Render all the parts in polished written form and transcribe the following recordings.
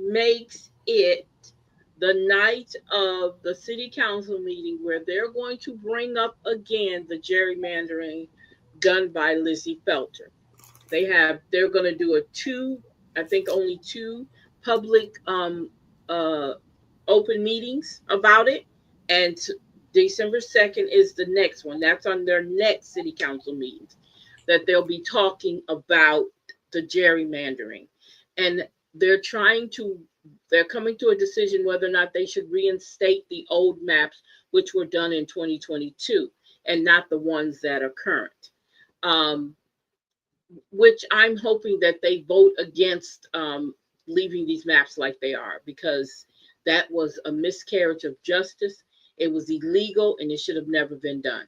makes it the night of the city council meeting where they're going to bring up again the gerrymandering done by Lizzie Felter. They're going to do a two, I think only two public uh open meetings about it, and December 2nd is the next one. That's on their next city council meetings that they'll be talking about the gerrymandering. And they're trying to they're coming to a decision whether or not they should reinstate the old maps which were done in 2022 and not the ones that are current. Um, which I'm hoping that they vote against leaving these maps like they are, because that was a miscarriage of justice. It was illegal and it should have never been done.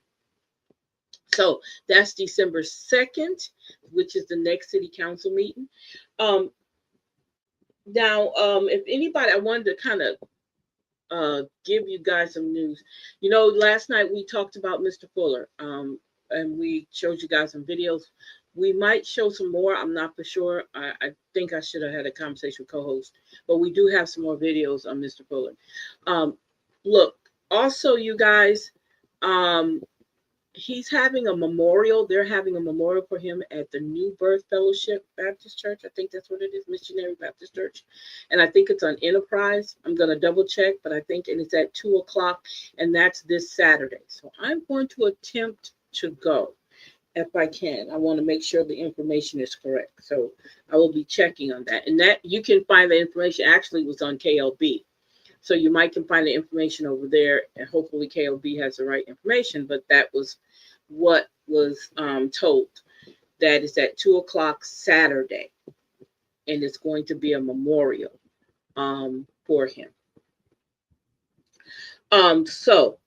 So that's December 2nd, which is the next city council meeting. Now, if anybody, I wanted to kind of give you guys some news. You know, last night we talked about Mr. Fuller, and we showed you guys some videos. We might show some more. I'm not for sure. I think I should have had a conversation with co-host, but we do have some more videos on Mr. Fuller. Look, also, you guys, he's having a memorial. They're having a memorial for him at the New Birth Fellowship Baptist Church. I think that's what it is, Missionary Baptist Church. And I think it's on Enterprise. I'm going to double check, but I think, and it's at 2:00, and that's this Saturday. So I'm going to attempt to go if I can. I want to make sure the information is correct. So I will be checking on that. And that you can find the information actually was on KLB. So you might can find the information over there, and hopefully KLB has the right information. But that was what was told. That is at 2:00 Saturday, and it's going to be a memorial for him. So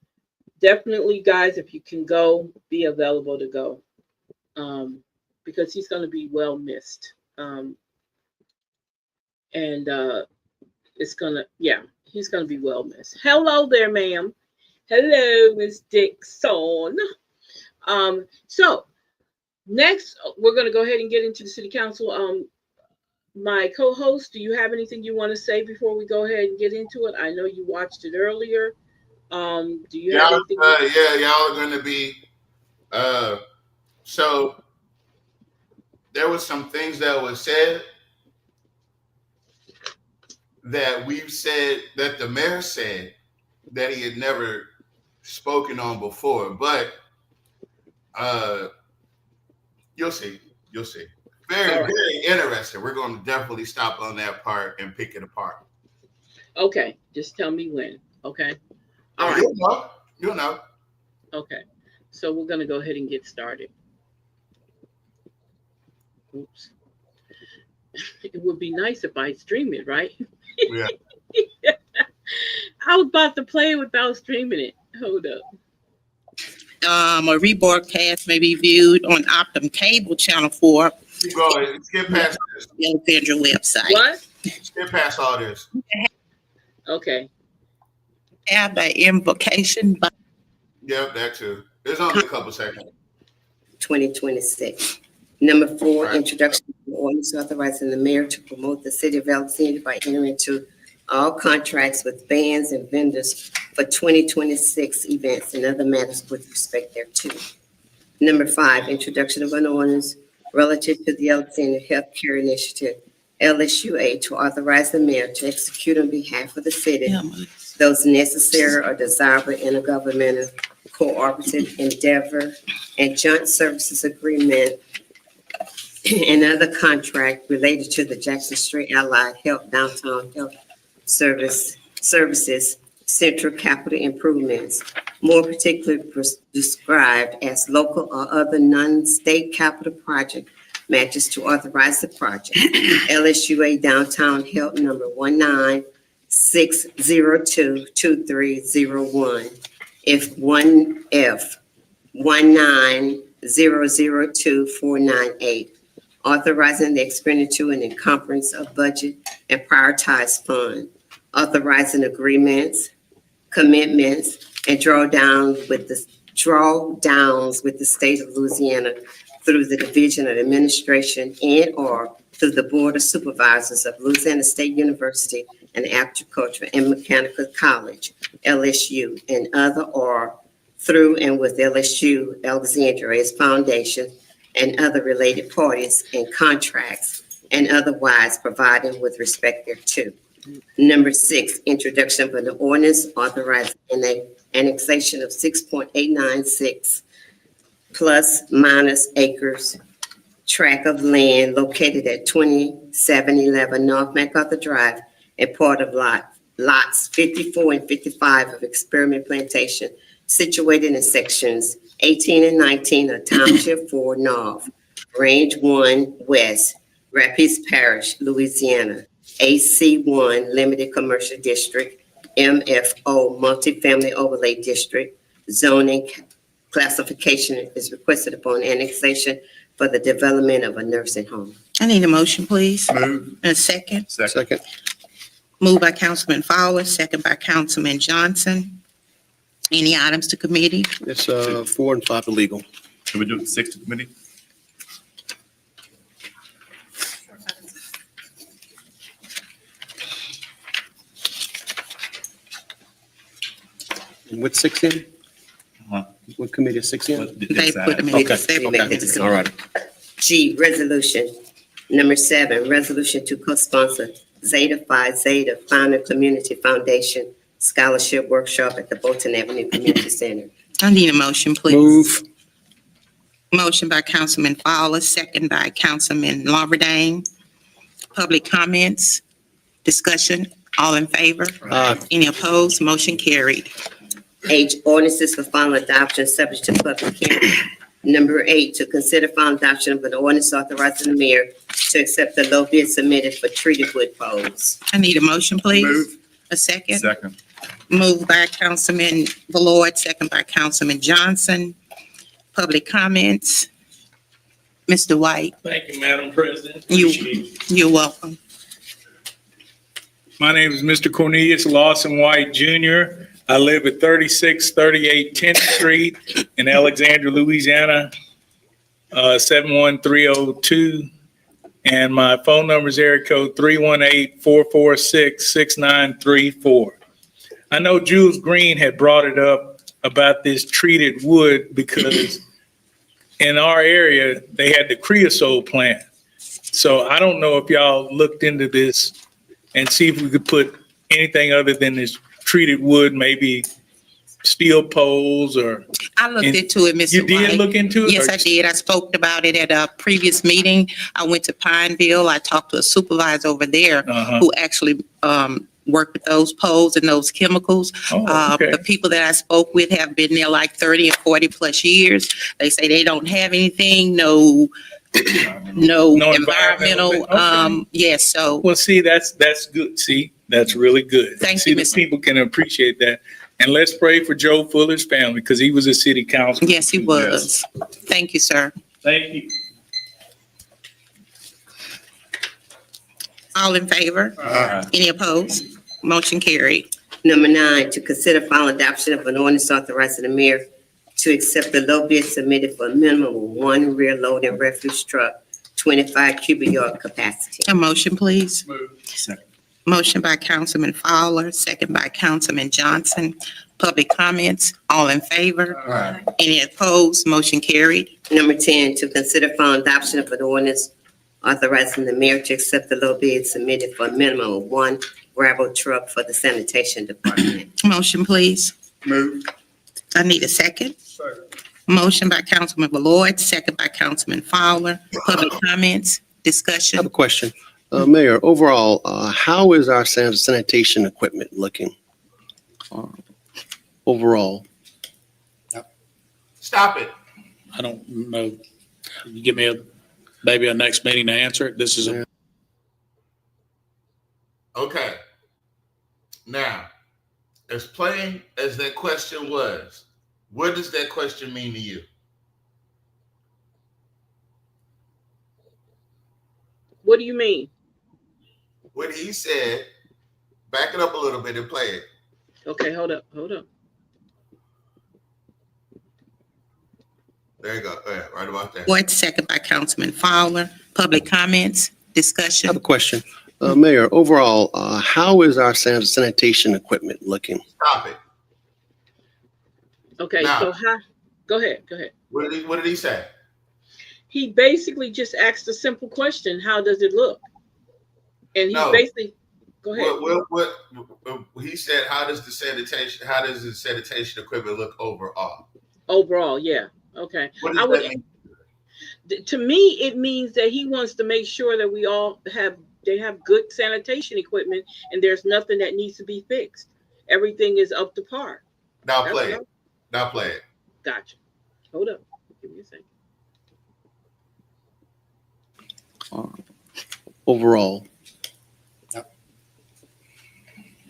definitely, guys, if you can go, be available to go, because he's going to be well missed, and it's gonna, yeah. He's going to be well missed. Hello there, ma'am. Hello, Miss Dixon. So next, we're going to go ahead and get into the city council. My co-host, do you have anything you want to say before we go ahead and get into it? I know you watched it earlier. Do you have anything? Yeah, y'all are going to be. So there was some things that was said that we've said, that the mayor said that he had never spoken on before, but you'll see. Very interesting. We're going to definitely stop on that part and pick it apart. Okay, just tell me when. Okay. All right. You'll know. Okay, so we're going to go ahead and get started. Oops. It would be nice if I stream it, right? Yeah. I was about to play it without streaming it. Hold up. A rebroadcast may be viewed on Optum Cable Channel 4. Keep going. Skip past this. The ALEXANDRIA website. What? Skip past all this. Okay. Have the invocation. Yep, that too. There's only a couple seconds. 2026. Number 4, Right. introduction of the ordinance authorizing the mayor to promote the city of Alexandria by entering into all contracts with bands and vendors for 2026 events and other matters with respect thereto. Number 5, introduction of an ordinance relative to the Alexandria Healthcare Initiative, LSUA, to authorize the mayor to execute on behalf of the city those necessary or desirable intergovernmental cooperative endeavor and joint services agreement and other contract related to the Jackson Street Allied Health Downtown Health Services Central Capital Improvements, more particularly described as local or other non-state capital project matches, to authorize the project. LSUA Downtown Health number 196022301. If 190024998. Authorizing the expenditure and encumbrance of budget and prioritized fund, authorizing agreements, commitments, and drawdowns with the state of Louisiana through the Division of Administration and or through the Board of Supervisors of Louisiana State University and Agricultural and Mechanical College, LSU, and other or through and with LSU, Alexandria, its foundation, and other related parties and contracts, and otherwise providing with respect thereto. Number 6, introduction of an ordinance authorizing an annexation of 6.896 plus minus acres tract of land located at 2711 North MacArthur Drive and part of lots 54 and 55 of Experiment Plantation, situated in sections 18 and 19 of Township 4 North, Range 1 West, Rapides Parish, Louisiana, AC1 Limited Commercial District, MFO Multifamily Overlay District. Zoning classification is requested upon annexation for the development of a nursing home. I need a motion, please. Move. And a second. Second. Moved by Councilman Fowler, second by Councilman Johnson. Any items to committee? It's 4 and 5 illegal. Can we do 6 to committee? And with 6 in? Uh-huh. What committee is 6 in? They put them in. Okay, They okay, put them in. all right. G, resolution. Number 7, resolution to co-sponsor Zeta Phi Zeta Founder Community Foundation Scholarship Workshop at the Bolton Avenue Community Center. I need a motion, please. Move. Motion by Councilman Fowler, second by Councilman Lawberdane. Public comments, discussion, all in favor? Aye. Any opposed? Motion carried. H, ordinances for final adoption subject to public hearing. Number 8, to consider final adoption of an ordinance authorizing the mayor to accept the low bid submitted for treated wood poles. I need a motion, please. Move. A second. Second. Moved by Councilman Ballard, second by Councilman Johnson. Public comments. Mr. White, Thank you, Madam President. You- Appreciate it. you're welcome. My name is Mr. Cornelius Lawson White Jr. I live at 3638 10th Street in Alexandria, Louisiana, 71302. And my phone number is area code 318-446-6934. I know Jules Green had brought it up about this treated wood because in our area, they had the creosote plant. So I don't know if y'all looked into this and see if we could put anything other than this treated wood, maybe steel poles or. I looked into it, Mr. White. You did look into it? Yes, I did. I spoke about it at a previous meeting. I went to Pineville. I talked to a supervisor over there Uh-huh. who actually worked with those poles and those chemicals. Oh, okay. The people that I spoke with have been there like 30 and 40 plus years. They say they don't have anything, no environmental, Okay. yes, so Well, see, that's good. See, that's really good. Thank See, you, the Mr. people can appreciate that. And let's pray for Joe Fuller's family because he was a city councilman. yes, he was. Thank you, sir. Thank you. All in favor? Any opposed? Motion carried. Number 9, to consider final adoption of an ordinance authorizing the mayor to accept the low bid submitted for a minimum of 1 rear load and refuse truck, 25 cubic yard capacity. A motion, please. Second. Motion by Councilman Fowler, second by Councilman Johnson. Public comments, all in favor? Any opposed? Motion carried. Number 10, to consider final adoption of an ordinance authorizing the mayor to accept the low bid submitted for a minimum of 1 gravel truck for the sanitation department. Motion, please. Move. I need a second. Motion by Councilman Ballard, second by Councilman Fowler. Public comments, I have discussion. a question. Mayor, overall, how is our sanitation equipment looking? Overall, Stop it. I don't know. You give me maybe a next meeting to answer it. This is a Okay. Now, as plain as that question was, what does that question mean to you? What do you mean? What he said, back it up a little bit and play it. Okay, hold up. There you go. Yeah, right about there. Ballard, second by Councilman Fowler. Public comments, I Discussion. have a question. Mayor, overall, how is our sanitation equipment looking? Stop it. Okay, Now, so go ahead, go ahead. what did he say? He basically just asked a simple question, how does it look? And he's No. basically, go ahead. What he said? How does the sanitation equipment look overall? Overall, yeah. Okay. What does that mean? To me, it means that he wants to make sure that we all have good sanitation equipment and there's nothing that needs to be fixed. Everything is up to par. Now play it. Gotcha. Hold up. Give me a second. Overall,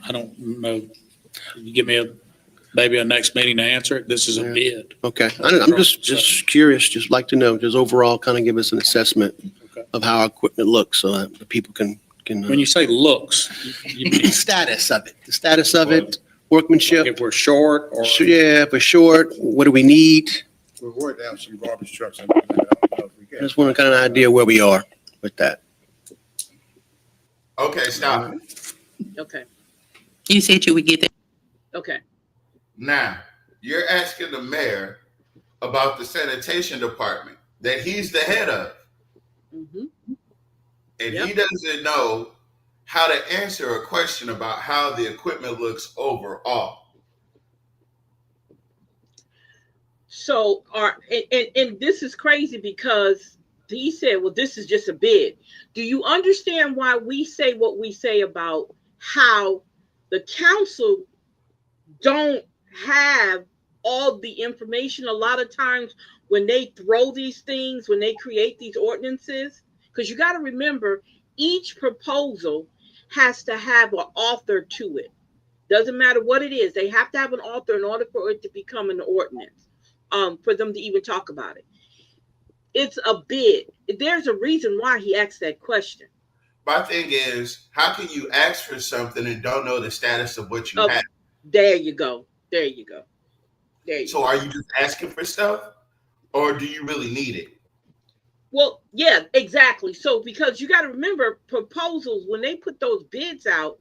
I don't know. You give me maybe a next meeting to answer it. This is a Yeah. bid. okay. I'm just curious, just like to know, just overall, kind of give us an assessment Okay. of how our equipment looks so that the people can. When you say looks, you mean Status of it, the status of it, workmanship. if we're short or? Yeah, if we're short, what do we need? We're worried to have some garbage trucks in. I don't know if we I can. just want to kind of idea where we are with that. Okay, stop it. Okay. You said you would get that. Okay. Now you're asking the mayor about the sanitation department that he's the head of, Mm-hmm. and Yep. he doesn't know how to answer a question about how the equipment looks overall. So and this is crazy because he said, well, this is just a bid. Do you understand why we say what we say about how the council don't have all the information a lot of times when they throw these things, when they create these ordinances? Because you got to remember, each proposal has to have an author to it. Doesn't matter what it is. They have to have an author in order for it to become an ordinance, for them to even talk about it. It's a bid. There's a reason why he asked that question. My thing is, how can you ask for something and don't know the status of what you Oh, have? There you go. There you go. There you So go. are you just asking for stuff, or do you really need it? Well, yeah, exactly. So because you got to remember, proposals, when they put those bids out,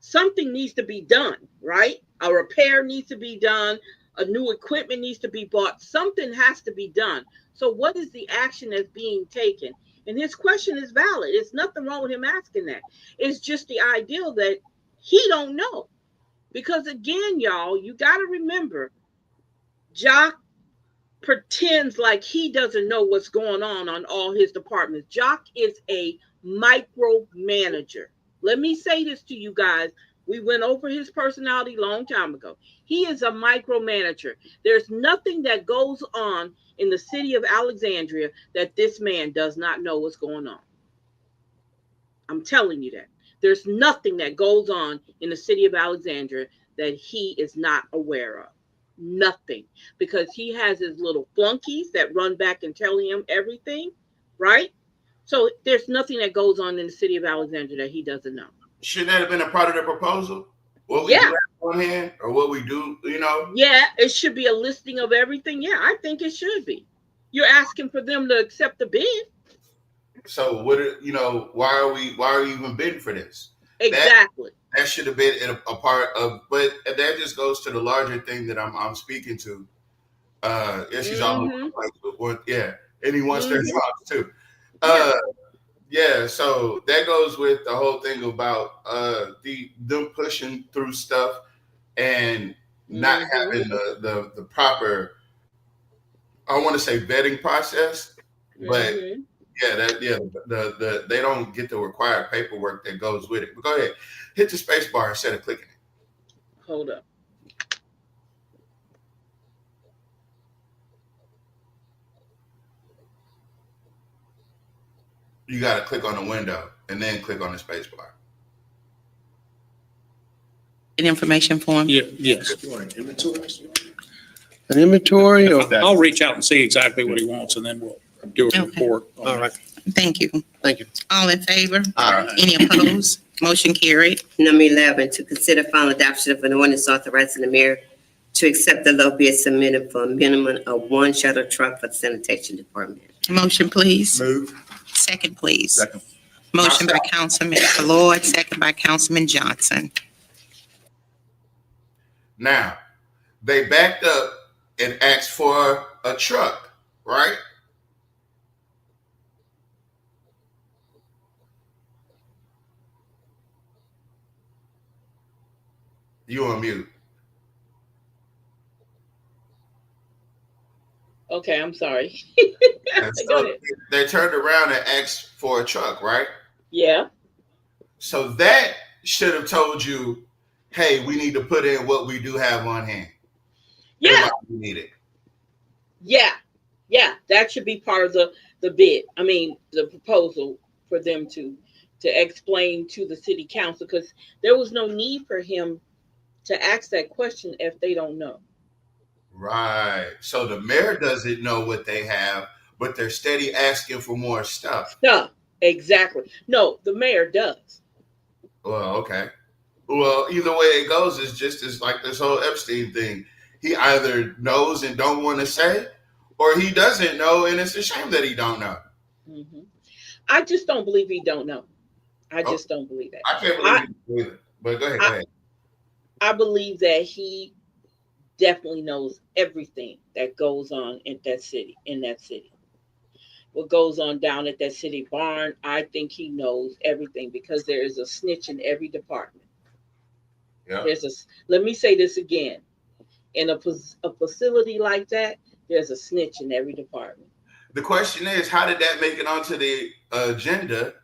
something needs to be done, right? A repair needs to be done. A new equipment needs to be bought. Something has to be done. So what is the action that's being taken? And his question is valid. It's nothing wrong with him asking that. It's just the idea that he don't know. Because again, y'all, you got to remember, Jock pretends like he doesn't know what's going on all his departments. Jock is a micromanager. Let me say this to you guys. We went over his personality a long time ago. He is a micromanager. There's nothing that goes on in the city of Alexandria that this man does not know what's going on. I'm telling you that. There's nothing that goes on in the city of Alexandria that he is not aware of. Nothing. Because he has his little flunkies that run back and tell him everything, right? So there's nothing that goes on in the city of Alexandria that he doesn't know. Shouldn't that have been a part of the proposal? What we Yeah. do have on hand, or what we do, Yeah, it should be a listing of everything. Yeah, I think it should be. You're asking for them to accept the bid. So why are we even bidding for this? Exactly. That should have been a part of, but that just goes to the larger thing that I'm speaking to. She's all over the place, yeah, and he wants their jobs too. Yeah, so that goes with the whole thing about them pushing through stuff and not having the proper, I want to say, vetting process, but they don't get the required paperwork that goes with it. But go ahead, hit the space bar instead of clicking it. Hold up. You got to click on the window and then click on the space bar. An information form? Yeah, yes. An inventory or? I'll reach out and see exactly what he wants, and then we'll do a report. on All right. Thank you. Thank you. All in favor? Aye. Any opposed? Motion carried. Number 11, to consider final adoption of an ordinance authorizing the mayor to accept the low bid submitted for a minimum of one shuttle truck for the sanitation department. Motion, please. Move. Second, please. Second. Motion by Councilman Lloyd, second by Councilman Johnson. Now, they backed up and asked for a truck, right? You on mute. Okay, I'm sorry. And Go so ahead. they turned around and asked for a truck, right? Yeah. So that should have told you, hey, we need to put in what we do have on hand. Yeah. And why we need it. Yeah. Yeah. That should be part of the bid. I mean, the proposal for them to explain to the city council, because there was no need for him to ask that question if they don't know. Right. So the mayor doesn't know what they have, but they're steady asking for more stuff. Stuff. Exactly. No, the mayor does. Well, okay. Well, either way it goes, it's just as like this whole Epstein thing. He either knows and don't want to say, or he doesn't know, and it's a shame that he don't know. Mm-hmm. I just don't believe he don't know. I just don't believe that. I can't believe you either. But go ahead. I believe that he definitely knows everything that goes on in that city. What goes on down at that city barn, I think he knows everything, because there is a snitch in every department. Yeah. Let me say this again. In a facility like that, there's a snitch in every department. The question is, how did that make it onto the agenda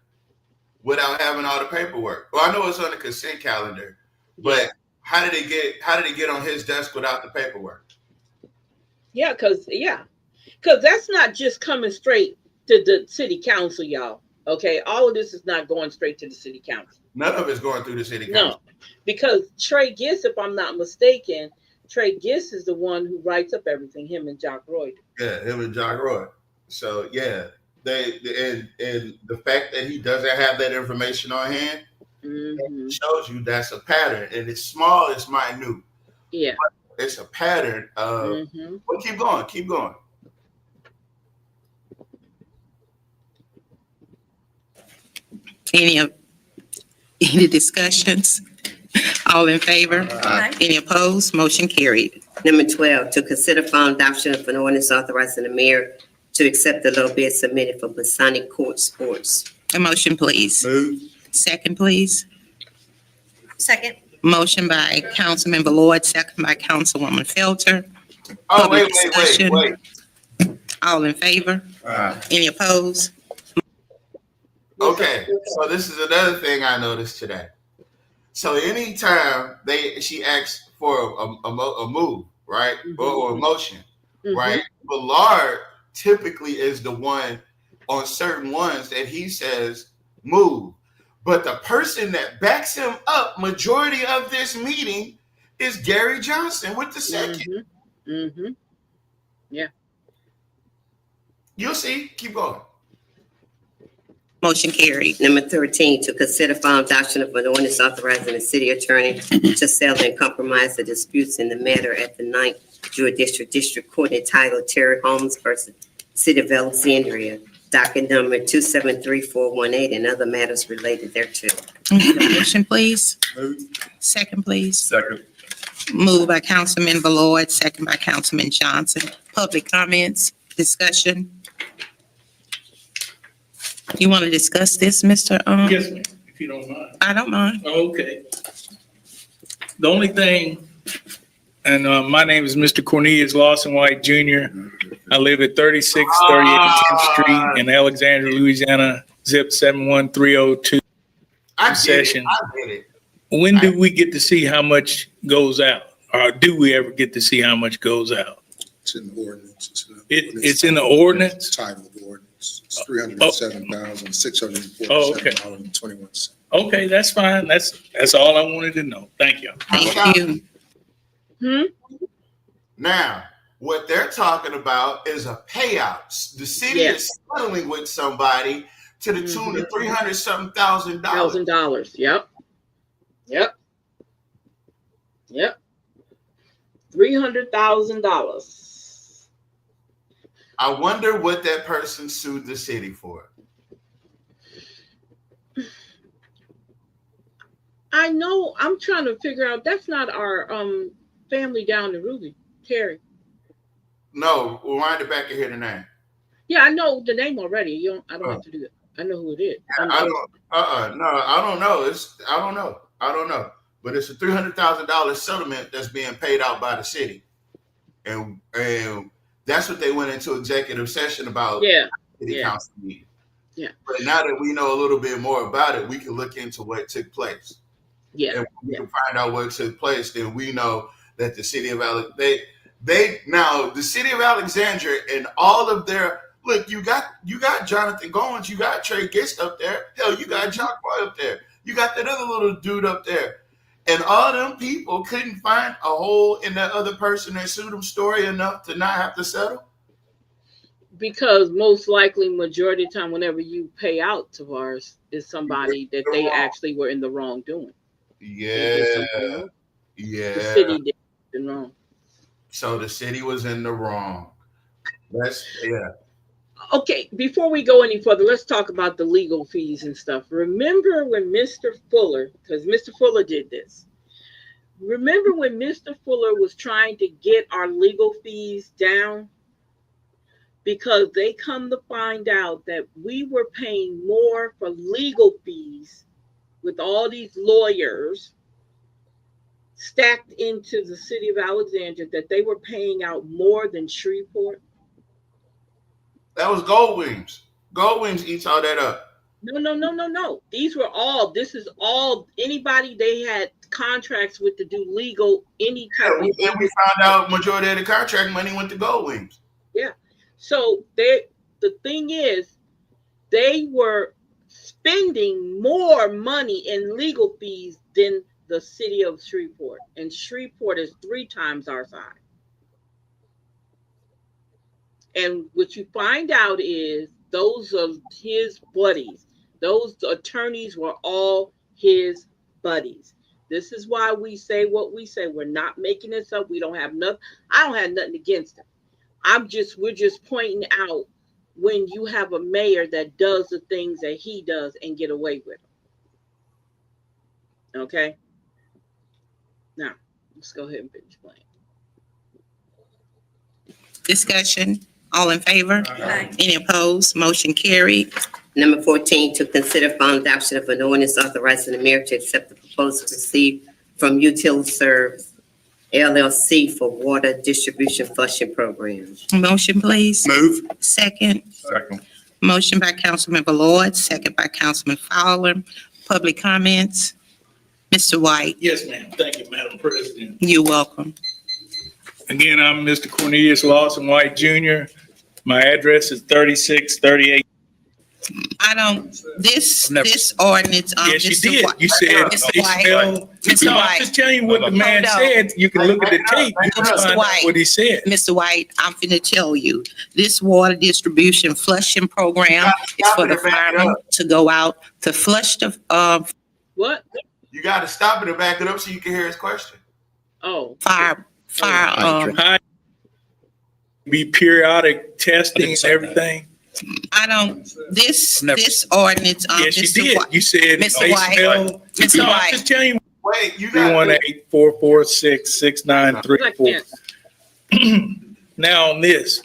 without having all the paperwork? Well, I know it's on the consent calendar, but how did it get on his desk without the paperwork? Yeah, because that's not just coming straight to the city council, y'all. Okay, all of this is not going straight to the city council. None of it's going through the city council. No, because Trey Giss, if I'm not mistaken, Trey Giss is the one who writes up everything. Him and Jock Roy. Yeah, him and Jock Roy. So yeah, and the fact that he doesn't have that information on hand shows you that's a pattern, and it's small, it's minute. Yeah, but it's a pattern of. Well, keep going. Any discussions? All in favor? Aye. Any opposed? Motion carried. Number 12, to consider final adoption of an ordinance authorizing the mayor to accept the low bid submitted for Masonic Court Sports. A motion, please. Move. Second, please. Second. Motion by Councilman Lloyd, second by Councilwoman Felter. Oh, Public wait. discussion. All in favor? Aye. Any opposed? Okay, so this is another thing I noticed today. So anytime she asks for a move, right, or a motion, right, Ballard typically is the one on certain ones that he says move, but the person that backs him up majority of this meeting is Gary Johnson with the second. Yeah. You'll see. Keep going. Motion carried. Number 13, to consider final adoption of an ordinance authorizing the city attorney to settle and compromise the disputes in the matter at the 9th Judicial District Court entitled Terry Holmes versus City of Alexandria, docket number 273418, and other matters related thereto. Motion, please. Move. Second, please. Second. Moved by Councilman Lloyd, second by Councilman Johnson. Public comments, discussion. You want to discuss this, Mr.? Yes, ma'am, if you don't mind. I don't mind. Okay. The only thing, and my name is Mr. Cornelius Lawson White Jr. I live at 3638 10th Street in Alexandria, Louisiana, zip 71302. I Session. get it. When do we get to see how much goes out? Or do we ever get to see how much goes out? It's in the ordinance. It's in the ordinance? Title of the ordinance. It's $307,647.21. Okay, that's fine. That's all I wanted to know. Thank you. Thank you. Now, what they're talking about is a payout. The city is settling with somebody to the tune of $300-something thousand. Yep. $300,000. I wonder what that person sued the city for. I know. I'm trying to figure out. That's not our family down in Ruby, Terry. No, rewind it back and hear the name. Yeah, I know the name already. You don't. I don't have to do it. I know who it is. I don't. No, I don't know. I don't know. I don't know. But it's a $300,000 settlement that's being paid out by the city, and that's what they went into executive session about. Yeah. City Yeah. council meeting. Yeah. But now that we know a little bit more about it, we can look into what took place. Yeah. And when we can find out what took place, then we know that the city of the city of Alexandria and all of their look, you got Jonathan Goins, you got Trey Gist up there, hell, you got Jock Boy up there, you got that other little dude up there. And all them people couldn't find a hole in that other person that sued them story enough to not have to settle. Because most likely, majority of the time, whenever you pay out, Tavares, is somebody that they actually were in the wrongdoing. Yeah. The city did something wrong. So the city was in the wrong. Okay, before we go any further, let's talk about the legal fees and stuff. Remember when Mr. Fuller, because Mr. Fuller did this. Remember when Mr. Fuller was trying to get our legal fees down? Because they come to find out that we were paying more for legal fees with all these lawyers stacked into the city of Alexandria, that they were paying out more than Shreveport. That was Gold Wings. Gold Wings eats all that up. No. This is all anybody they had contracts with to do legal, any type of. And we found out majority of the contract money went to Gold Wings. Yeah. So the thing is, they were spending more money in legal fees than the city of Shreveport. And Shreveport is 3 times our size. And what you find out is those are his buddies. Those attorneys were all his buddies. This is why we say what we say. We're not making this up. We don't have nothing. I don't have nothing against him. We're just pointing out when you have a mayor that does the things that he does and get away with them. Okay? Now, let's go ahead and finish playing. Discussion, all in favor? Aye. Any opposed? Motion carried. Number 14, to consider final adoption of an ordinance authorizing the mayor to accept the proposal received from Utiliserve LLC for water distribution flushing program. Motion, please. Move. Second. Second. Motion by Councilman Ballard, second by Councilman Fowler. Public comments. Mr. White, Yes, ma'am. Thank you, Madam President. you're welcome. Again, I'm Mr. Cornelius Lawson White Jr. My address is 3638. This Never- ordinance. Yes, you Mr. did. White- You said, Mr. White. Mr. No, I'm White. just telling you what the man Hold on. said. You can look at the tape. You can Mr. find out White. what he said. Mr. White, I'm finna tell you, this water distribution flushing program is for the firemen to go out to flush the, What? You got to stop it and back it up so you can hear his question. Oh. fire, Be periodic testing and everything. this Never- ordinance, Yes, you Mr. did. White. You said. Mr. they White. smell- Mr. No, I'm White. just telling you. Wait, you got 318-446-6934. Now on this,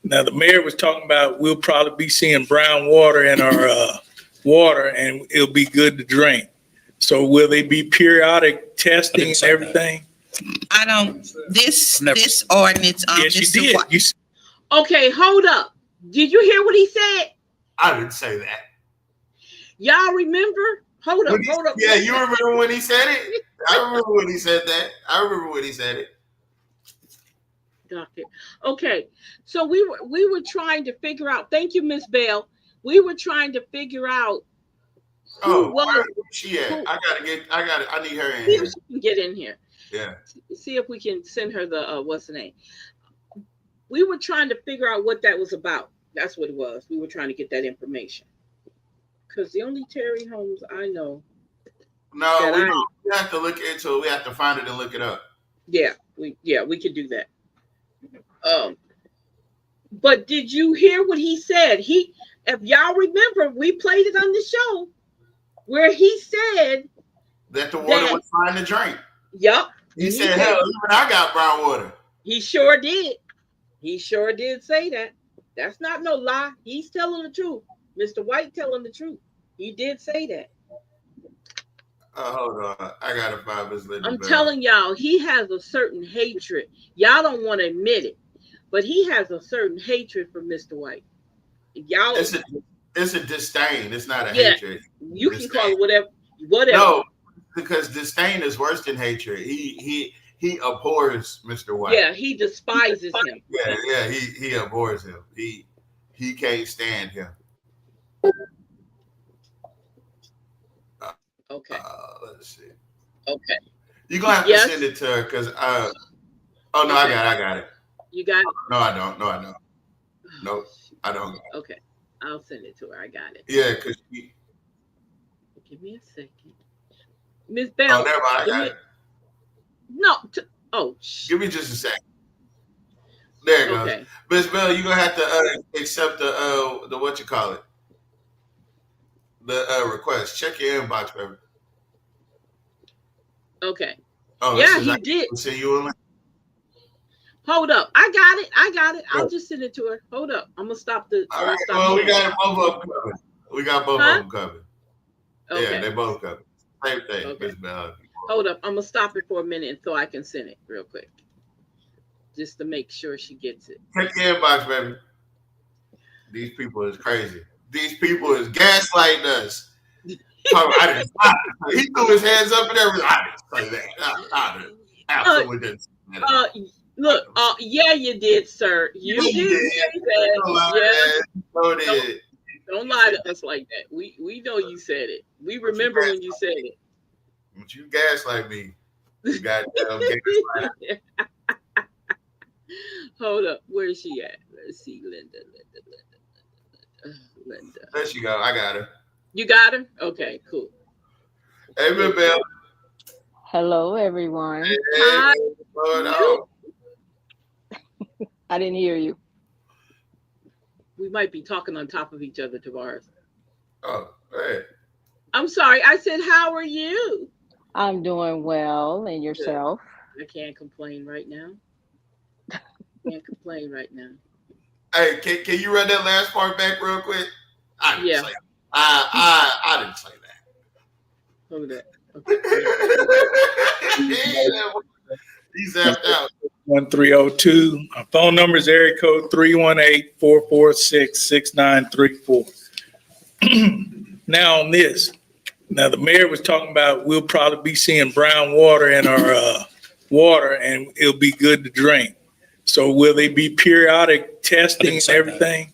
the mayor was talking about we'll probably be seeing brown water in our water and it'll be good to drink. So will they be periodic testing and everything? This Never- ordinance, Yes, you Mr. did. White. You Okay, hold up. Did you hear what he said? I didn't say that. Y'all remember? Hold up. Yeah, you remember when he said it? I remember when he said that. I remember when he said it. Doctor. Okay, so we were trying to figure out. Thank you, Miss Bell. We were trying to figure out who was. Where is she at? I need her in See here. if she can get in here. Yeah. See if we can send her the what's the name. We were trying to figure out what that was about. That's what it was. We were trying to get that information. Because the only Terry Holmes I know. No, we have to look into it. We have to find it and look it up. Yeah, we could do that. But did you hear what he said? If y'all remember, we played it on the show where he said that the water That- was fine to drink. Yup. He said, hell, even I got brown water. He sure did. He sure did say that. That's not no lie. He's telling the truth. Mr. White telling the truth. He did say that. Hold on. I gotta find Miss Linda I'm Bell. telling y'all, he has a certain hatred. Y'all don't want to admit it, but he has a certain hatred for Mr. White. Y'all, It's a disdain. It's not a Yeah. hatred. you can disdain. call it whatever. No, because disdain is worse than hatred. He abhors Mr. White. Yeah, he despises him. Yeah. He abhors him. He can't stand him. Okay. Let's see. Okay. You're gonna have to send it to her because oh no, Okay. I got it. You got it? No, I don't. No, I don't. Okay. I'll send it to her. I got it. Yeah, because Give me a second. Miss Bell. oh, never mind. I got it. No. Give me just a second. There it goes. Okay. Miss Bell, you're gonna have to accept the what you call it. The request. Check your inbox, baby. Okay. Oh, yeah, he did. See you in. Hold up. I got it. I'll just send it to her. Hold up. I'm gonna stop the. All right. Well, we got both of them covered. We got both of them covered. Okay. Yeah, they both covered. Same thing. Okay. Miss Bell. Hold up. I'm gonna stop it for a minute so I can send it real quick, just to make sure she gets it. Check your inbox, baby. These people is crazy. These people is gaslighting us. I didn't. He threw his hands up and everything. I didn't say that. I didn't. Absolutely didn't say that. Look. Yeah, you did, sir. You did say that. Yeah. Don't lie to us like that. We know you said it. We remember when you said it. But you gaslight me. You goddamn gaslight. Hold up. Where is she at? Let's see. Linda. There she go. I got her. You got her? Okay, cool. Hey, Miss Bell. Hello, everyone. Hey, Hi. I didn't hear you. We might be talking on top of each other, Tavares. Oh, hey. I'm sorry. I said, how are you? I'm doing well. And yourself? I can't complain right now. Can't complain right now. Hey, can you run that last part back real quick? I didn't say that. I didn't say that. Hold that. Okay. He's zapped out. 1302. Our phone number is area code 318-446-6934. Now on this, the mayor was talking about we'll probably be seeing brown water in our water and it'll be good to drink. So will they be periodic testing and everything?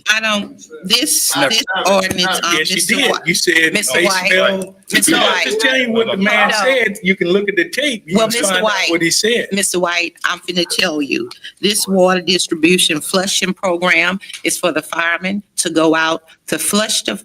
I don't, this ordinance, Yes, you Mr. did. White. You said Mr. they White. smell. Mr. White. Just tell you what the man No. said. You can look at the tape. You Well, can Mr. find White. out what he said. Mr. White, I'm finna tell you, this water distribution flushing program is for the firemen to go out to flush the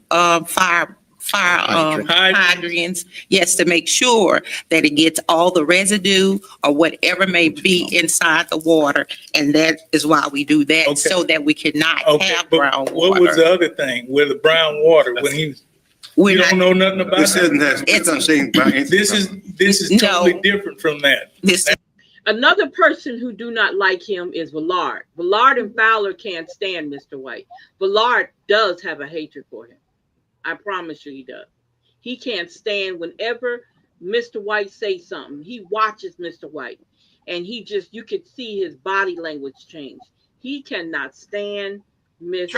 fire hydrants. Yes, to make sure that it gets all the residue or whatever may be inside the water. And that is why we do that, Okay. so that we cannot Okay, have but brown what was water. the other thing with the brown water? When he, We're you not, don't know nothing about This that? isn't that. It's- I'm saying about anything. This is No. totally different from that. this, Another person who do not like him is Villard. Villard and Fowler can't stand Mr. White. Villard does have a hatred for him. I promise you he does. He can't stand whenever Mr. White says something. He watches Mr. White and he just, you could see his body language change. He cannot stand Mr.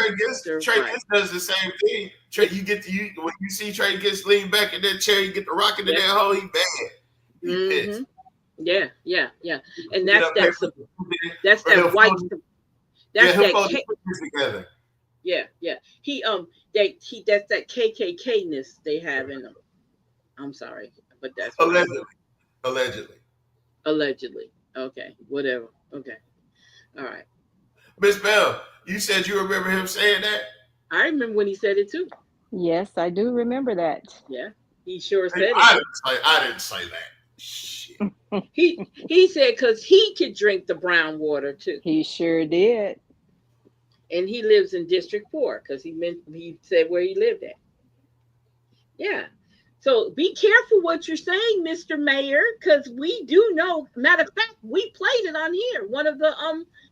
Trey White. Gist does the same thing. Trey, when you see Trey Gist lean back in that chair, you get the rocket in that hole. He bad. He pissed. Yeah. And Get that's up there, that's or he'll that white. fold- That's he'll that. fold the fingers together. Yeah. That's that KKK-ness they have in them. I'm sorry, but that's allegedly. Okay, whatever. Okay, all right. Miss Bell, you said you remember him saying that? I remember when he said it too. Yes, I do remember that. Yeah, he sure said it. I didn't say that. Shit. He said because he could drink the brown water too, He sure did. and he lives in District 4 because he said where he lived at. Yeah. So be careful what you're saying, Mr. Mayor, because we do know. Matter of fact, we played it on here. One of the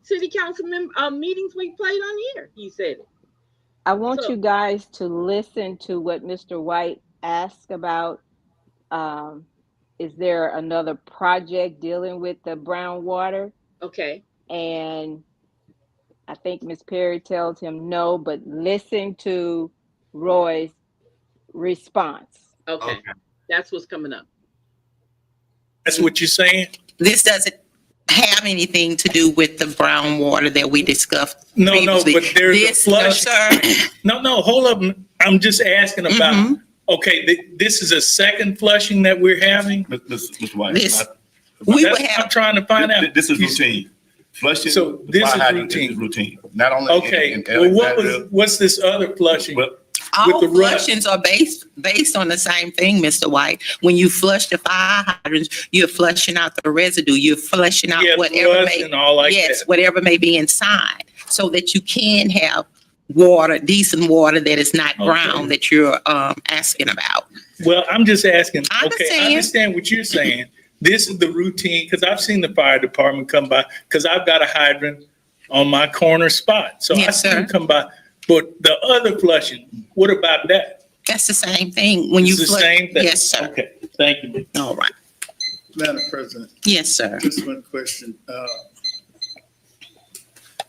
city council meetings we played on here. He said it. I want So you guys to listen to what Mr. White asked about. Is there another project dealing with the brown water? okay, And I think Ms. Perry tells him no, but listen to Roy's response. okay, Okay. that's what's coming up. That's what you're saying? This doesn't have anything to do with the brown water that we discussed No, previously. but there's This, a no, flush. sir. No, hold up. I'm just asking about, Mhm. okay, this is a second flushing that we're having? Mr. White. This- We would That's what I'm have, trying to find out. This is routine. Flushing. So this fire is hydrant routine. is routine. Not only. Okay, in well, Alexandria, what's this other flushing? but all the rust. flushings are based on the same thing, Mr. White. When you flush the fire hydrants, you're flushing out the residue. You're flushing out Yeah, whatever rust may, and all like yes, that. whatever may be inside, so that you can have water, decent water that is not brown, Okay. that you're asking about. Well, I'm just asking, I okay, I understand. understand what you're saying. This is the routine, because I've seen the fire department come by, because I've got a hydrant on my corner spot. So I Yes, see them sir. come by. But the other flushing, what about that? That's the same thing. When you It's the flush, same thing? yes, sir. Okay, thank you. All right. Madam President, Yes, sir. just one question.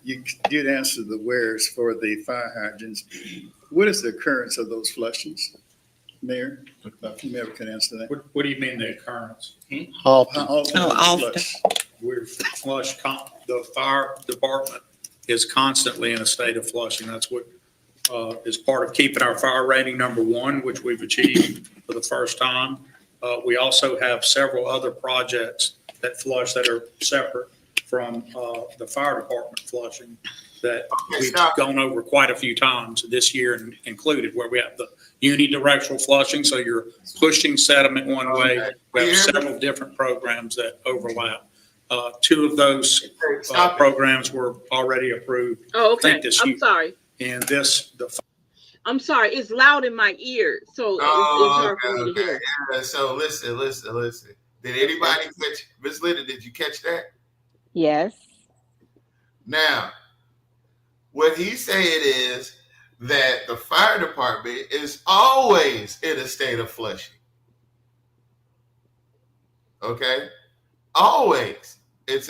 You did answer the wheres for the fire hydrants. What is the occurrence of those flushings, Mayor? Whomever can answer that. What do you mean the occurrence? How Oh, often often. flush? We're the fire department is constantly in a state of flushing. That's what is part of keeping our fire rating #1, which we've achieved for the first time. We also have several other projects that flush that are separate from the fire department flushing that we've gone over quite a few times this year included, where we have the unidirectional flushing, so you're pushing sediment one way. We have several different programs that overlap. Two of those programs were already approved. Oh, okay. Think this I'm year. sorry. And I'm sorry. It's loud in my ear, so it's hard for me to okay. hear. Yeah, so listen. Did anybody catch, Miss Linda, did you catch that? Yes. Now, what he's saying is that the fire department is always in a state of flushing. Okay? Always. It's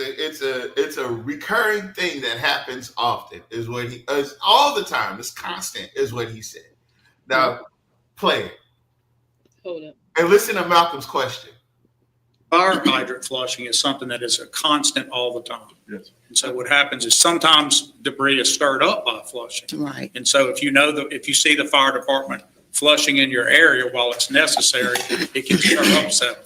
a recurring thing that happens often, is what he is, all the time. It's constant, is what he said. Now, play it. Hold up. And listen to Malcolm's question. fire hydrant flushing is something that is a constant all the time. Yes. And so what happens is sometimes debris is stirred up by flushing. Right. And so if you see the fire department flushing in your area while it's necessary, it can stir up sediment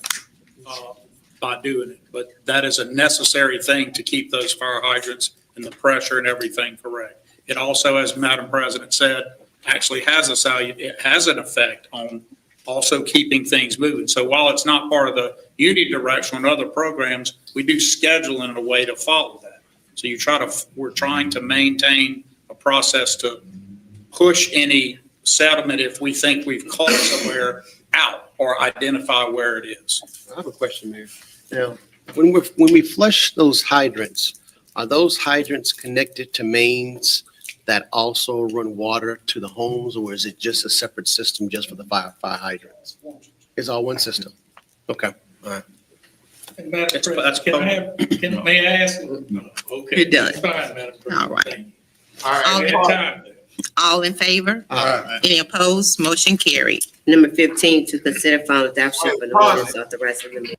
by doing it. But that is a necessary thing to keep those fire hydrants and the pressure and everything correct. It also, as Madam President said, actually has it has an effect on also keeping things moving. So while it's not part of the unidirectional and other programs, we do schedule in a way to follow that. So we're trying to maintain a process to push any sediment if we think we've caught somewhere out or identify where it is. I have a question, Mayor. Now, when we flush those hydrants, are those hydrants connected to mains that also run water to the homes, or is it just a separate system just for the fire hydrants? It's all one system? Okay, all right. Madam President, may I ask? No. Okay. You're done. Fine, Madam President. All right. Thank you. All right. All We had time there. All in favor? All right. Any opposed? Motion carried. Number 15, to consider final adoption of an Pause. ordinance authorizing the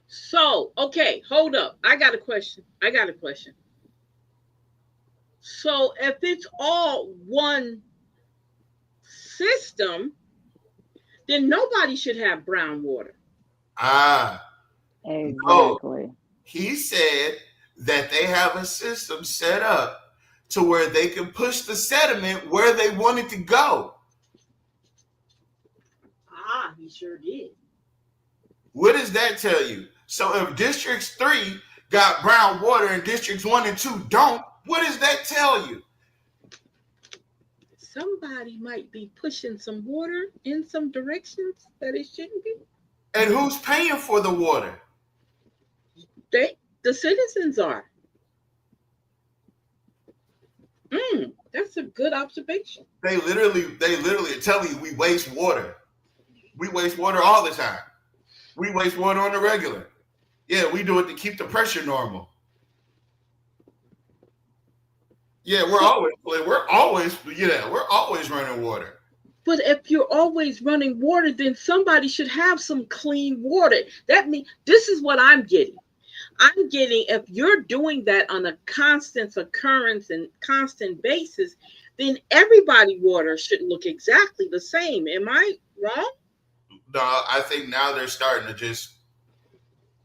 So, okay, hold up. I got a question. So if it's all one system, then nobody should have brown water. Exactly. He said that they have a system set up to where they can push the sediment where they want it to go. He sure did. What does that tell you? So if districts 3 got brown water and districts 1 and 2 don't, what does that tell you? somebody might be pushing some water in some directions that it shouldn't be. And who's paying for the water? The citizens are. That's a good observation. They literally tell you we waste water. We waste water all the time. We waste water on the regular. Yeah, we do it to keep the pressure normal. Yeah, we're always running water. But if you're always running water, then somebody should have some clean water. That means this is what I'm getting. I'm getting if you're doing that on a constant occurrence and constant basis, then everybody water should look exactly the same. Am I wrong? No, I think now they're starting to just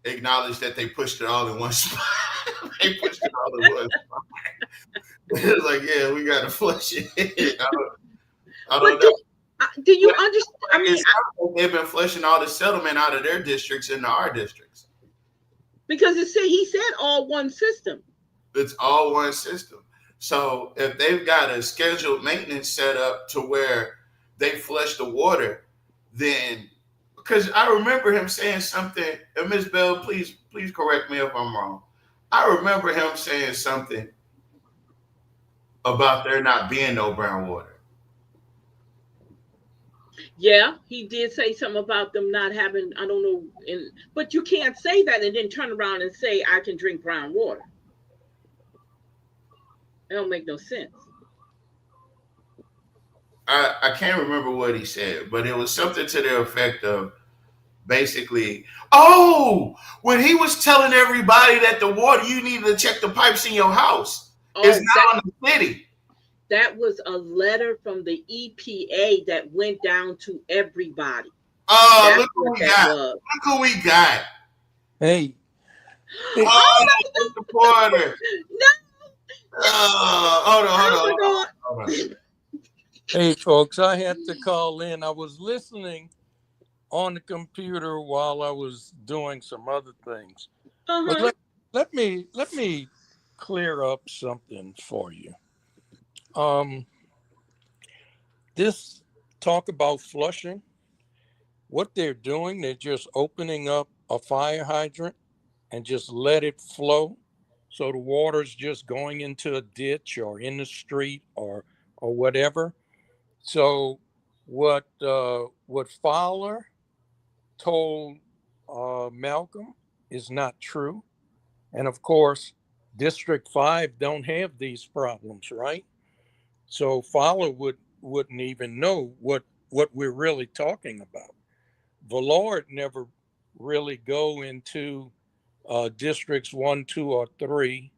acknowledge that they pushed it all in one spot. They pushed it all in one spot. It's like, yeah, we got to flush it. I don't know. Do you understand? I mean, they've been flushing all the settlement out of their districts into our districts. Because he said all one system. It's all one system. So if they've got a scheduled maintenance set up to where they flush the water, then because I remember him saying something, and Ms. Bell, please correct me if I'm wrong. I remember him saying something about there not being no brown water. Yeah, he did say something about them not having, I don't know, but you can't say that and then turn around and say, I can drink brown water. It don't make no sense. I can't remember what he said, but it was something to the effect of basically, when he was telling everybody that the water, you needed to check the pipes in your house. It's not on the city. That was a letter from the EPA that went down to everybody. Look who we got. Look who we got. Hey. Mr. Porter. No. Hold on. Hey, folks, I had to call in. I was listening on the computer while I was doing some other things. But let me clear up something for you. This talk about flushing, what they're doing, they're just opening up a fire hydrant and just let it flow. So the water's just going into a ditch or in the street or whatever. So what Fowler told Malcolm is not true. And of course, District 5 don't have these problems, right? So Fowler wouldn't even know what we're really talking about. Vallard never really go into districts 1, 2, or 3.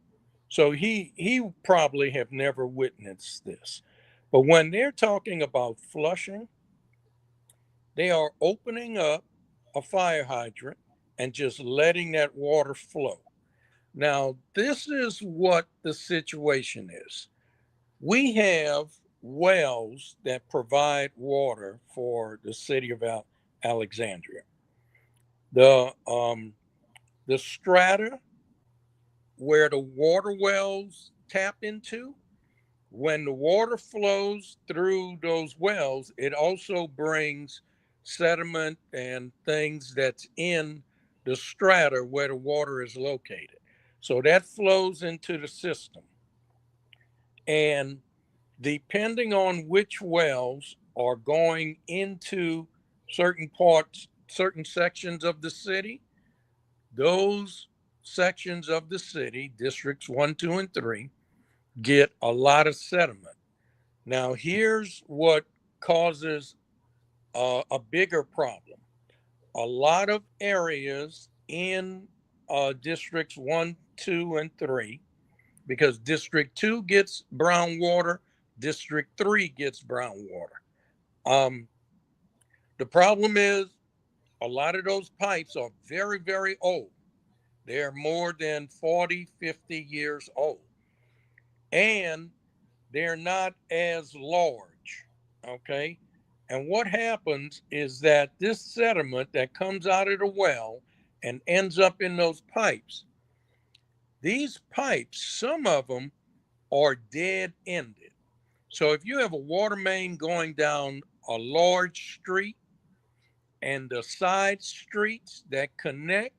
So he probably have never witnessed this. But when they're talking about flushing, they are opening up a fire hydrant and just letting that water flow. Now, this is what the situation is. We have wells that provide water for the city of Alexandria. The strata where the water wells tap into, when the water flows through those wells, it also brings sediment and things that's in the strata where the water is located. So that flows into the system. And depending on which wells are going into certain parts, certain sections of the city, those sections of the city, districts 1, 2, and 3, get a lot of sediment. Now, here's what causes a bigger problem. A lot of areas in districts 1, 2, and 3, because District 2 gets brown water, District 3 gets brown water. The problem is a lot of those pipes are very, very old. They're more than 40, 50 years old. And they're not as large, okay? And what happens is that this sediment that comes out of the well and ends up in those pipes, these pipes, some of them are dead-ended. So if you have a water main going down a large street and the side streets that connect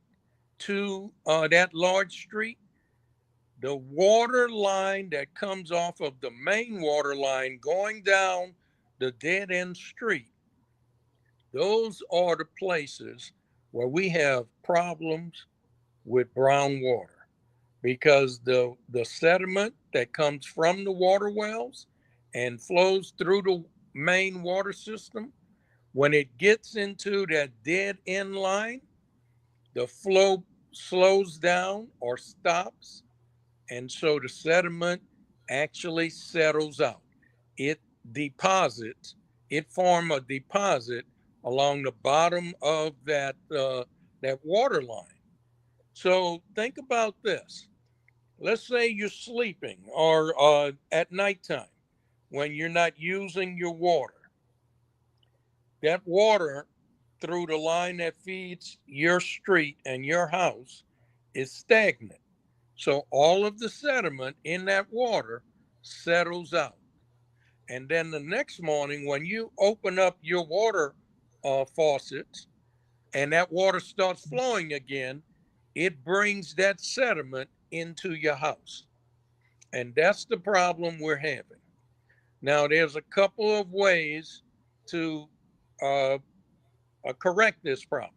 to that large street, the water line that comes off of the main water line going down the dead end street, those are the places where we have problems with brown water because the sediment that comes from the water wells and flows through the main water system, when it gets into that dead end line, the flow slows down or stops. And so the sediment actually settles out. It deposits, it forms a deposit along the bottom of that water line. So think about this. Let's say you're sleeping or at nighttime when you're not using your water. That water through the line that feeds your street and your house is stagnant. So all of the sediment in that water settles out. And then the next morning, when you open up your water faucets and that water starts flowing again, it brings that sediment into your house. And that's the problem we're having. Now, there's a couple of ways to uh, correct this problem.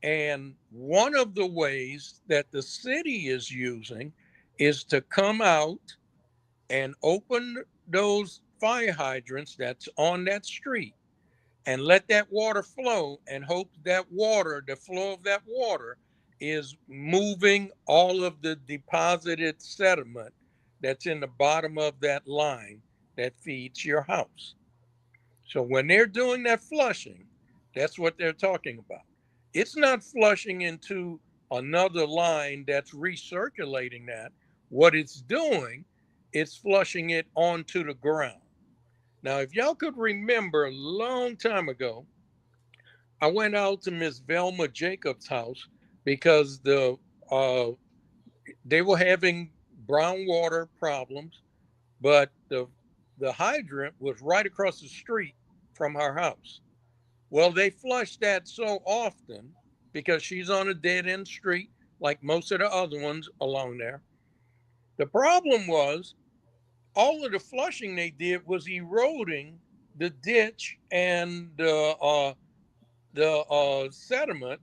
And one of the ways that the city is using is to come out and open those fire hydrants that's on that street and let that water flow and hope that water, the flow of that water, is moving all of the deposited sediment that's in the bottom of that line that feeds your house. So when they're doing that flushing, that's what they're talking about. It's not flushing into another line that's recirculating that. What it's doing, it's flushing it onto the ground. Now, if y'all could remember a long time ago, I went out to Miss Velma Jacobs' house because uh, they were having brown water problems, but the hydrant was right across the street from her house. Well, they flush that so often because she's on a dead end street, like most of the other ones along there. The problem was all of the flushing they did was eroding the ditch and the sediment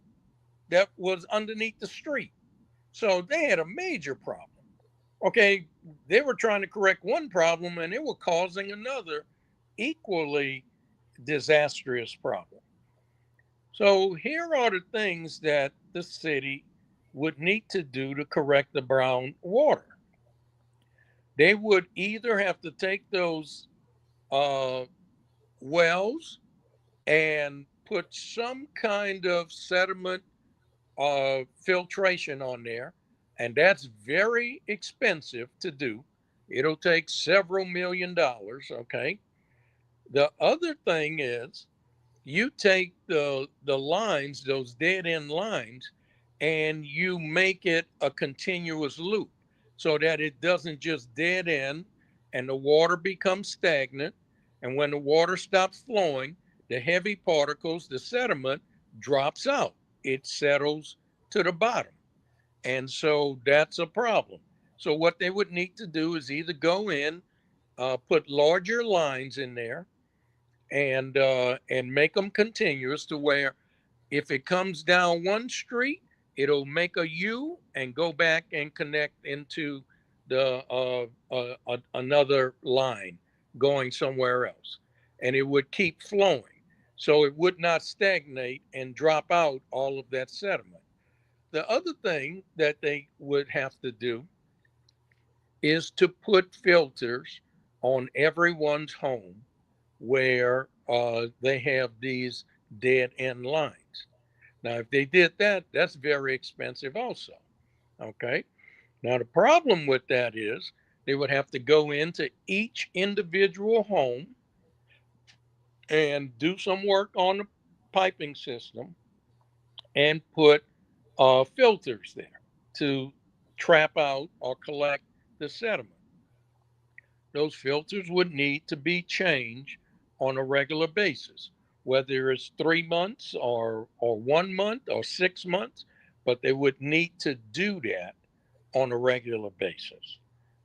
that was underneath the street. So they had a major problem. Okay, they were trying to correct one problem and they were causing another equally disastrous problem. So here are the things that the city would need to do to correct the brown water. They would either have to take those uh, wells and put some kind of sediment filtration on there, and that's very expensive to do. It'll take several $1,000,000. Okay. The other thing is you take the lines, those dead end lines, and you make it a continuous loop so that it doesn't just dead end and the water becomes stagnant. And when the water stops flowing, the heavy particles, the sediment drops out. It settles to the bottom. And so that's a problem. So what they would need to do is either go in, put larger lines in there, and make them continuous to where if it comes down one street, it'll make a U and go back and connect into the another line going somewhere else, and it would keep flowing, so it would not stagnate and drop out all of that sediment. The other thing that they would have to do is to put filters on everyone's home where they have these dead end lines. Now, if they did that, that's very expensive also. Okay. Now, the problem with that is they would have to go into each individual home and do some work on the piping system and put filters there to trap out or collect the sediment. those filters would need to be changed on a regular basis, whether it's 3 months or 1 month or 6 months, but they would need to do that on a regular basis.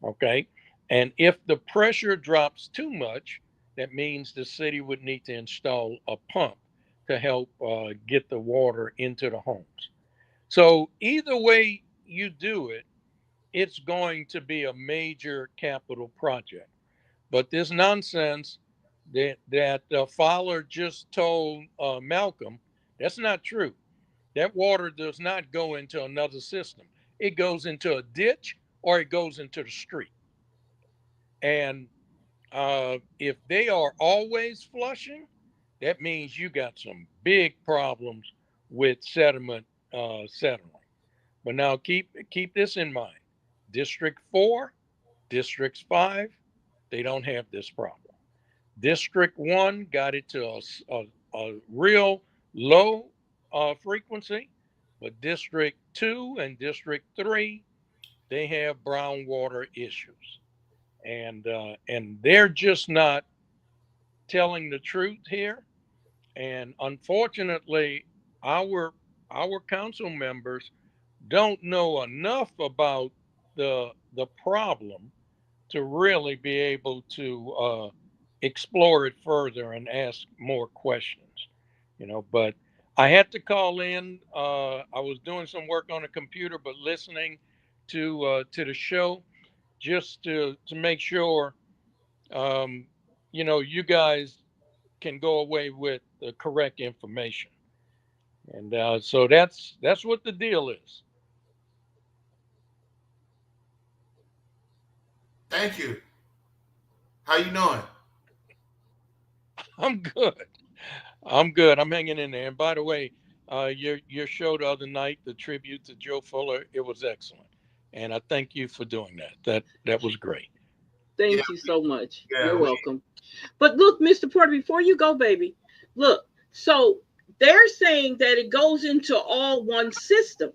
Okay. And if the pressure drops too much, that means the city would need to install a pump to help get the water into the homes. So either way you do it, it's going to be a major capital project. But this nonsense that Fowler just told Malcolm, that's not true. That water does not go into another system. It goes into a ditch or it goes into the street. And if they are always flushing, that means you got some big problems with sediment settling. But now keep this in mind. District 4, Districts 5, they don't have this problem. District 1 got it to a real low frequency, but District 2 and District 3, they have brown water issues. And they're just not telling the truth here. And unfortunately, our council members don't know enough about the problem to really be able to explore it further and ask more questions. But I had to call in. I was doing some work on a computer, but listening to the show just to make sure you guys can go away with the correct information. And so that's what the deal is. Thank you. How you doing? I'm good. I'm good. I'm hanging in there. And by the way, your show the other night, the tribute to Joe Fuller, it was excellent, and I thank you for doing that. That was great. Yeah, Thank you so much. yeah. You're welcome. But look, Mr. Porter, before you go, baby, look. So they're saying that it goes into all one system.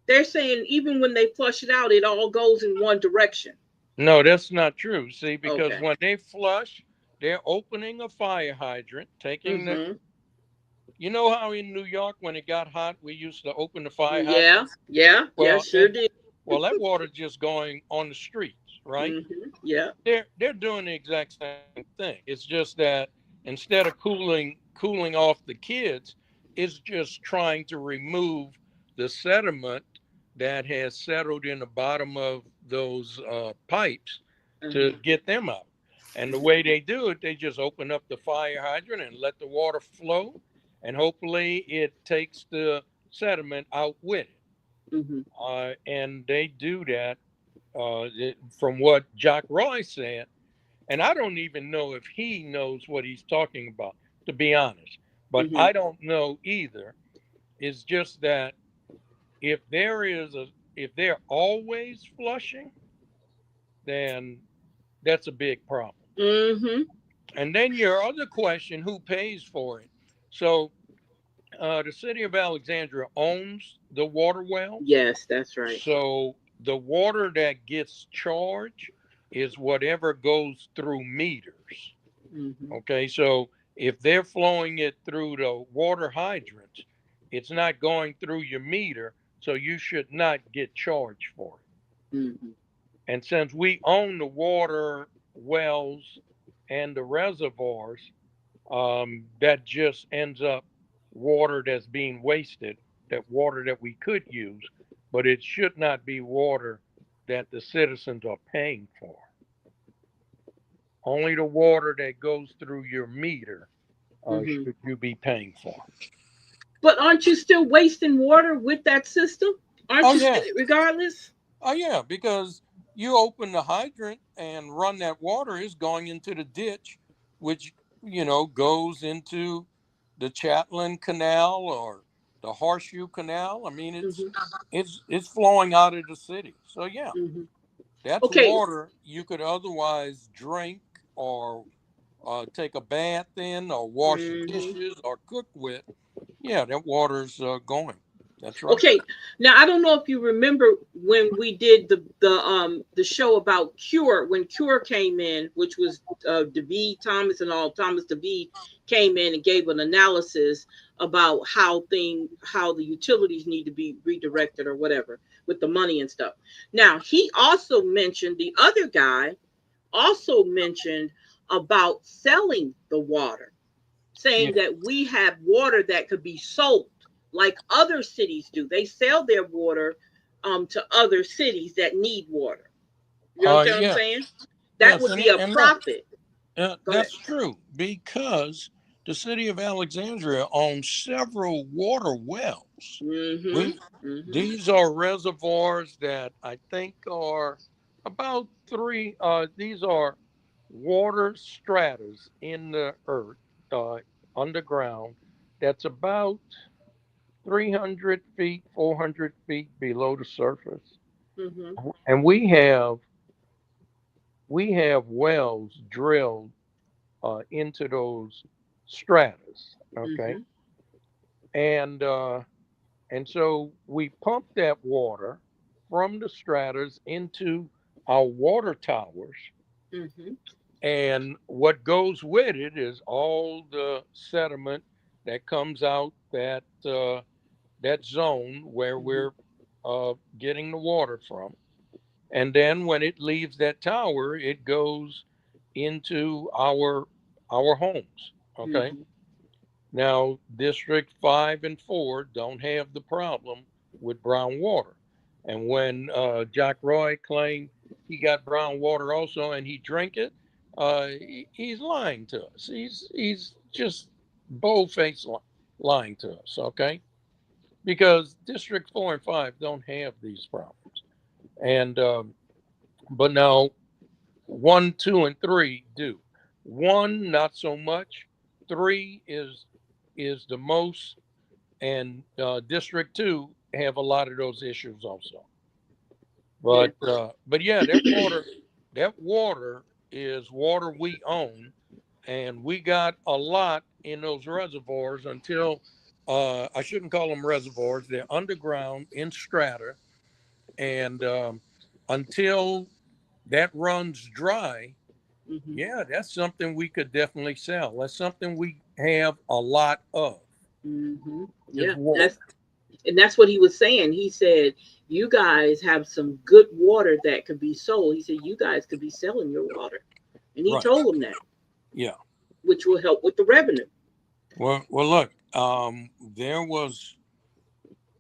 They're saying even when they flush it out, it all goes in one direction. No, that's not true. See, because Okay. when they flush, they're opening a fire hydrant, taking the. Mm-hmm. You know how in New York, when it got hot, we used to open the fire Yeah. hydrants. Yeah. Yeah. Well, Sure did. that water just going on the streets, right? Mm-hmm. Yeah. They're doing the exact same thing. It's just that instead of cooling off the kids, it's just trying to remove the sediment that has settled in the bottom of those pipes to Mm-hmm. get them out. And the way they do it, they just open up the fire hydrant and let the water flow, and hopefully it takes the sediment out with it. Mm-hmm. And they do that from what Jack Roy said, and I don't even know if he knows what he's talking about, to be honest. But Mm-hmm. I don't know either. It's just that if if they're always flushing, then that's a big problem. Mm-hmm. And then your other question, who pays for it? So the city of Alexandria owns the water wells. Yes, that's right. So the water that gets charged is whatever goes through meters. Mm-hmm. Okay, so if they're flowing it through the water hydrants, it's not going through your meter, so you should not get charged for it. Mm-hmm. And since we own the water wells and the reservoirs, that just ends up water that's being wasted, that water that we could use, but it should not be water that the citizens are paying for. Only the water that goes through your meter Mm-hmm. should you be paying for. But aren't you still wasting water with that system? Aren't Oh you yeah, regardless? oh yeah, because you open the hydrant and run that water is going into the ditch, which goes into the Chatelain Canal or the Horseshoe Canal. I mean, Mm-hmm. it's flowing out of the city. So yeah, Mm-hmm. that's Okay. water you could otherwise drink or take a bath in or wash your Mm-hmm. dishes or cook with. Yeah, that water's going. That's right. Okay, now I don't know if you remember when we did the show about Cure, when Cure came in, which was DeVee Thomas and all. Thomas DeVee came in and gave an analysis about how the utilities need to be redirected or whatever with the money and stuff. Now he also mentioned, the other guy also mentioned about selling the water, saying that we have water that could be sold like other cities do. They sell their water to other cities that need water. You understand what I'm saying? That would be a profit. That's true, because the city of Alexandria owns several water wells. These are reservoirs that I think are about these are water stratas in the earth, underground, that's about 300 feet, 400 feet below the surface. And we have wells drilled into those stratas. Okay. And so we pump that water from the stratas into our water towers. And what goes with it is all the sediment that comes out that zone where we're getting the water from. And then when it leaves that tower, it goes into our homes. Okay. Now, District 5 and 4 don't have the problem with brown water. And when Jack Roy claimed he got brown water also and he drank it, he's lying to us. He's just bold-faced lying to us, okay? Because District 4 and 5 don't have these problems. And but now 1, 2, and 3 do. 1, not so much. 3 is the most, and District 2 have a lot of those issues also. But yeah, that water is water we own, and we got a lot in those reservoirs until I shouldn't call them reservoirs. They're underground in strata, and until that runs dry, yeah, that's something we could definitely sell. That's something we have a lot of. Yeah, that's what he was saying. He said, you guys have some good water that could be sold. He said, you guys could be selling your water. And he told them that. Yeah. Which will help with the revenue. Well, look, there was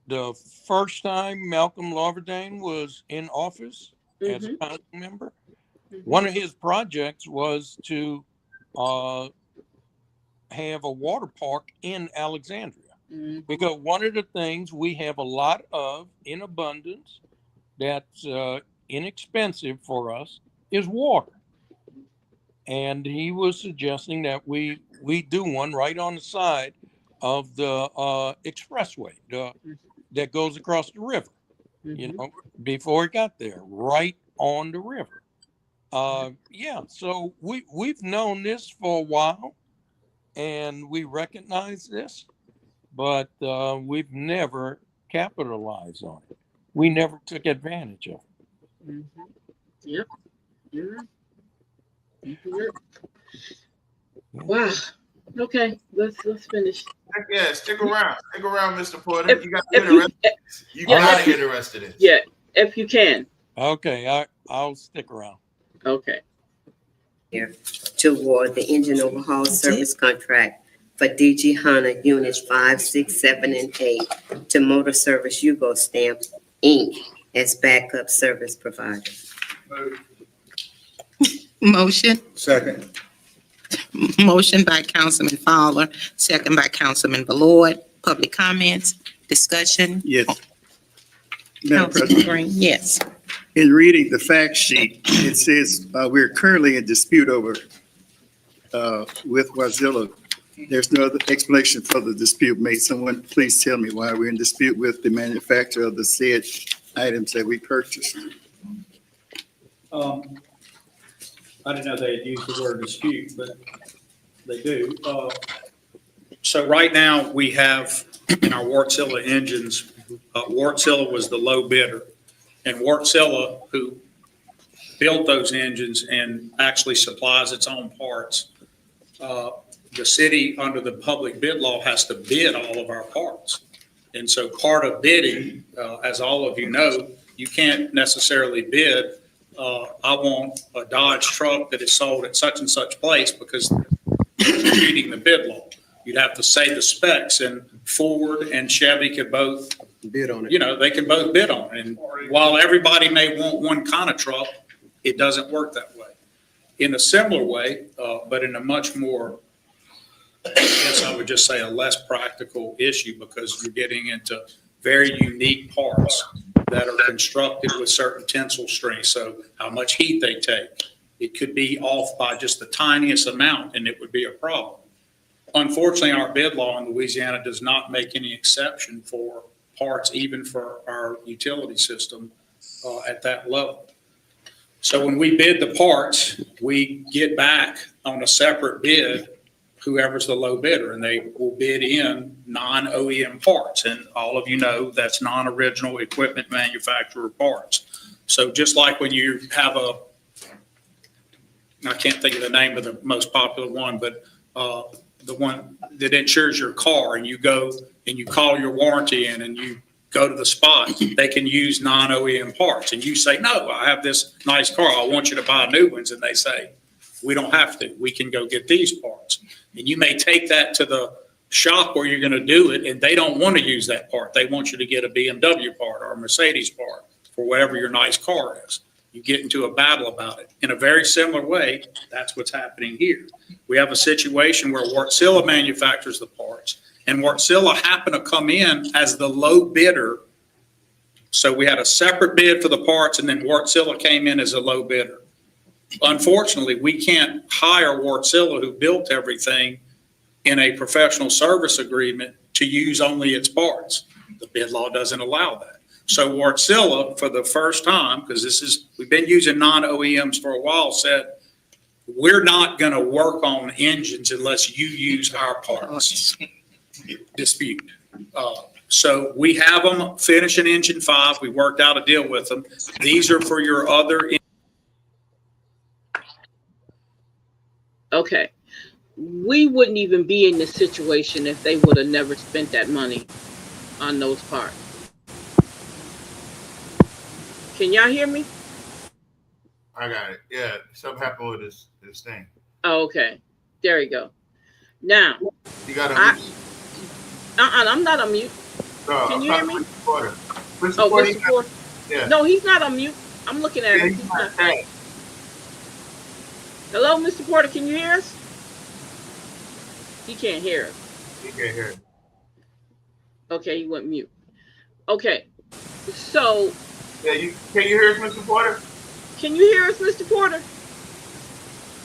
the first time Malcolm Lawverdane was in office as a council member. One of his projects was to have a water park in Alexandria. Because one of the things we have a lot of in abundance that's inexpensive for us is water. And he was suggesting that we do one right on the side of the expressway that goes across the river, you know, before it got there, right on the river. Yeah, so we've known this for a while, and we recognize this, but we've never capitalized on it. We never took advantage of it. Yep. Wow. Okay, let's finish. Yeah, stick around, Mr. Porter. You got to get interested. You got to get interested in. Yeah, if you can. Okay, I'll stick around. Okay. Here to award the engine overhaul service contract for DG Honda Units 5, 6, 7, and 8 to Motor Service Yugo Stamp, Inc. as backup service provider. Motion. Second. Motion by Councilman Fowler, second by Councilman Ballard. Public comments, discussion. Yes. Madam Councilman President, Green, yes. in reading the fact sheet, it says we're currently in dispute over with Wazilla. There's no other explanation for the dispute. May someone please tell me why we're in dispute with the manufacturer of the said items that we purchased? I didn't know they had used the word dispute, but they do. So right now we have in our Wartzilla engines Wartsilla was the low bidder. And Wartsilla, who built those engines and actually supplies its own parts, the city, under the public bid law, has to bid all of our parts. And so part of bidding, as all of you know, you can't necessarily bid, I want a Dodge truck that is sold at such and such place, because you're reading the bid law. You'd have to say the specs, and Ford and Chevy could both Bid on it. you know, they can both bid on it. And while everybody may want one kind of truck, it doesn't work that way. In a similar way, but in a much more, I guess I would just say, a less practical issue, because you're getting into very unique parts that are constructed with certain tensile strengths. So how much heat they take, it could be off by just the tiniest amount, and it would be a problem. Unfortunately, our bid law in Louisiana does not make any exception for parts, even for our utility system at that level. So when we bid the parts, we get back on a separate bid whoever's the low bidder, and they will bid in non-OEM parts. And all of you know that's non-original equipment manufacturer parts. So just like when you have I can't think of the name of the most popular one, but the one that insures your car, and you go and you call your warranty in and you go to the spot, they can use non-OEM parts. And you say, no, I have this nice car, I want you to buy new ones. And they say, we don't have to, we can go get these parts. And you may take that to the shop where you're going to do it, and they don't want to use that part. They want you to get a BMW part or a Mercedes part for whatever your nice car is. You get into a battle about it. In a very similar way, that's what's happening here. We have a situation where Wartsilla manufactures the parts, and Wartsilla happened to come in as the low bidder. So we had a separate bid for the parts, and then Wartsilla came in as a low bidder. Unfortunately, we can't hire Wartsilla, who built everything, in a professional service agreement to use only its parts. The bid law doesn't allow that. So Wartsilla, for the first time, because we've been using non-OEMs for a while, said, we're not going to work on engines unless you use our parts. Dispute. So we have them finish an engine 5. We worked out a deal with them. These are for your other. Okay. We wouldn't even be in this situation if they would have never spent that money on those parts. Can y'all hear me? I got it. Yeah, something happened with this thing. Oh, okay. There you go. Now, you got to. I'm not on mute. No, can you hear me? Mr. Porter. Yeah. No, he's not on mute. I'm looking at him. Hello, Mr. Porter. Can you hear us? He can't hear us. He can't hear us. Okay, he went mute. Okay, so. Yeah, can you hear us, Mr. Porter? Can you hear us, Mr. Porter?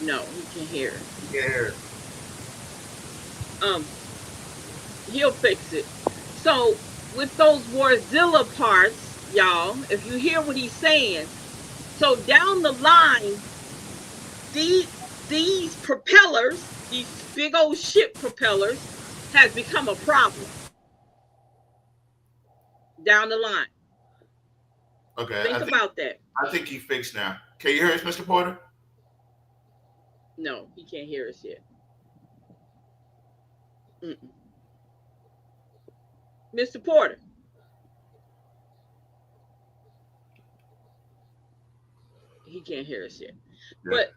No, he can't hear us. He can't hear us. He'll fix it. So with those Wartsilla parts, y'all, if you hear what he's saying, so down the line, these propellers, these big old ship propellers, has become a problem down the line. Okay. Think about that. I think he fixed now. Can you hear us, Mr. Porter? No, he can't hear us yet. Mr. Porter. He can't hear us yet. Yeah. But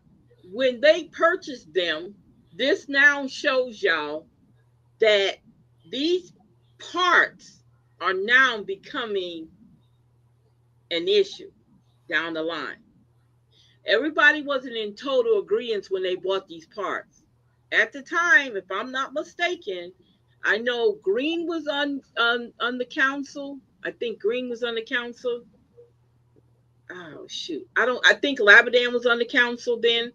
when they purchased them, this now shows y'all that these parts are now becoming an issue down the line. Everybody wasn't in total agreement when they bought these parts. At the time, if I'm not mistaken, I know Green was on the council. I think Green was on the council. Oh shoot. I think Labadan was on the council then.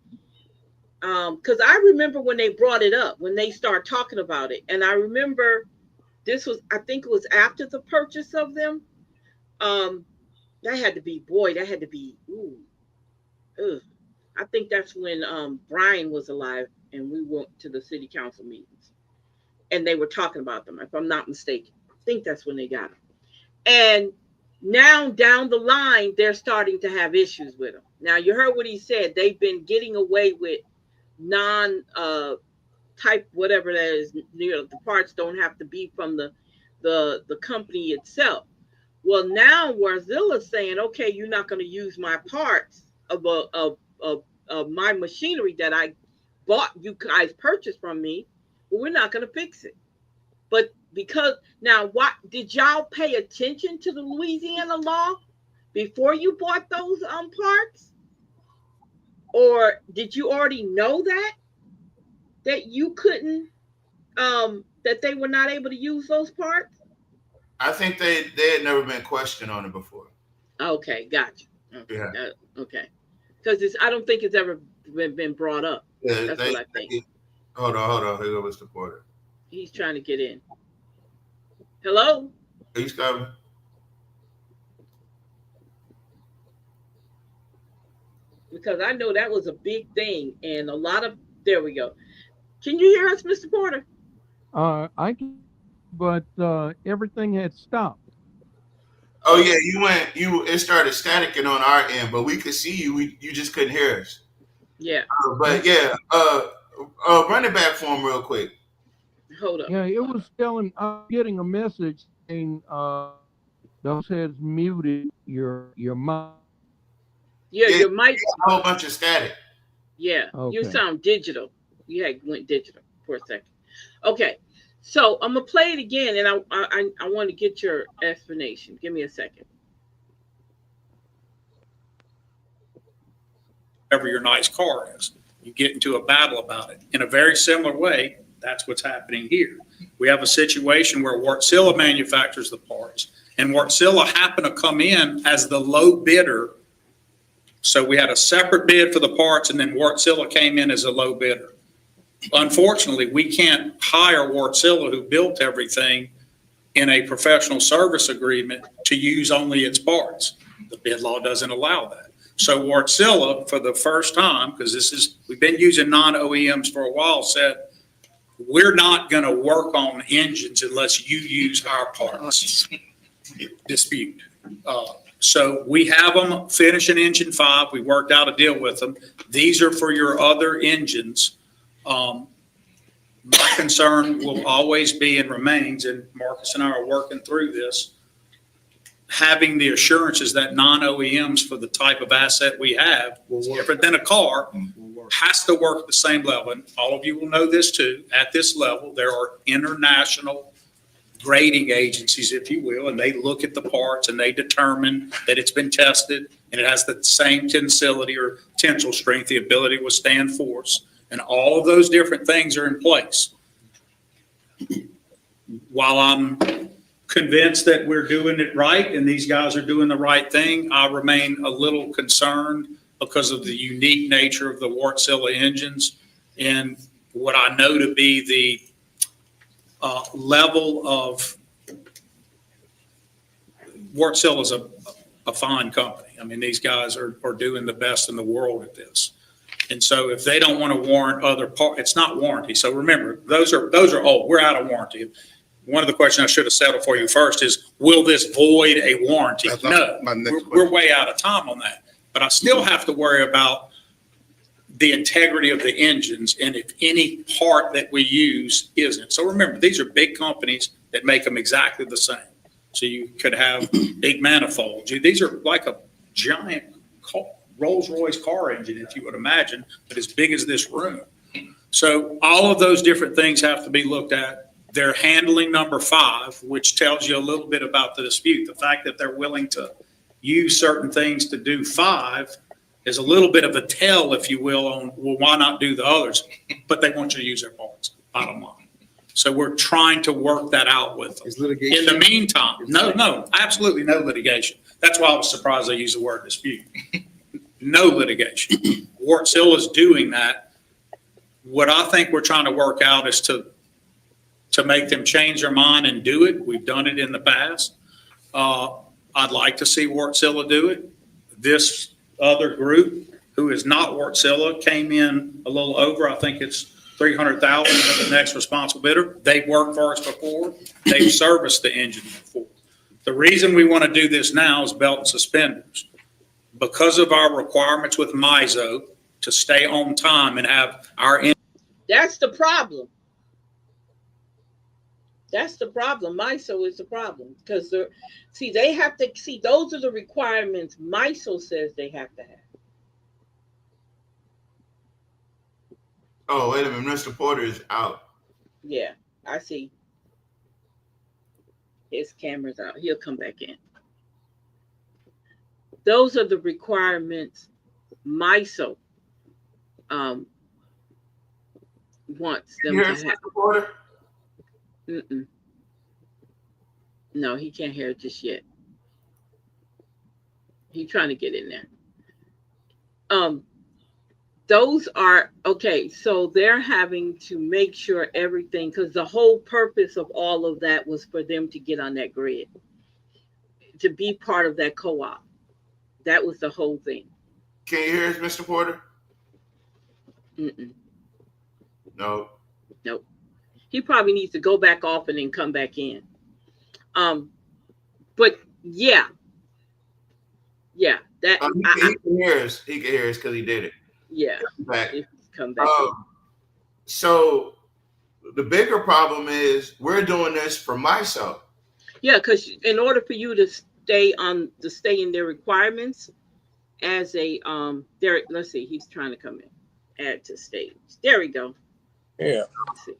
Because I remember when they brought it up, when they started talking about it. And I remember I think it was after the purchase of them. That had to be, I think that's when Brian was alive and we went to the city council meetings and they were talking about them, if I'm not mistaken. I think that's when they got them. And now down the line, they're starting to have issues with them. Now, you heard what he said. They've been getting away with non type, whatever that is, the parts don't have to be from the company itself. Well, now Warzilla's saying, okay, you're not going to use my parts of my machinery that I bought, you guys purchased from me. Well, we're not going to fix it. But because now, what did y'all pay attention to the Louisiana law before you bought those parts, or did you already know that you couldn't that they were not able to use those parts? I think they had never been questioned on it before. Okay, gotcha. Okay. Yeah. Okay, because I don't think it's ever been brought up. Yeah, That's what I think. Hold on. Here goes Mr. Porter. He's trying to get in. Hello? He's coming. Because I know that was a big thing, and a lot of, there we go. Can you hear us, Mr. Porter? I can, but everything had stopped. Oh yeah, it started staticking on our end, but we could see you. You just couldn't hear us. Yeah. But yeah, run it back for him real quick. Hold up. Yeah, it was telling. I'm getting a message saying those has muted your mic. Yeah, your mic. A whole bunch of static. Yeah, Okay. You sound digital. You had went digital for a second. Okay, so I'm gonna play it again, and I want to get your explanation. Give me a second. Whatever your nice car is, you get into a battle about it. In a very similar way, that's what's happening here. We have a situation where Wartsila manufactures the parts, and Wartsila happened to come in as the low bidder. So we had a separate bid for the parts, and then Wartsila came in as a low bidder. Unfortunately, we can't hire Wartsila, who built everything, in a professional service agreement to use only its parts. The bid law doesn't allow that. So Wartsila, for the first time, because we've been using non-OEMs for a while, said, we're not going to work on engines unless you use our parts. Dispute. So we have them finish an engine 5. We worked out a deal with them. These are for your other engines. My concern will always be and remains, and Marcus and I are working through this, having the assurances that non-OEMs for the type of asset we have, different than a car, has to work at the same level. And all of you will know this too. At this level, there are international grading agencies, if you will, and they look at the parts and they determine that it's been tested and it has the same tensility or tensile strength, the ability to withstand force. And all of those different things are in place. While I'm convinced that we're doing it right and these guys are doing the right thing, I remain a little concerned because of the unique nature of the Wartsila engines and what I know to be the level of Wartsila is a fine company. I mean, these guys are doing the best in the world at this. And so if they don't want to warrant other parts, it's not warranty. So remember, those are old. We're out of warranty. One of the questions I should have settled for you first is, will this void a warranty? No, we're way out of time on that. But I still have to worry about the integrity of the engines and if any part that we use isn't. So remember, these are big companies that make them exactly the same. So you could have big manifolds. These are like a giant Rolls-Royce car engine, if you would imagine, but as big as this room. So all of those different things have to be looked at. They're handling number 5, which tells you a little bit about the dispute. The fact that they're willing to use certain things to do 5 is a little bit of a tell, if you will, on, well, why not do the others? But they want you to use their parts, bottom line. So we're trying to work that out with them. Is litigation? In the meantime, no, absolutely no litigation. That's why I was surprised they used the word dispute. No litigation. Wartsila is doing that. What I think we're trying to work out is to make them change their mind and do it. We've done it in the past. I'd like to see Wartsila do it. This other group, who is not Wartsila, came in a little over. I think it's $300,000 for the next responsible bidder. They've worked for us before. They've serviced the engine before. The reason we want to do this now is belt and suspenders. Because of our requirements with MISO to stay on time and have our. That's the problem. That's the problem. MISO is the problem because they have to see, those are the requirements MISO says they have to have. Oh, wait a minute. Mr. Porter is out. Yeah, I see. His camera's out. He'll come back in. Those are the requirements MISO wants them to have. Mr. Porter? No, he can't hear it just yet. He's trying to get in there. Those are okay. So they're having to make sure everything, because the whole purpose of all of that was for them to get on that grid, to be part of that co-op. That was the whole thing. Can you hear us, Mr. Porter? No. Nope. He probably needs to go back off and then come back in. But yeah. That he can hear us. He can hear us because he did it. Yeah. Back. Come back. So the bigger problem is we're doing this for myself. Yeah, because in order for you to stay in their requirements as a there, let's see, he's trying to come in. Add to stage. There we go. Yeah. Let's see.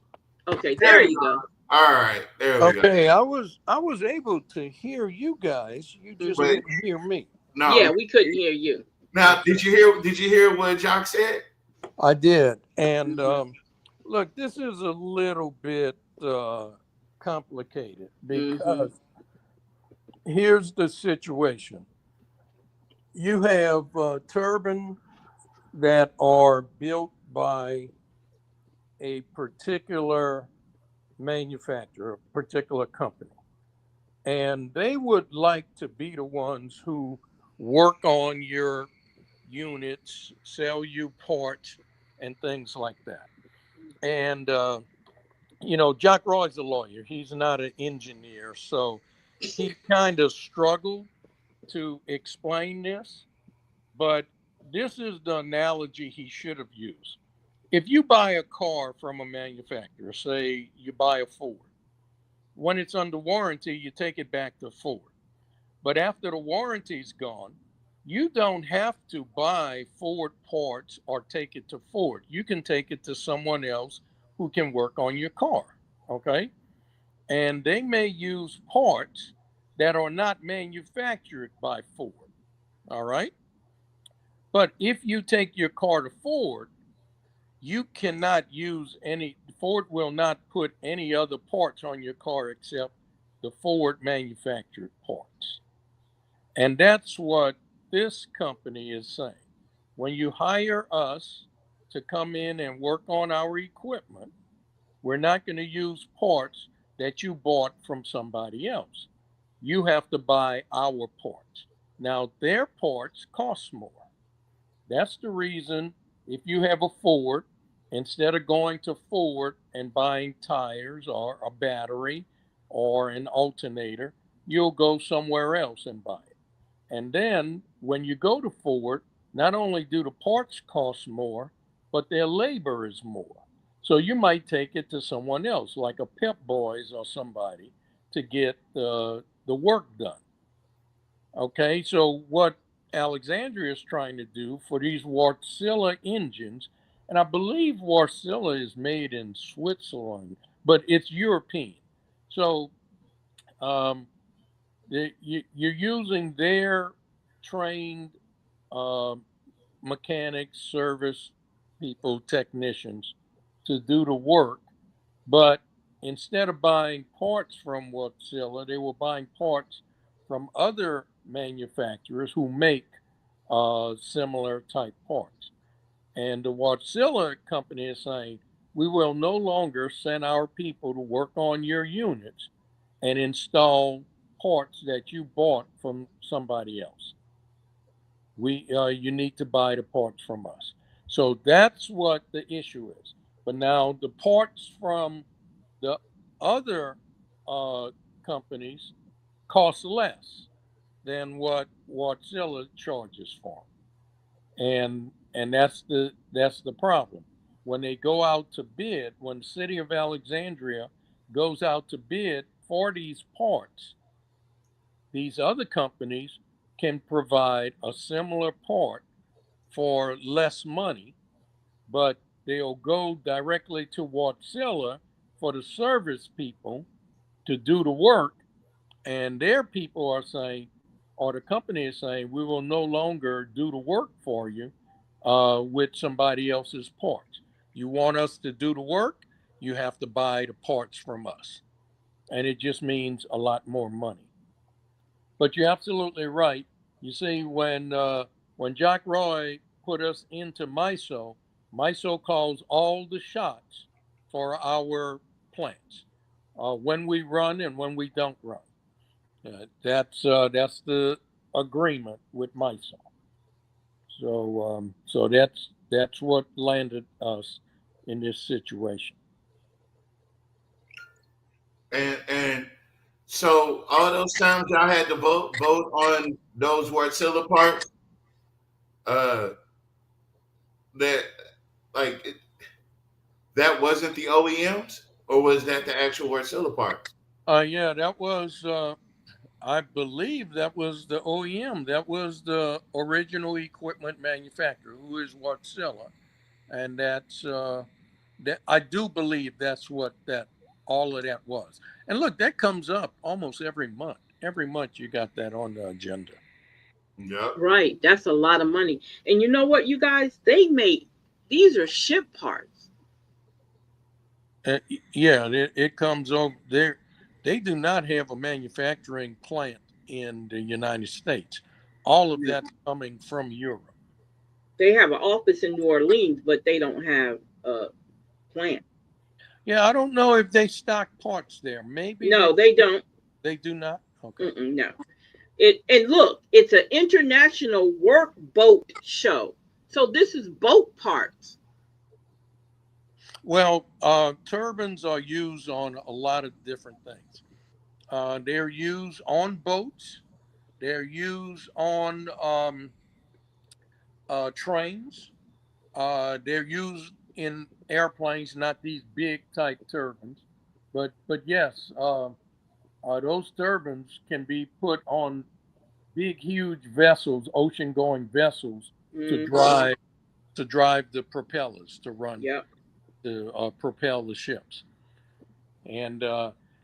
Okay, there you go. All right, there we go. Okay, I was able to hear you guys. You just couldn't hear me. No. Yeah, we couldn't hear you. Now, did you hear what Jock said? I did. And look, this is a little bit complicated because here's the situation. You have turbines that are built by a particular manufacturer, a particular company. And they would like to be the ones who work on your units, sell you parts and things like that. And, Jack Roy's a lawyer. He's not an engineer. So he kind of struggled to explain this. But this is the analogy he should have used. If you buy a car from a manufacturer, say you buy a Ford, when it's under warranty, you take it back to Ford. But after the warranty's gone, you don't have to buy Ford parts or take it to Ford. You can take it to someone else who can work on your car, okay? And they may use parts that are not manufactured by Ford, all right? But if you take your car to Ford, you cannot use Ford will not put any other parts on your car except the Ford manufactured parts. And that's what this company is saying. When you hire us to come in and work on our equipment, we're not going to use parts that you bought from somebody else. You have to buy our parts. Now, their parts cost more. That's the reason if you have a Ford, instead of going to Ford and buying tires or a battery or an alternator, you'll go somewhere else and buy it. And then when you go to Ford, not only do the parts cost more, but their labor is more. So you might take it to someone else, like a Pep Boys or somebody, to get the work done. Okay, so what Alexandria is trying to do for these Wärtsilä engines, and I believe Wärtsilä is made in Switzerland, but it's European. So you're using their trained mechanics, service people, technicians to do the work. But instead of buying parts from Wärtsilä, they were buying parts from other manufacturers who make similar type parts. And the Wärtsilä company is saying, we will no longer send our people to work on your units and install parts that you bought from somebody else. You need to buy the parts from us. So that's what the issue is. But now the parts from the other companies costs less than what Wartsila charges for. And that's the problem. When they go out to bid, when the city of Alexandria goes out to bid for these parts, these other companies can provide a similar part for less money, but they'll go directly to Wartsila for the service people to do the work. And their people are saying, or the company is saying, we will no longer do the work for you with somebody else's parts. You want us to do the work, you have to buy the parts from us. And it just means a lot more money. But you're absolutely right. You see, when Jack Roy put us into MISO, MISO calls all the shots for our plants, when we run and when we don't run. That's the agreement with MISO. So that's what landed us in this situation. And so all those times y'all had to vote on those Wartsila parts, that like that wasn't the OEMs, or was that the actual Wartsila parts? Yeah, that was. I believe that was the OEM. That was the original equipment manufacturer, who is Wartsila, and that's that. I do believe that's what that all of that was. And look, that comes up almost every month. Every month you got that on the agenda. Yep. Right. That's a lot of money. And you know what, you guys? These are ship parts. Yeah, it comes over there. They do not have a manufacturing plant in the United States. All of that's coming from Europe. They have an office in New Orleans, but they don't have a plant. Yeah, I don't know if they stock parts there. Maybe No, they don't. They do not. Okay. No. And look, it's an international work boat show. So this is boat parts. Well, turbines are used on a lot of different things. They're used on boats. They're used on trains. They're used in airplanes, not these big type turbines, but yes, those turbines can be put on big, huge vessels, ocean-going vessels, to drive the propellers to run, to propel the ships. And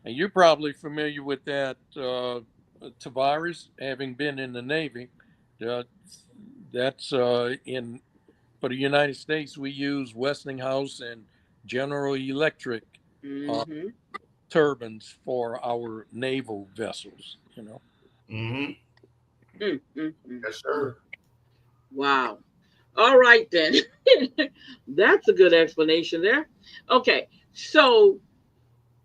you're probably familiar with that, Tavares, having been in the Navy. That's for the United States, we use Westinghouse and General Electric turbines for our naval vessels, you know. Yes, sir. Wow. All right, then. That's a good explanation there. Okay. So,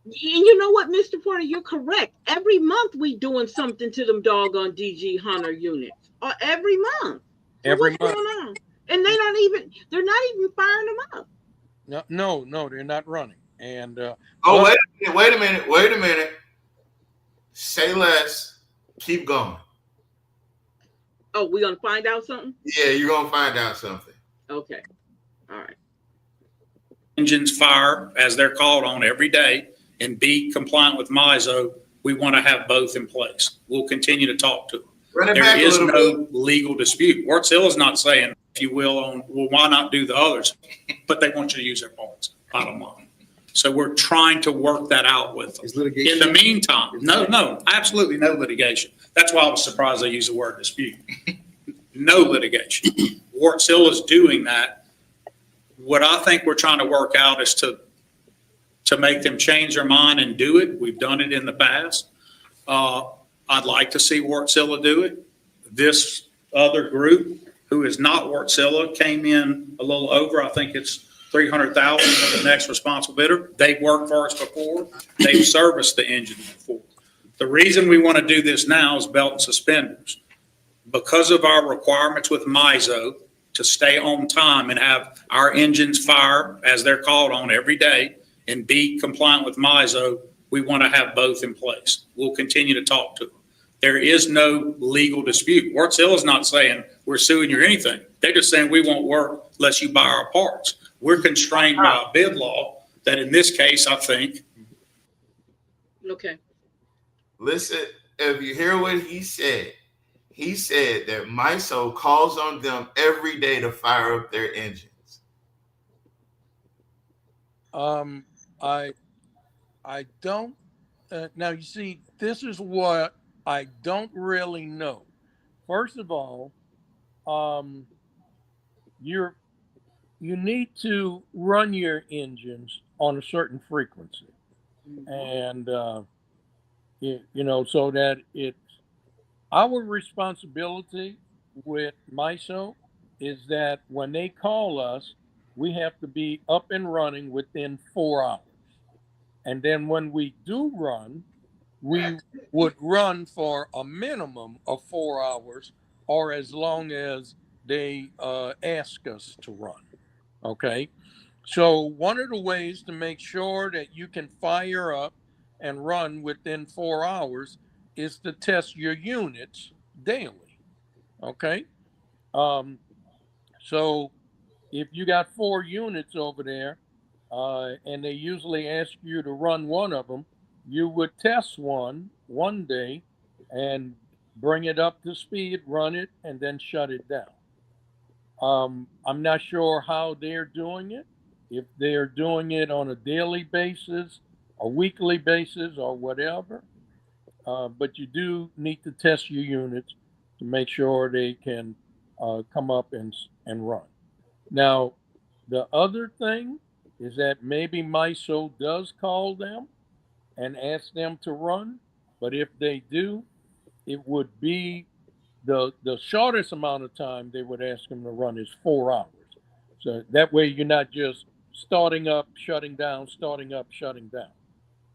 you know what, Mr. Porter, you're correct. Every month we doing something to them doggone DG Hunter units. Every month. So Every what's month. going on? And they're not even firing them up. No, they're not running. And wait a minute. Say less. Keep going. Oh, we're gonna find out something? Yeah, you're gonna find out something. Okay. All right. Engines fire as they're called on every day and be compliant with MISO. We want to have both in place. We'll continue to talk to them. There is no legal dispute. Wartsila is not saying, if you will, well, why not do the others? But they want you to use their parts, bottom line. So we're trying to work that out with them. In the meantime, no, absolutely no litigation. That's why I was surprised they used the word dispute. No litigation. Wartsila is doing that. What I think we're trying to work out is to make them change their mind and do it. We've done it in the past. I'd like to see Wartsila do it. This other group, who is not Wartsila, came in a little over, I think it's $300,000 for the next responsible bidder. They've worked for us before. They've serviced the engine before. The reason we want to do this now is belt and suspenders. Because of our requirements with MISO to stay on time and have our engines fire as they're called on every day and be compliant with MISO, we want to have both in place. We'll continue to talk to them. There is no legal dispute. Wartzilla is not saying we're suing you or anything. They're just saying we won't work unless you buy our parts. We're constrained by a bid law that in this case, I think. Okay. Listen, if you hear what he said that MISO calls on them every day to fire up their engines. I don't. Now you see, this is what I don't really know. First of all, you need to run your engines on a certain frequency, and so that it's our responsibility with MISO is that when they call us, we have to be up and running within 4 hours. And then when we do run, we would run for a minimum of 4 hours or as long as they ask us to run. Okay. So, one of the ways to make sure that you can fire up and run within 4 hours is to test your units daily. Okay. So, if you got 4 units over there and they usually ask you to run one of them, you would test one day and bring it up to speed, run it, and then shut it down. I'm not sure how they're doing it, if they're doing it on a daily basis, a weekly basis, or whatever. But you do need to test your units to make sure they can come up and run. Now, the other thing is that maybe MISO does call them and ask them to run, but if they do, it would be the shortest amount of time they would ask them to run is 4 hours. So that way you're not just starting up, shutting down, starting up, shutting down.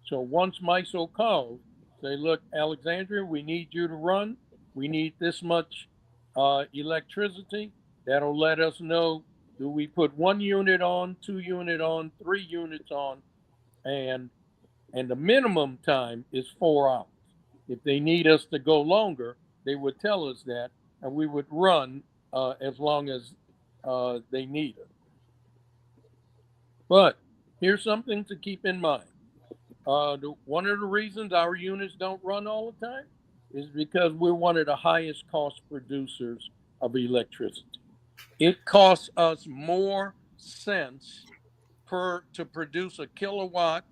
So once MISO calls, say, look, Alexandria, we need you to run. We need this much electricity. That'll let us know, do we put 1 unit on, 2 unit on, 3 units on, and the minimum time is 4 hours. If they need us to go longer, they would tell us that, and we would run as long as they need us. But here's something to keep in mind. One of the reasons our units don't run all the time is because we're one of the highest cost producers of electricity. It costs us more cents to produce a kilowatt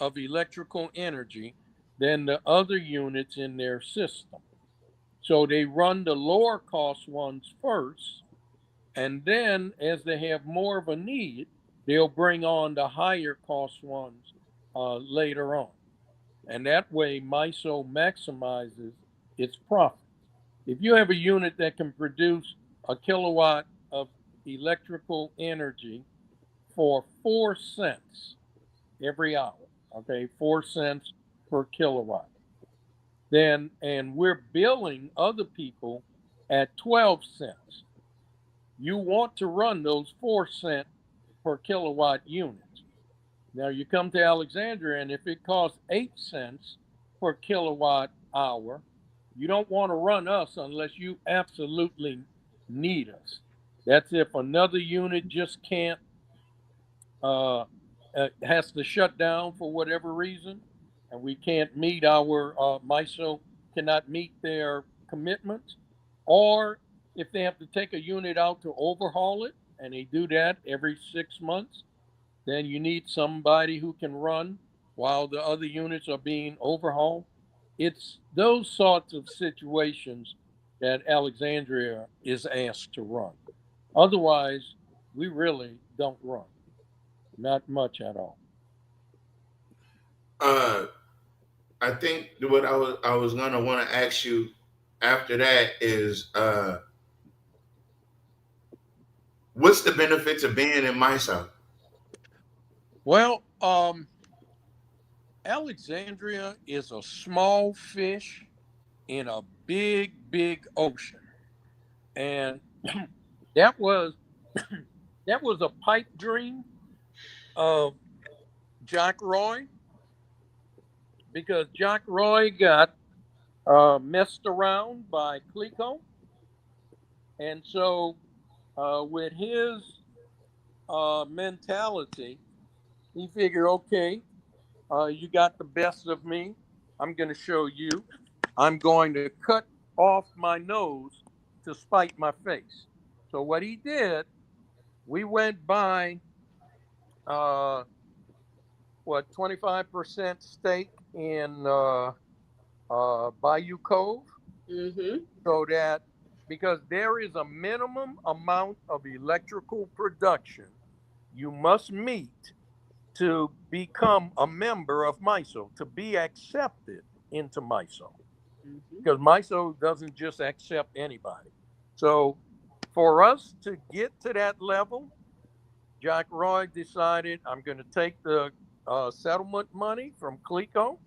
of electrical energy than the other units in their system. So they run the lower cost ones first, and then as they have more of a need, they'll bring on the higher cost ones later on. And that way, MISO maximizes its profit. If you have a unit that can produce a kilowatt of electrical energy for 4 cents every hour, okay, 4 cents per kilowatt, then, and we're billing other people at 12 cents, you want to run those 4 cent per kilowatt units. Now you come to Alexandria, and if it costs 8 cents per kilowatt hour, you don't want to run us unless you absolutely need us. That's if another unit just can't, has to shut down for whatever reason, and we can't meet our, MISO cannot meet their commitments, or if they have to take a unit out to overhaul it, and they do that every 6 months, then you need somebody who can run while the other units are being overhauled. It's those sorts of situations that Alexandria is asked to run. Otherwise, we really don't run. Not much at all. I think what I was gonna want to ask you after that is what's the benefits of being in MISO? Well, Alexandria is a small fish in a big, big ocean. And that was that was a pipe dream of Jack Roy, because Jack Roy got messed around by Clico. And so, with his mentality, he figured, okay, you got the best of me. I'm going to show you. I'm going to cut off my nose to spite my face. So what he did, we went by uh, 25% stake in Bayou Cove, Mm-hmm. so that because there is a minimum amount of electrical production you must meet to become a member of MISO, to be accepted into MISO. Mm-hmm. Because MISO doesn't just accept anybody. So for us to get to that level, Jack Roy decided I'm going to take the settlement money from Clico.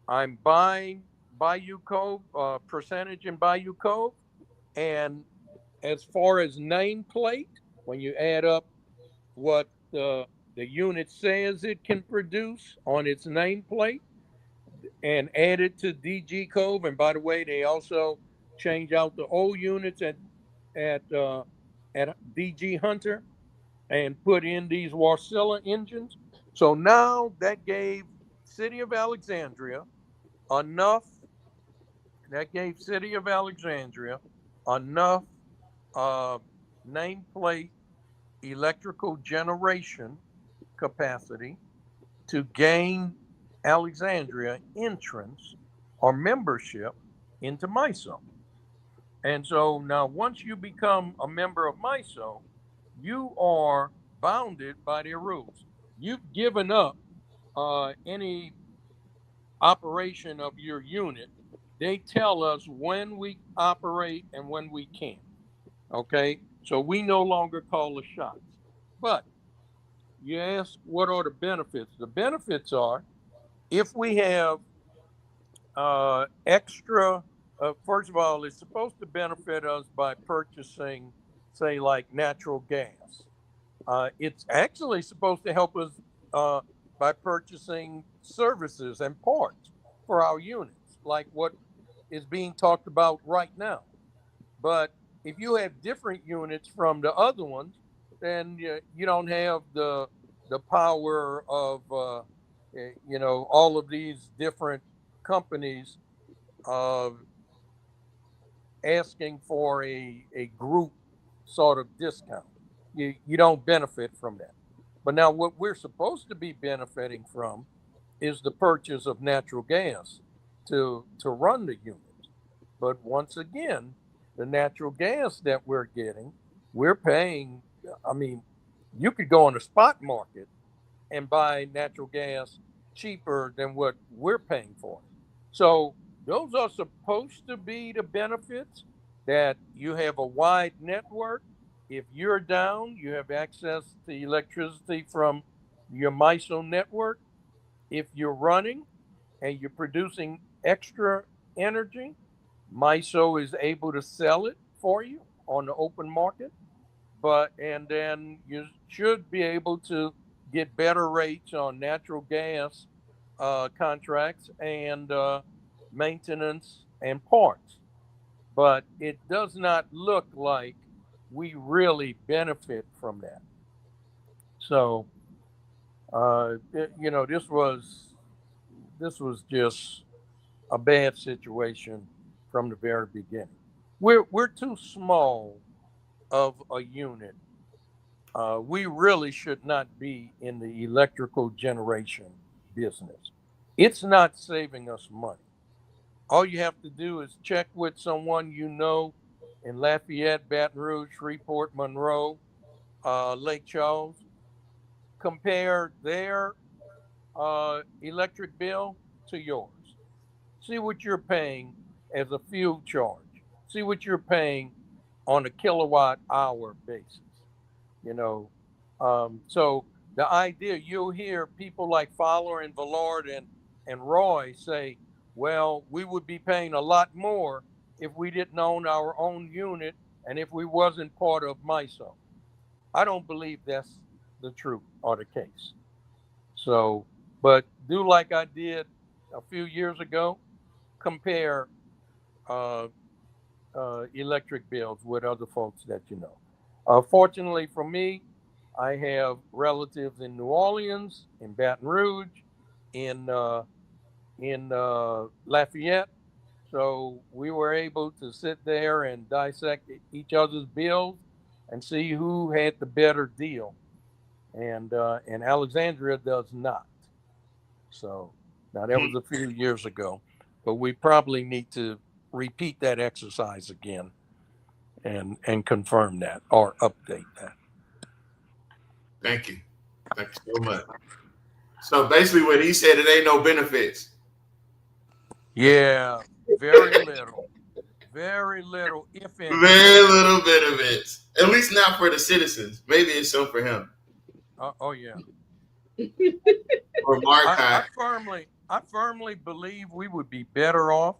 I'm buying Bayou Cove, percentage in Bayou Cove. And as far as nameplate, when you add up what the unit says it can produce on its nameplate and add it to DG Cove. And by the way, they also change out the old units at at DG Hunter and put in these Warcilla engines. So now that gave City of Alexandria enough. That gave City of Alexandria enough uh, nameplate electrical generation capacity to gain Alexandria entrance or membership into MISO. And so now, once you become a member of MISO, you are bounded by their rules. You've given up any operation of your unit. They tell us when we operate and when we can't. Okay, so we no longer call the shots. But you ask, what are the benefits? The benefits are if we have extra, first of all, it's supposed to benefit us by purchasing, say, like natural gas. It's actually supposed to help us uh, by purchasing services and parts for our units, like what is being talked about right now. But if you have different units from the other ones, then you don't have the power of all of these different companies uh, asking for a group sort of discount. You don't benefit from that. But now what we're supposed to be benefiting from is the purchase of natural gas to run the unit. But once again, the natural gas that we're getting, we're paying. I mean, you could go on the spot market and buy natural gas cheaper than what we're paying for it. So those are supposed to be the benefits, that you have a wide network. If you're down, you have access to electricity from your MISO network. If you're running and you're producing extra energy, MISO is able to sell it for you on the open market. But and then you should be able to get better rates on natural gas contracts and maintenance and parts. But it does not look like we really benefit from that. So this was just a bad situation from the very beginning. We're too small of a unit. We really should not be in the electrical generation business. It's not saving us money. All you have to do is check with someone you know in Lafayette, Baton Rouge, Shreveport, Monroe, Lake Charles. Compare their electric bill to yours. See what you're paying as a fuel charge. See what you're paying on a kilowatt hour basis. You know, so the idea, you'll hear people like Fowler and Villard and Roy say, well, we would be paying a lot more if we didn't own our own unit and if we wasn't part of MISO. I don't believe that's the truth or the case. So, but do like I did a few years ago, compare electric bills with other folks that you know. Fortunately for me, I have relatives in New Orleans, in Baton Rouge, in Lafayette. So we were able to sit there and dissect each other's bills and see who had the better deal. And Alexandria does not. So now that was a few years ago, but we probably need to repeat that exercise again and confirm that or update that. Thank you. Thank you so much. So basically, what he said, it ain't no benefits. Yeah, very little, if any. Very little benefits. At least not for the citizens. Maybe it's some for him. Oh yeah. Or Marcotte. I firmly believe we would be better off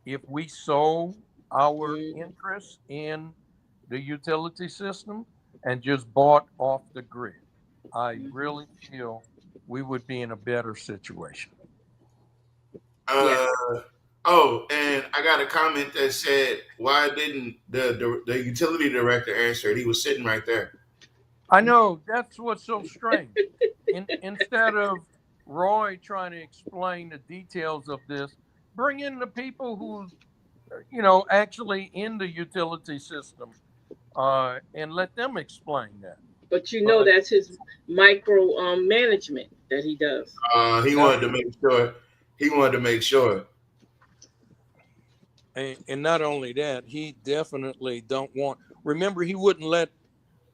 if we sold our interest in the utility system and just bought off the grid. I really feel we would be in a better situation. Oh, and I got a comment that said, "Why didn't the utility director answer it? He was sitting right there." I know, that's what's so strange. Instead of Roy trying to explain the details of this, bring in the people who, actually in the utility system, and let them explain that. But you know that's his micro management that he does. He wanted to make sure. He wanted to make sure. And not only that, he definitely don't want. Remember, he wouldn't let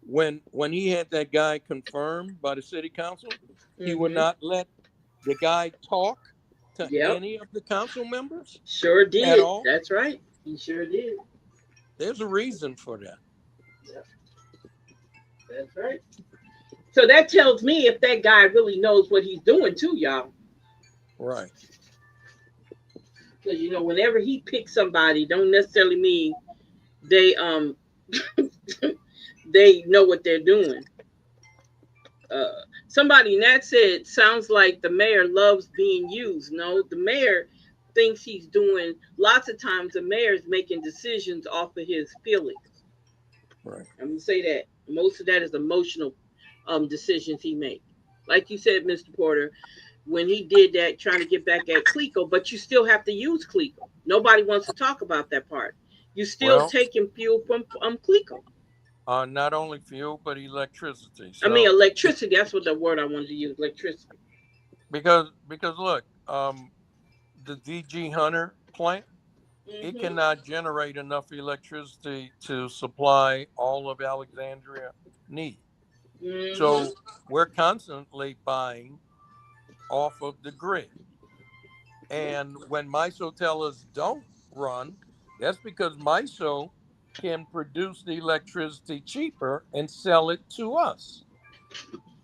when he had that guy confirmed by the city council, he would not let the guy talk to any of the council members. Sure did. At all. That's right. He sure did. There's a reason for that. Yep. That's right. So that tells me if that guy really knows what he's doing too, y'all. Right. Because whenever he picks somebody, don't necessarily mean they they know what they're doing. Somebody in that said, sounds like the mayor loves being used. No, the mayor thinks he's doing, lots of times the mayor's making decisions off of his feelings. Right. I'm going to say that. Most of that is emotional decisions he makes. Like you said, Mr. Porter, when he did that, trying to get back at Clico, but you still have to use Clico. Nobody wants to talk about that part. You still taking fuel from Clico. Not only fuel, but electricity. So, I mean, electricity. That's what the word I wanted to use, electricity. Because look, the DG Hunter plant, it cannot generate enough electricity to supply all of Alexandria need. So we're constantly buying off of the grid. And when MISO tell us don't run, that's because MISO can produce the electricity cheaper and sell it to us.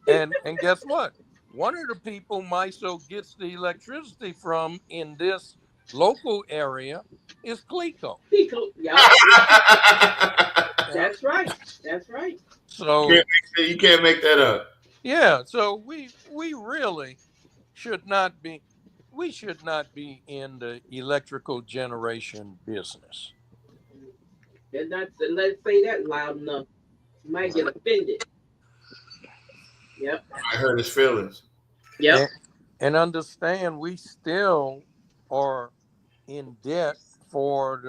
And guess what? One of the people MISO gets the electricity from in this local area is Clico. Clico, yeah. That's right. That's right. So you can't make that up. Yeah. So we really should not be. We should not be in the electrical generation business. Let's say that loud enough. You might get offended. Yep. I hurt his feelings. Yep. And understand, we still are in debt for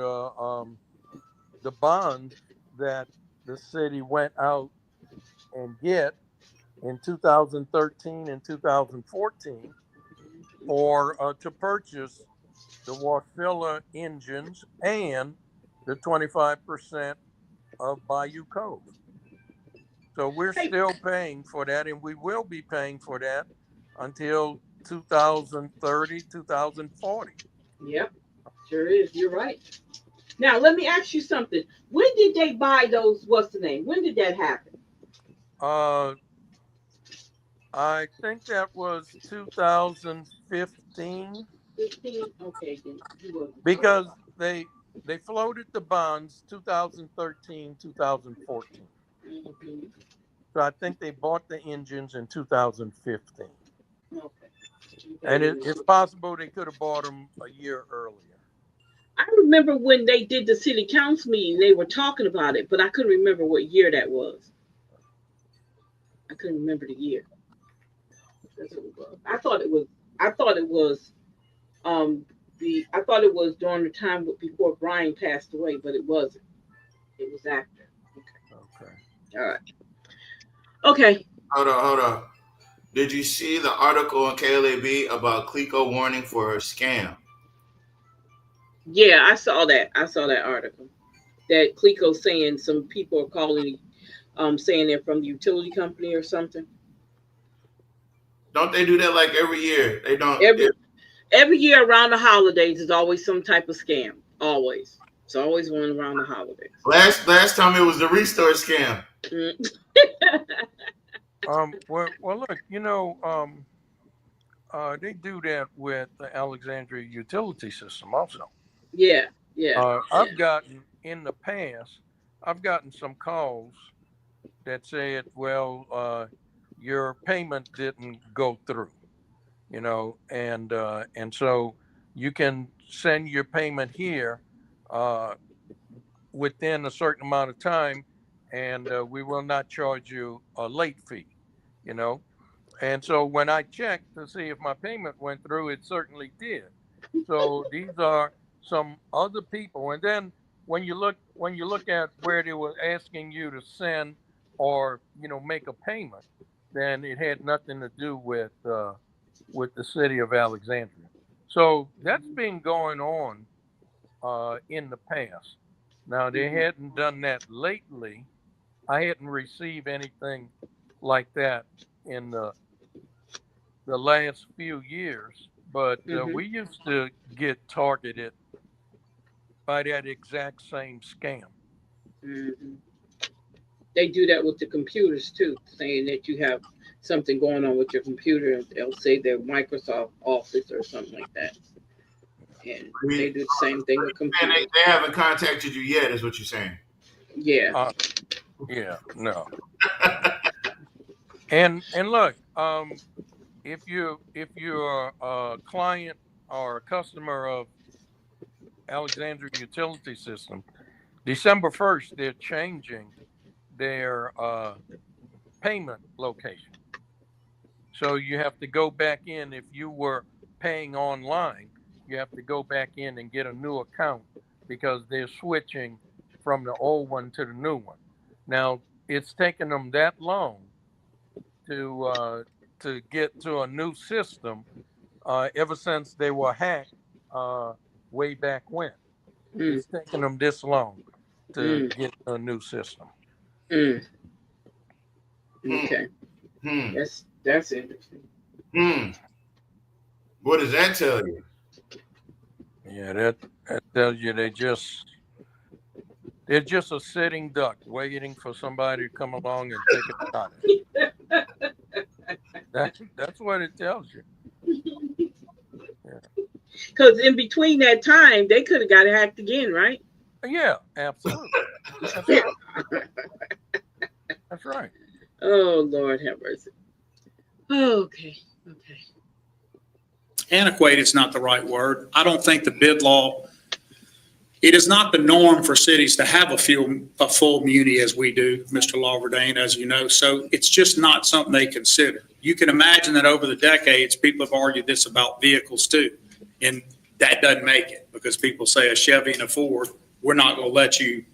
the bonds that the city went out and get in 2013 and 2014 for to purchase the Wasilla engines and the 25% of Bayou Cove. So we're still paying for that, and we will be paying for that until 2030, 2040. Yep, sure is. You're right. Now, let me ask you something. When did they buy those, what's the name? When did that happen? I think that was 2015. 15? Okay. Because they floated the bonds 2013, 2014. Mm-hmm. So I think they bought the engines in 2015. Okay. And it's possible they could have bought them a year earlier. I remember when they did the city council meeting, they were talking about it, but I couldn't remember what year that was. I couldn't remember the year. That's what it was. I thought it was I thought it was during the time before Brian passed away, but it wasn't. It was after. Okay. All right. Okay. Hold on. Did you see the article on KLAB about Clico warning for a scam? Yeah, I saw that. I saw that article. That Clico saying some people are calling, saying they're from the utility company or something. Don't they do that like every year? They don't. Every year around the holidays is always some type of scam. Always. It's always one around the holidays. Last time it was the restore scam. Well, look, they do that with the Alexandria utility system also. Yeah. I've gotten in the past, I've gotten some calls that said, well, your payment didn't go through, and so you can send your payment here within a certain amount of time, and we will not charge you a late fee, you know. And so when I checked to see if my payment went through, it certainly did. So these are some other people. And then when you look at where they were asking you to send or make a payment, then it had nothing to do with the city of Alexandria. So that's been going on in the past. Now they hadn't done that lately. I hadn't received anything like that in the last few years, but we used to get targeted by that exact same scam. Mm-hmm. They do that with the computers too, saying that you have something going on with your computer. They'll say they're Microsoft Office or something like that. And they do the same thing with computers. And they haven't contacted you yet, is what you're saying. Yeah. Yeah, no. And look, if you're a client or a customer of Alexandria Utility System, December 1st, they're changing their payment location. So you have to go back in. If you were paying online, you have to go back in and get a new account because they're switching from the old one to the new one. Now, it's taken them that long to get to a new system ever since they were hacked way back when. It's taken them this long to get a new system. Okay. That's interesting. What does that tell you? Yeah, that tells you they're just a sitting duck waiting for somebody to come along and take a shot at it. That's what it tells you. Because in between that time, they could have got hacked again, right? Yeah, absolutely. That's right. That's right. Oh, Lord have mercy. Okay. Antiquated is not the right word. I don't think the bid law, it is not the norm for cities to have a full muni as we do, Mr. Lawverdain, as you know. So it's just not something they consider. You can imagine that over the decades, people have argued this about vehicles too. And that doesn't make it because people say a Chevy and a Ford, we're not going to let you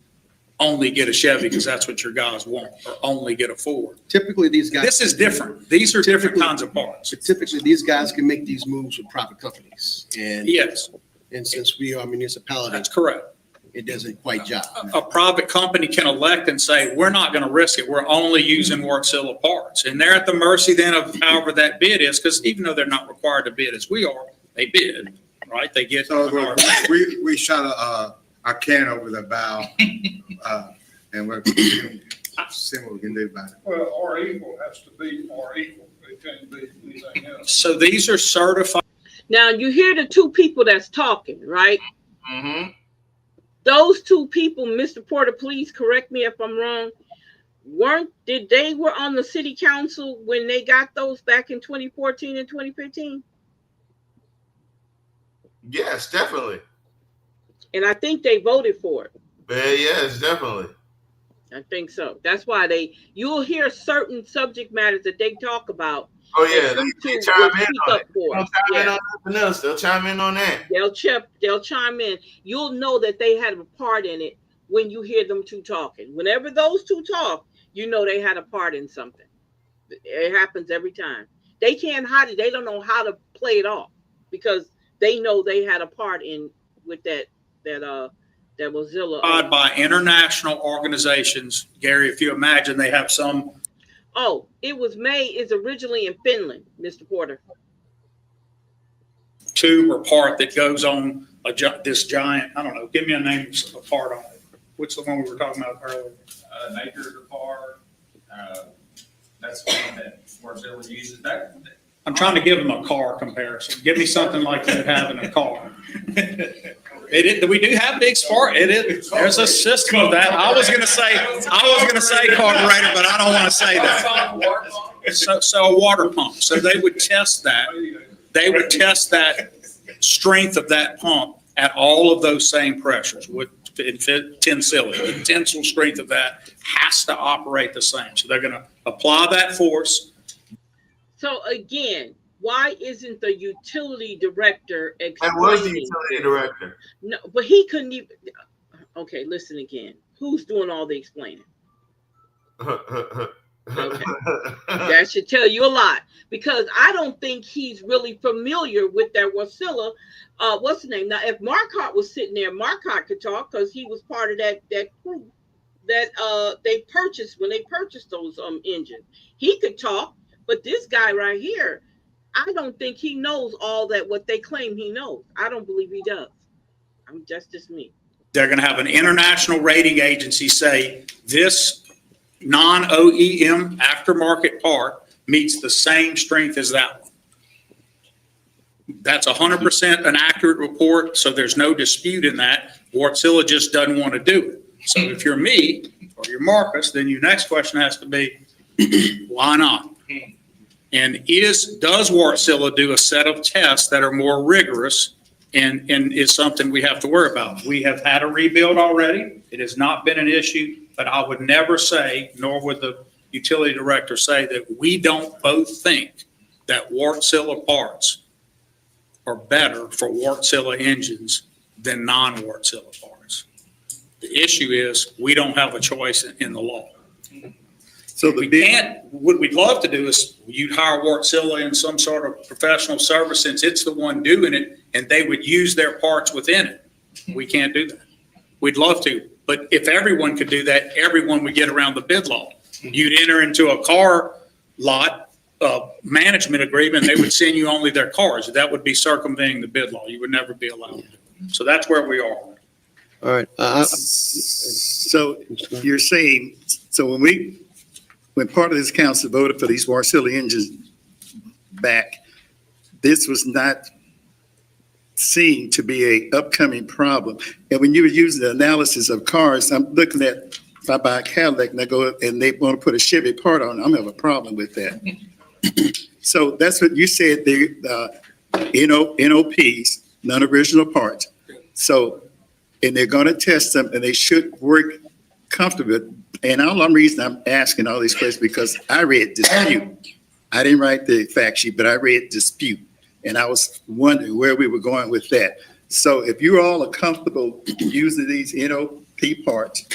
only get a Chevy because that's what your guys want, or only get a Ford. Typically, these guys. This is different. These are different kinds of parts. Typically, these guys can make these moves with private companies. And yes. And since we are a municipality. That's correct. It doesn't quite jive. A private company can elect and say, we're not going to risk it. We're only using Wartsila parts. And they're at the mercy then of however that bid is, because even though they're not required to bid as we are, they bid, right? They get. So we shot a can over the bow, and we're seeing what we can do about it. Well, R equal has to be R equal. It can't be anything else. So these are certified. Now you hear the two people that's talking, right? Mm-hmm. Those two people, Mr. Porter, please correct me if I'm wrong. They were on the city council when they got those back in 2014 and 2015? Yes, definitely. And I think they voted for it. Yes, definitely. I think so. That's why you'll hear certain subject matters that they talk about. Oh yeah, that they YouTube chime will in speak on up it. for. They'll chime in on nothing else. They'll chime in on that. They'll chime in. You'll know that they had a part in it when you hear them two talking. Whenever those two talk, you know they had a part in something. It happens every time. They can't hide it. They don't know how to play it off because they know they had a part in with that Mozilla. By international organizations, Gary, if you imagine they have some. Oh, it was made. It's originally in Finland, Mr. Porter. Tube or part that goes on this giant. I don't know. Give me a name of a part on it. What's the one we were talking about earlier? Acres apart. That's the one that Mozilla uses. I'm trying to give them a car comparison. Give me something like you have in a car. We do have big spark. It is. There's a system of that. I was going to say carburetor, but I don't want to say that. So a water pump. So they would test that. They would test that strength of that pump at all of those same pressures with tensility. The tensile strength of that has to operate the same. So they're going to apply that force. So again, why isn't the utility director explaining? That was the utility director. No, but he couldn't even. Okay, listen again. Who's doing all the explaining? Okay. That should tell you a lot because I don't think he's really familiar with that Wasilla. What's the name? Now, if Marcotte was sitting there, Marcotte could talk because he was part of that crew that they purchased when they purchased those engines. He could talk, but this guy right here, I don't think he knows all that what they claim he knows. I don't believe he does. That's just me. They're going to have an international rating agency say this non-OEM aftermarket part meets the same strength as that one. That's 100% an accurate report, so there's no dispute in that. Wartsila just doesn't want to do it. So if you're me or you're Marcus, then your next question has to be, why not? And does Wartsila do a set of tests that are more rigorous and is something we have to worry about? We have had a rebuild already. It has not been an issue, but I would never say, nor would the utility director say, that we don't both think that Wartsila parts are better for Wartsila engines than non-Wartsila parts. The issue is we don't have a choice in the law. So what we'd love to do is you'd hire Wartsila in some sort of professional service since it's the one doing it, and they would use their parts within it. We can't do that. We'd love to, but if everyone could do that, everyone would get around the bid law. You'd enter into a car lot management agreement, they would send you only their cars. That would be circumventing the bid law. You would never be allowed to do it. So that's where we are. All right. So you're saying, so when part of this council voted for these Wartsila engines back, this was not seen to be a upcoming problem. And when you were using the analysis of cars, I'm looking at, if I buy a Cadillac and I go and they want to put a Chevy part on, I'm having a problem with that. So that's what you said, the NOPs, non-original parts. So, and they're going to test them and they should work comfortably. And all I'm reason I'm asking all these questions because I read dispute. I didn't write the fact sheet, but I read dispute. And I was wondering where we were going with that. So if you all are comfortable using these NOP parts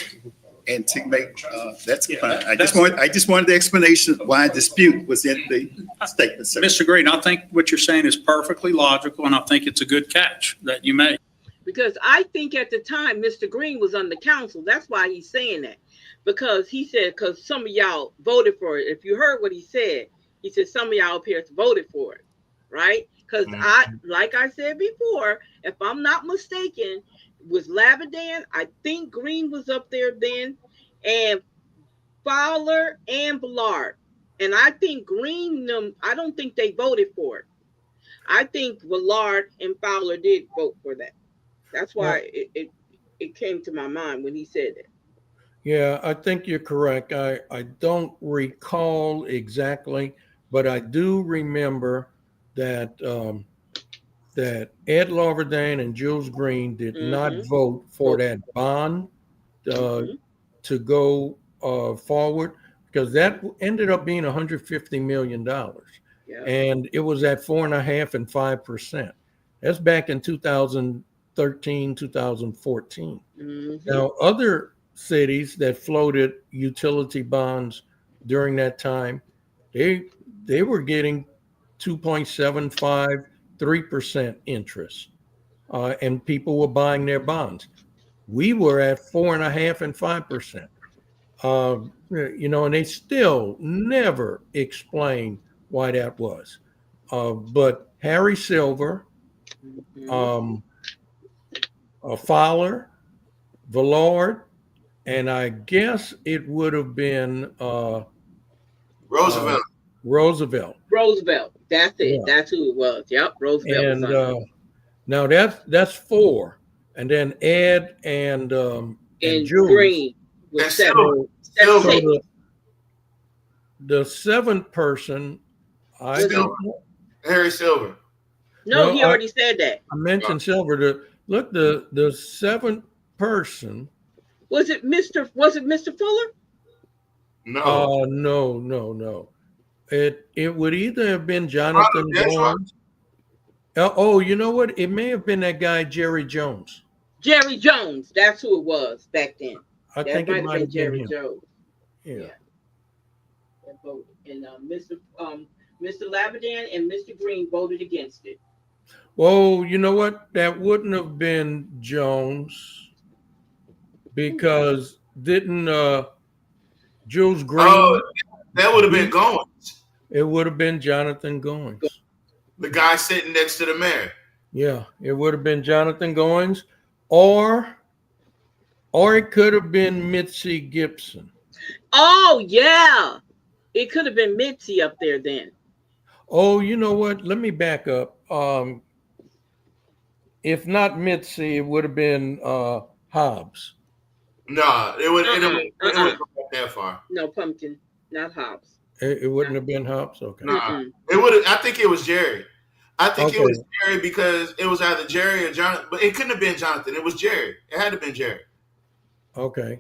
and to make, that's fine. I just wanted the explanation why dispute was in the statement. Sir. Mr. Green, I think what you're saying is perfectly logical, and I think it's a good catch that you made. Because I think at the time, Mr. Green was on the council. That's why he's saying that. Because he said, because some of y'all voted for it. If you heard what he said some of y'all up here voted for it, right? Because like I said before, if I'm not mistaken, was Labadan, I think Green was up there then, and Fowler and Ballard. And I think Green, I don't think they voted for it. I think Ballard and Fowler did vote for that. That's why it came to my mind when he said that. Yeah, I think you're correct. I don't recall exactly, but I do remember that that Ed Larverdane and Jules Green did not vote for that bond to go forward, because that ended up being $150 million. Yeah. And it was at 4.5% and 5%. That's back in 2013, 2014. Now, other cities that floated utility bonds during that time, they were getting 2.75, 3% interest, and people were buying their bonds. We were at 4.5% and 5%. And they still never explained why that was. But Harry Silver, Fowler, Villard, and I guess it would have been Roosevelt. Roosevelt. That's it. Yeah. That's who it was. Yep, Roosevelt was on And now that's 4, and then Ed and Jules. Green was 7. So the 7th person, I don't know. Harry Silver. No, he already said that. I mentioned Silver. The 7th person. Was it Mr. Fuller? No. No. It would either have been Jonathan Goins. Oh, you know what? It may have been that guy Jerry Jones. Jerry Jones. That's who it was back then. I think it might have been Jerry him. Jones. Yeah. And Mr. Labadan and Mr. Green voted against it. Well, you know what? That wouldn't have been Jones, because didn't Jules Green? Oh, that would have been Goins. It would have been Jonathan Goins. The guy sitting next to the mayor. Yeah, it would have been Jonathan Goins, or it could have been Mitzi Gibson. Oh yeah, it could have been Mitzi up there then. Oh, you know what? Let me back up. If not Mitzi, it would have been Hobbs. No, it wouldn't go that far. No, Pumpkin, not Hobbs. It wouldn't have been Hobbs. Okay. Nah, it would. I think it was Jerry. I think it was Jerry, because it was either Jerry or Jonathan, but it couldn't have been Jonathan. It was Jerry. It had to have been Jerry. Okay.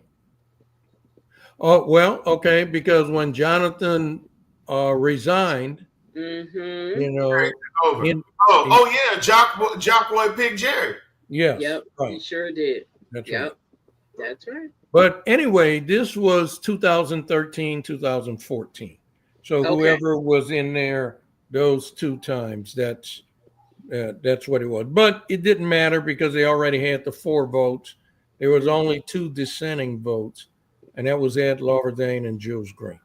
Oh well, okay, because when Jonathan resigned, Over. Jock Boy picked Jerry. Yes. Yep. Right. He sure did. That's yep. right. That's right. But anyway, this was 2013, 2014. So whoever was in there those 2 times, that's what it was. But it didn't matter, because they already had the 4 votes. There was only 2 dissenting votes, and that was Ed Larverdane and Jules Green.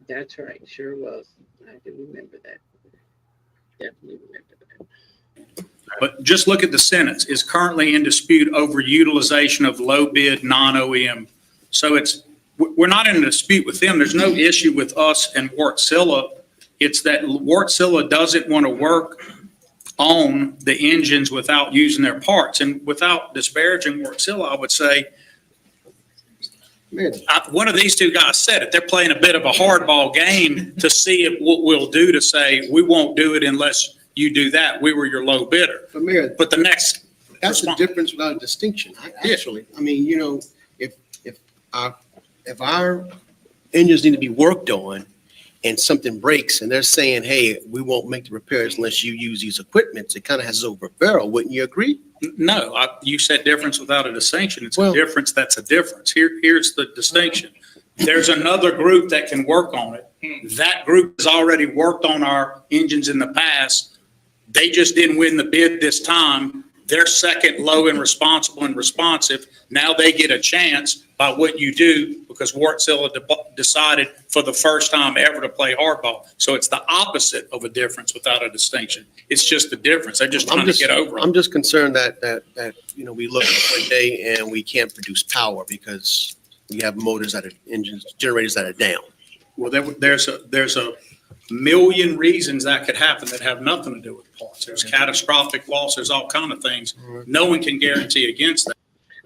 That's right. Sure was. I can remember that. Definitely remember that. But just look at the sentence. Is currently in dispute over utilization of low bid non-OEM. So we're not in a dispute with them. There's no issue with us and Wartsilla. It's that Wartsilla doesn't want to work on the engines without using their parts. And without disparaging Wartsilla, I would say, one of these 2 guys said it. They're playing a bit of a hardball game to see what we'll do, to say, we won't do it unless you do that. We were your low bidder. But Mayor, but the next that's a difference without a distinction. I mean, if our engines need to be worked on and something breaks and they're saying, hey, we won't make the repairs unless you use these equipments, it kind of has over a barrel. Wouldn't you agree? No, you said difference without a distinction. It's a difference. That's a difference. Here's the distinction. There's another group that can work on it. That group has already worked on our engines in the past. They just didn't win the bid this time. They're second low and responsible and responsive. Now they get a chance by what you do, because Wartsilla decided for the first time ever to play hardball. So it's the opposite of a difference without a distinction. It's just a difference. They're just trying to get over it. I'm just concerned that we look at one day and we can't produce power because we have generators that are down. Well, there's a million reasons that could happen that have nothing to do with parts. There's catastrophic loss. There's all kind of things. No one can guarantee against that.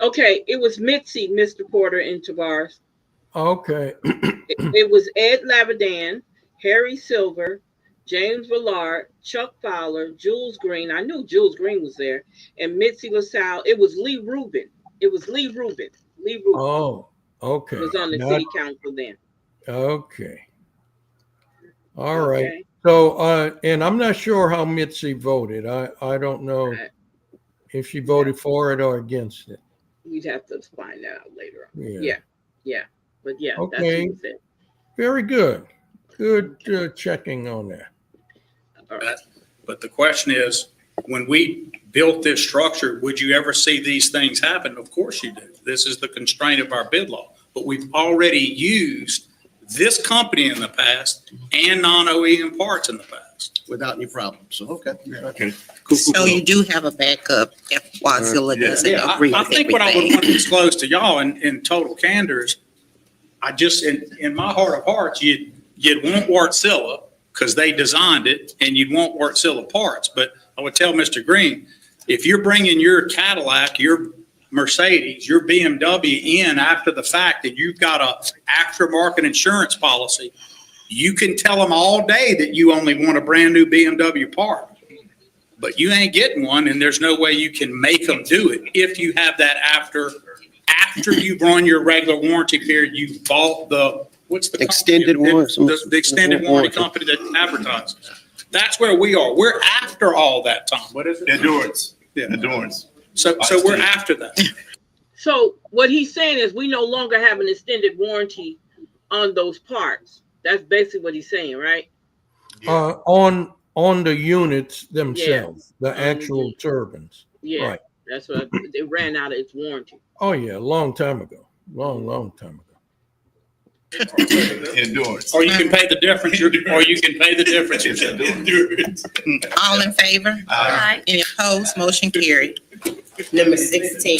Okay, it was Mitzi, Mr. Porter, and Tavares. Okay. It was Ed Labadan, Harry Silver, James Villard, Chuck Fowler, Jules Green. I knew Jules Green was there, and Mitzi LaSalle. It was Lee Rubin. Lee Rubin Oh, okay. was on the city council then. Okay. All right. Okay. So, and I'm not sure how Mitzi voted. I don't know if she voted for it or against it. We'd have to find that out later on. Yeah. Yeah. But yeah, Okay. that's what it said. Very good. Good checking on that. All right. But the question is, when we built this structure, would you ever see these things happen? Of course you do. This is the constraint of our bid law. But we've already used this company in the past and non-OEM parts in the past. Without any problem. So, okay. Okay. So you do have a backup if Wazilla doesn't agree I with think what I would everything. want to disclose to y'all in total candor is, I just, in my heart of hearts, you'd want Wartsilla because they designed it, and you'd want Wartsilla parts. But I would tell Mr. Green, if you're bringing your Cadillac, your Mercedes, your BMW in after the fact, and you've got a aftermarket insurance policy, you can tell them all day that you only want a brand new BMW part. But you ain't getting one, and there's no way you can make them do it if you have that after you've run your regular warranty period. You bought the extended warranty. The extended warranty company that advertises. That's where we are. We're after all that, Tom. What is it? Endurance. Yeah. Endurance. So we're after that. So what he's saying is we no longer have an extended warranty on those parts. That's basically what he's saying, right? On the units themselves, the actual turbines. Yeah. Right. That's what it ran out of its warranty. Oh yeah, a long time ago. Long time ago. Endurance. Or you can pay the difference. Endurance. All in favor? Aye. Any opposed? Motion carried. Number 16,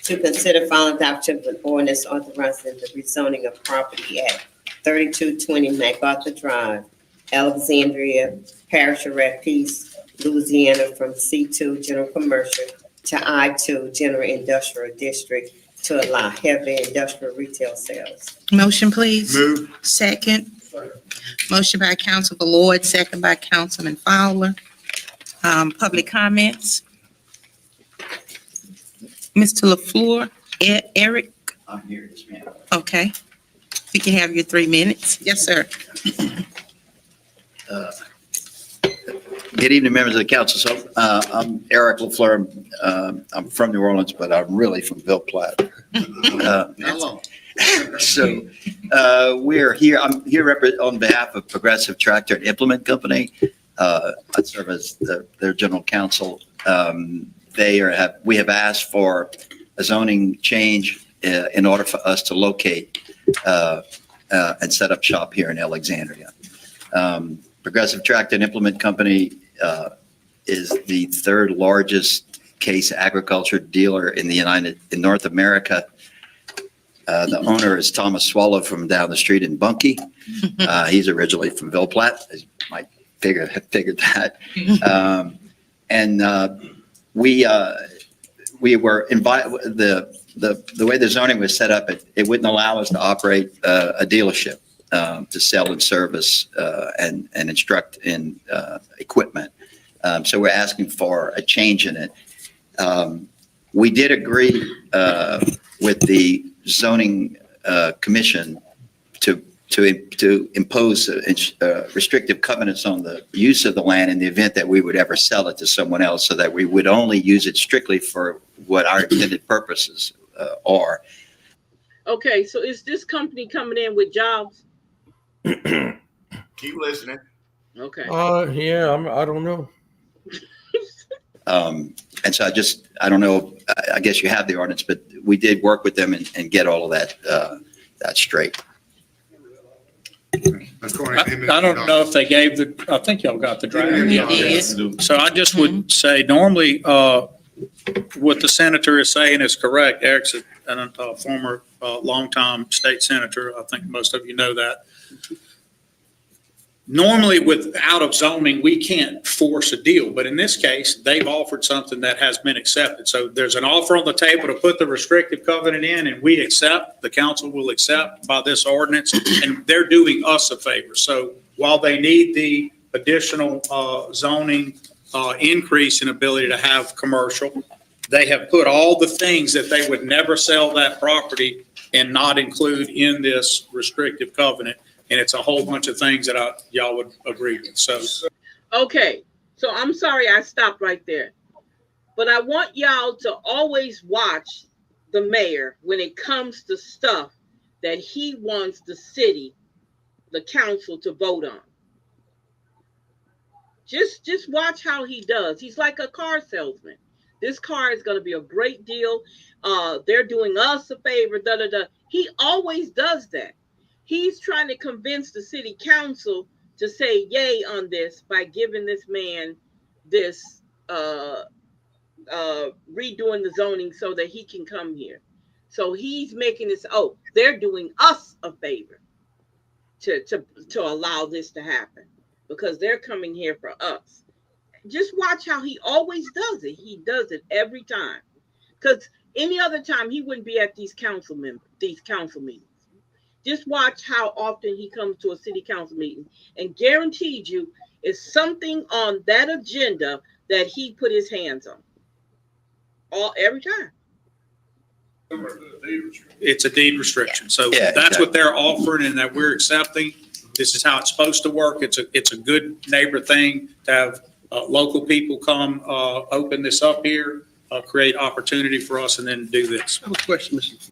to consider final adoption of an ordinance authorizing the rezoning of property at 3220 MacArthur Drive, Alexandria, Parish of Rapides, Louisiana, from C2 General Commercial to I2 General Industrial District to allow heavy industrial retail sales. Motion, please. Move. Second. Motion by Councilman Lloyd, second by Councilman Fowler. Public comments. Mr. LaFleur, Eric. I'm here, yes, ma'am. Okay. You can have your 3 minutes. Yes, sir. Good evening, members of the council. So I'm Eric LaFleur. I'm from New Orleans, but I'm really from Ville Platte. So we're here. I'm here on behalf of Progressive Tractor and Implement Company. I serve as their general counsel. We have asked for a zoning change in order for us to locate and set up shop here in Alexandria. Progressive Tractor and Implement Company is the third largest case agriculture dealer in North America. The owner is Thomas Swallow from down the street in Bunkie. He's originally from Ville Platte, as you might figured that. We were invited. The way the zoning was set up, it wouldn't allow us to operate a dealership to sell and service and instruct in equipment. So we're asking for a change in it. We did agree with the zoning commission to impose restrictive covenants on the use of the land in the event that we would ever sell it to someone else, so that we would only use it strictly for what our intended purposes are. Okay, so is this company coming in with jobs? Keep listening. Okay. Yeah, I don't know. And so I don't know, I guess you have the ordinance, but we did work with them and get all of that straight. I don't know if they gave I think y'all got the draft. So I just would say, normally, what the senator is saying is correct. Eric's a former longtime state senator. I think most of you know that. Normally, out of zoning, we can't force a deal, but in this case, they've offered something that has been accepted. So there's an offer on the table to put the restrictive covenant in, and the council will accept by this ordinance, and they're doing us a favor. So while they need the additional zoning increase in ability to have commercial, they have put all the things that they would never sell that property and not include in this restrictive covenant. And it's a whole bunch of things that y'all would agree with. So, okay. So I'm sorry I stopped right there. But I want y'all to always watch the mayor when it comes to stuff that he wants the city, the council to vote on. Just watch how he does. He's like a car salesman. This car is going to be a great deal. They're doing us a favor, da da da. He always does that. He's trying to convince the city council to say yay on this by giving this man this redoing the zoning so that he can come here. So he's making this, oh, they're doing us a favor to allow this to happen because they're coming here for us. Just watch how he always does it. He does it every time. Because any other time he wouldn't be at these council meetings. Just watch how often he comes to a city council meeting, and guaranteed you is something on that agenda that he put his hands on. Every time. it's a deed restriction. So Yeah, that's exactly. what they're offering and that we're accepting. This is how it's supposed to work. It's a good neighbor thing to have local people come open this up here, create opportunity for us, and then do this. I have a question, Mr.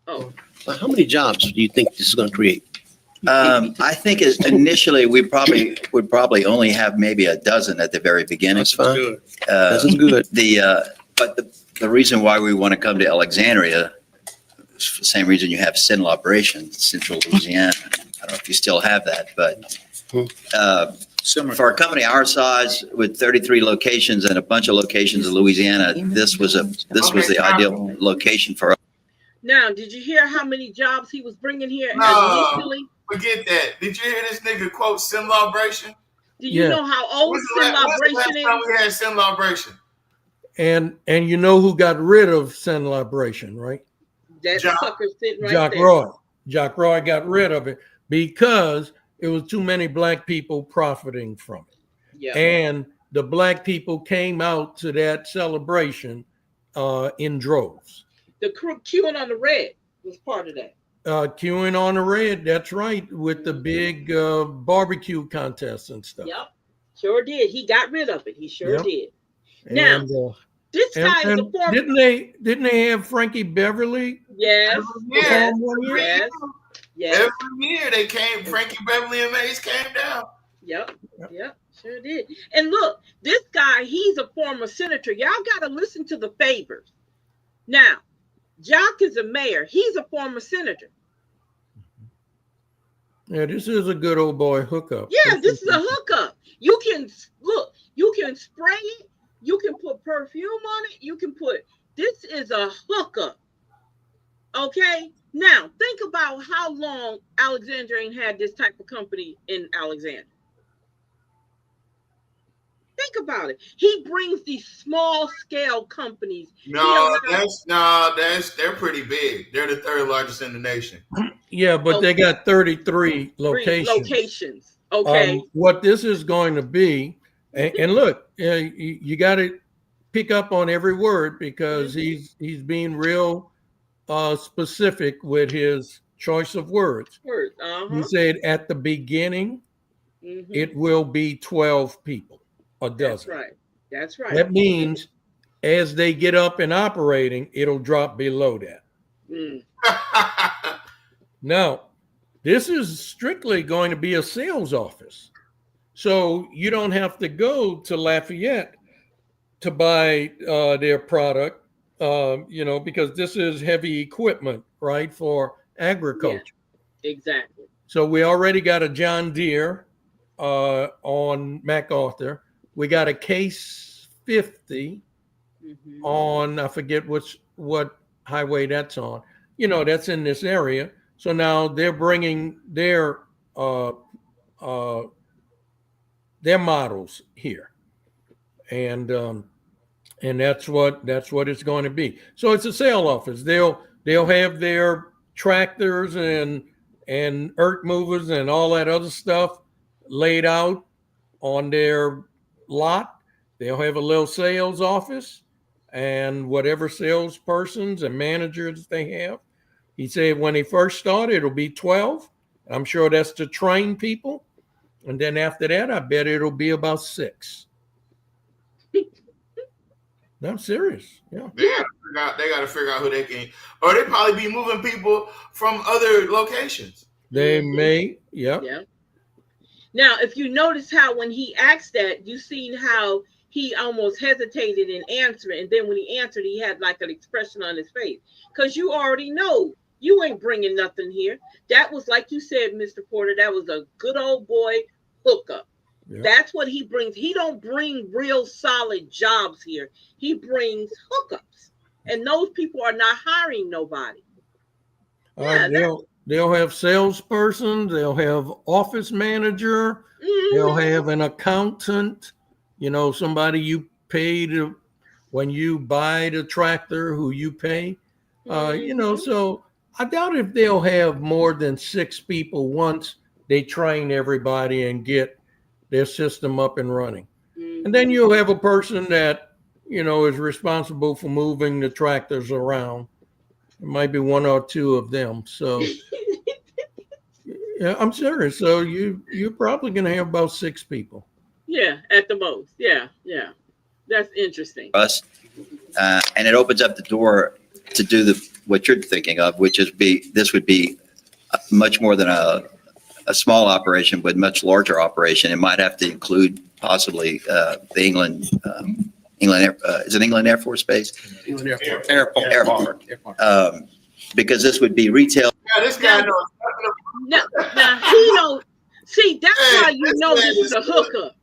Oh. How many jobs do you think this is going to create? I think initially we would probably only have maybe a dozen at the very beginning. That's fine. Good. This is good. But the reason why we want to come to Alexandria is the same reason you have Sin Liberation, Central Louisiana. I don't know if you still have that, but Similar. for a company our size with 33 locations and a bunch of locations in Louisiana, this was the ideal location for us. Now, did you hear how many jobs he was bringing here No, initially? forget that. Did you hear this nigga quote Sin Liberation? Do you know how old Sin Liberation is? We had Sin Liberation. And you know who got rid of Sin Liberation, right? That sucker sitting right Jock there. Roy. Jock Roy got rid of it because it was too many black people profiting from it. Yeah. And the black people came out to that celebration in droves. The queuing on the red was part of that. Queuing on the red, that's right, with the big barbecue contests and stuff. Yep, sure did. He got rid of it. He sure Yep. did. Now, And, this guy is a and former. didn't they have Frankie Beverly? Yes. Yes. Yes. Yes. Every year they came, Frankie Beverly and Mays came down. Yep. Yep. Sure did. And look, this guy, he's a former senator. Y'all got to listen to the favors. Now, Jock is a mayor. He's a former senator. Yeah, this is a good old boy hookup. Yeah, this is a hookup. You can look, you can spray it, you can put perfume on it, you can put, this is a hookup. Okay? Now, think about how long Alexandria ain't had this type of company in Alexandria. Think about it. He brings these small scale companies. They're pretty big. They're the third largest in the nation. Yeah, but they got 33 locations. Okay. What this is going to be, and look, you got to pick up on every word because he's being real specific with his choice of words. He said at the beginning, it will be 12 people. A dozen. That's right. That's right. That means as they get up and operating, it'll drop below that. Now, this is strictly going to be a sales office. So you don't have to go to Lafayette to buy their product, because this is heavy equipment, right, for agriculture. Yeah, exactly. So we already got a John Deere on MacArthur. We got a Case 50 on, I forget what highway that's on. That's in this area. So now they're bringing their models here, and that's what it's going to be. So it's a sale office. They'll have their tractors and earth movers and all that other stuff laid out on their lot. They'll have a little sales office, and whatever salespersons and managers they have. He said when he first started, it'll be 12. I'm sure that's to train people. And then after that, I bet it'll be about 6. No, I'm serious. Yeah. They got to figure out who they can, or they probably be moving people from other locations. They may, yep. Yeah. Now, if you notice how when he asked that, you seen how he almost hesitated in answering, and then when he answered, he had like an expression on his face, because you already know you ain't bringing nothing here. That was, like you said, Mr. Porter, that was a good old boy hookup. Yep. That's what he brings. He don't bring real solid jobs here. He brings hookups, and those people are not hiring nobody. Yeah, they'll have salesperson, they'll have office manager, they'll have an accountant, somebody you pay to when you buy the tractor, who you pay, so I doubt if they'll have more than 6 people once they train everybody and get their system up and running. And then you'll have a person that, is responsible for moving the tractors around. It might be 1 or 2 of them. So yeah, I'm serious. So you're probably going to have about 6 people. Yeah, at the most. Yeah. That's interesting. Us, and it opens up the door to do what you're thinking of, which is this would be much more than a small operation, but much larger operation. It might have to include possibly the England is it England Air Force Base? England Airport. Because this would be retail. Yeah, this guy knows. Now he knows. See, that's why you know this is a hookup.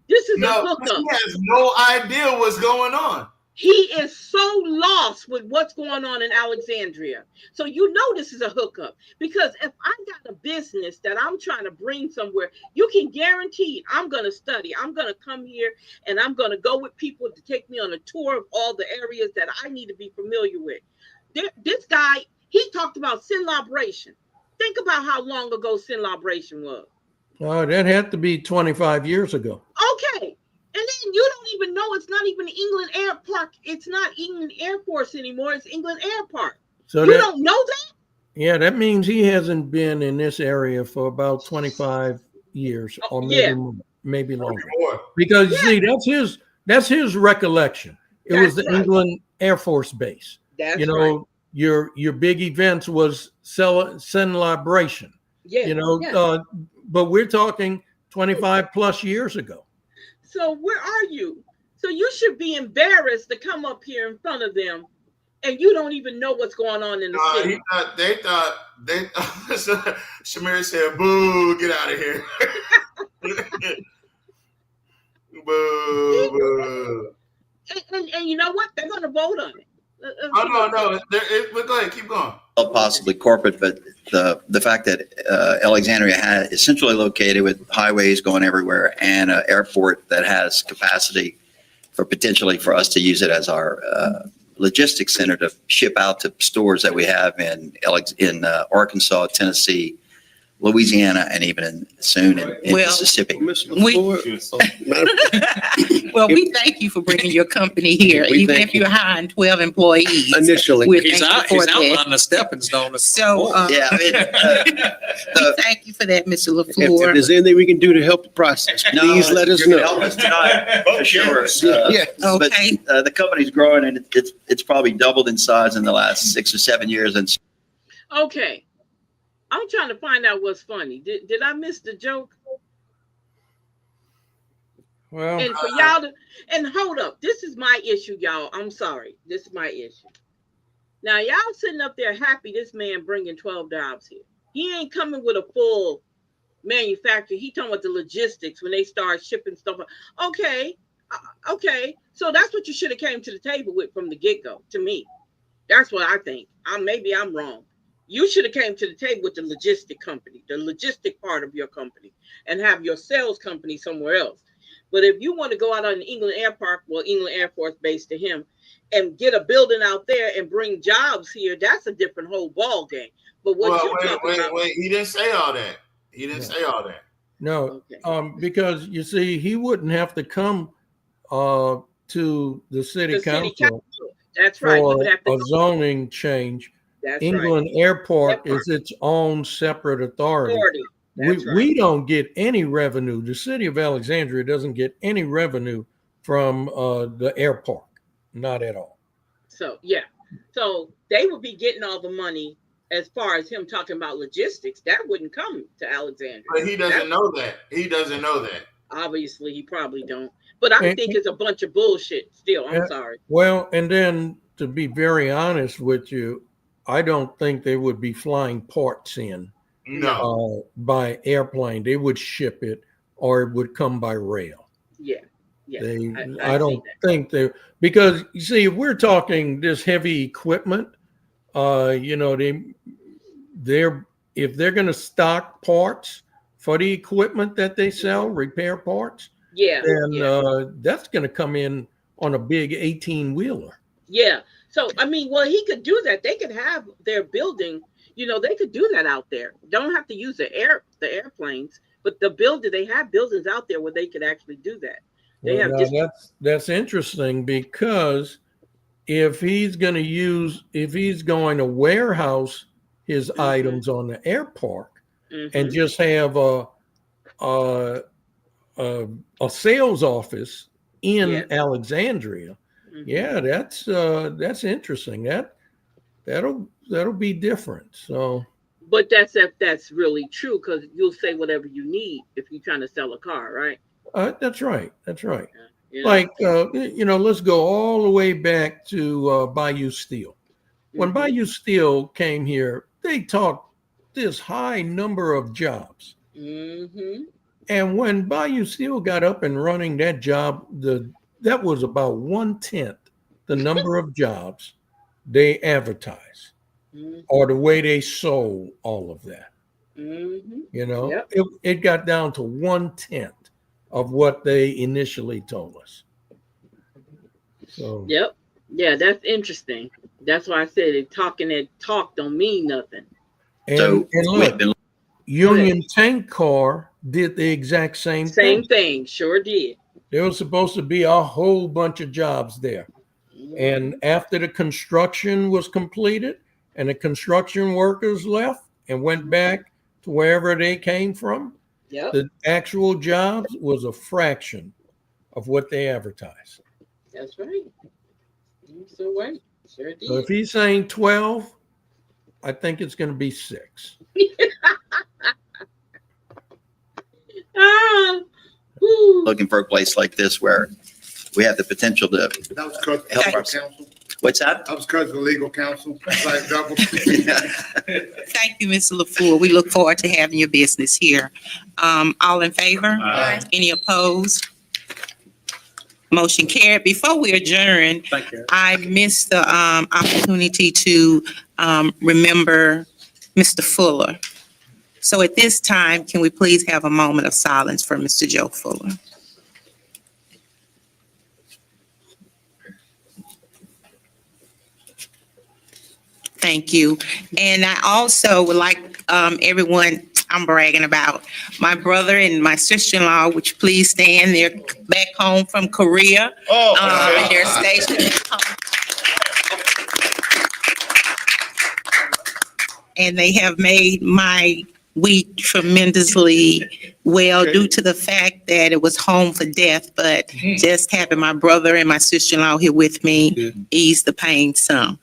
This is a hookup. He has no idea what's going on. He is so lost with what's going on in Alexandria. So you know this is a hookup. Because if I got a business that I'm trying to bring somewhere, you can guarantee I'm going to study. I'm going to come here and I'm going to go with people to take me on a tour of all the areas that I need to be familiar with. This guy, he talked about sin liberation. Think about how long ago sin liberation was. Oh, that had to be 25 years ago. Okay. And then you don't even know it's not even England Air Park. It's not England Air Force anymore. It's England Air Park. So you don't know that? Yeah, that means he hasn't been in this area for about 25 years or maybe longer. Because you see, that's his recollection. It was the England Air Force Base. That's your big events was sin liberation. Yeah. But we're talking 25 plus years ago. So where are you? So you should be embarrassed to come up here in front of them, and you don't even know what's going on in the city. They thought Shamir said, "Boo, get out of here." Boo. And you know what? They're going to vote on it. No. But go ahead, keep going. Possibly corporate, but the fact that Alexandria is centrally located with highways going everywhere and an airport that has capacity potentially for us to use it as our logistics center to ship out to stores that we have in Arkansas, Tennessee, Louisiana, and even soon in Mississippi. Well, we thank you for bringing your company here, even if you're hiring 12 employees. Initially, he's out on the stepping stone. So, we thank you for that, Mr. LaFleur. If there's anything we can do to help the process, please let us know. Help us tonight, for sure. Okay. But the company's growing, and it's probably doubled in size in the last 6 or 7 years. And okay. I'm trying to find out what's funny. Did I miss the joke? Well, and for y'all to, and hold up, this is my issue, y'all. I'm sorry. This is my issue. Now, y'all sitting up there happy this man bringing 12 jobs here. He ain't coming with a full manufacturer. He talking about the logistics when they start shipping stuff. Okay. So that's what you should have came to the table with from the get-go, to me. That's what I think. Maybe I'm wrong. You should have came to the table with the logistic company, the logistic part of your company, and have your sales company somewhere else. But if you want to go out on the England Air Park, England Air Force Base to him, and get a building out there and bring jobs here, that's a different whole ball game. But what wait, he didn't say all that. No, Okay. because you see, he wouldn't have to come to the city The city council council. That's right. He would for have to a go. zoning change. That's right. England Airport Airport is its own separate authority. authority. That's right. We don't get any revenue. The city of Alexandria doesn't get any revenue from the airport, not at all. So yeah. So they would be getting all the money as far as him talking about logistics. That wouldn't come to Alexandria. But he doesn't know that. He doesn't know that. Obviously, he probably don't. But I think it's a bunch of bullshit still. I'm sorry. Well, and then to be very honest with you, I don't think they would be flying parts in by airplane. They would ship it or it would come by rail. Yeah. Yeah. I don't think they, because you see, if we're talking this heavy equipment, you know, if they're going to stock parts for the equipment that they sell, repair parts, then that's going to come in on a big 18-wheeler. Yeah. So, I mean, well, he could do that. They could have their building, you know, they could do that out there. Don't have to use the airplanes, but they have buildings out there where they could actually do that. They have that's interesting, because if he's going to warehouse his items on the airport and just have a sales office in Alexandria, that's interesting. That'll be different. So, but that's really true, because you'll say whatever you need if you're trying to sell a car, right? That's right. That's right. Yeah. Like, you know, let's go all the way back to Bayou Steel. When Bayou Steel came here, they taught this high number of jobs. And when Bayou Steel got up and running, that job, that was about 1/10 the number of jobs they advertised, or the way they sold all of that. You know, it got down to 1/10 of what they initially told us. So yeah, that's interesting. That's why I said that talk don't mean nothing. And look, Union Tank Car did the exact same thing. Sure did. There was supposed to be a whole bunch of jobs there. And after the construction was completed and the construction workers left and went back to wherever they came from, the actual jobs was a fraction of what they advertised. That's right. So right. Sure did. So if he's saying 12, I think it's going to be 6. Looking for a place like this where we have the potential to That was because help of our. legal counsel. What's that? That was because of legal counsel. Like double. Thank you, Mr. LaFleur. We look forward to having your business here. All in favor? Aye. Any opposed? Motion carried. Before we adjourn, Thank you. I missed the opportunity to remember Mr. Fuller. So at this time, can we please have a moment of silence for Mr. Joe Fuller? Thank you. And I also would like everyone, I'm bragging about my brother and my sister-in-law, which please stand. They're back home from Korea. They're stationed at home. And they have made my week tremendously well due to the fact that it was home for death, but just having my brother and my sister-in-law here with me eased the pain some.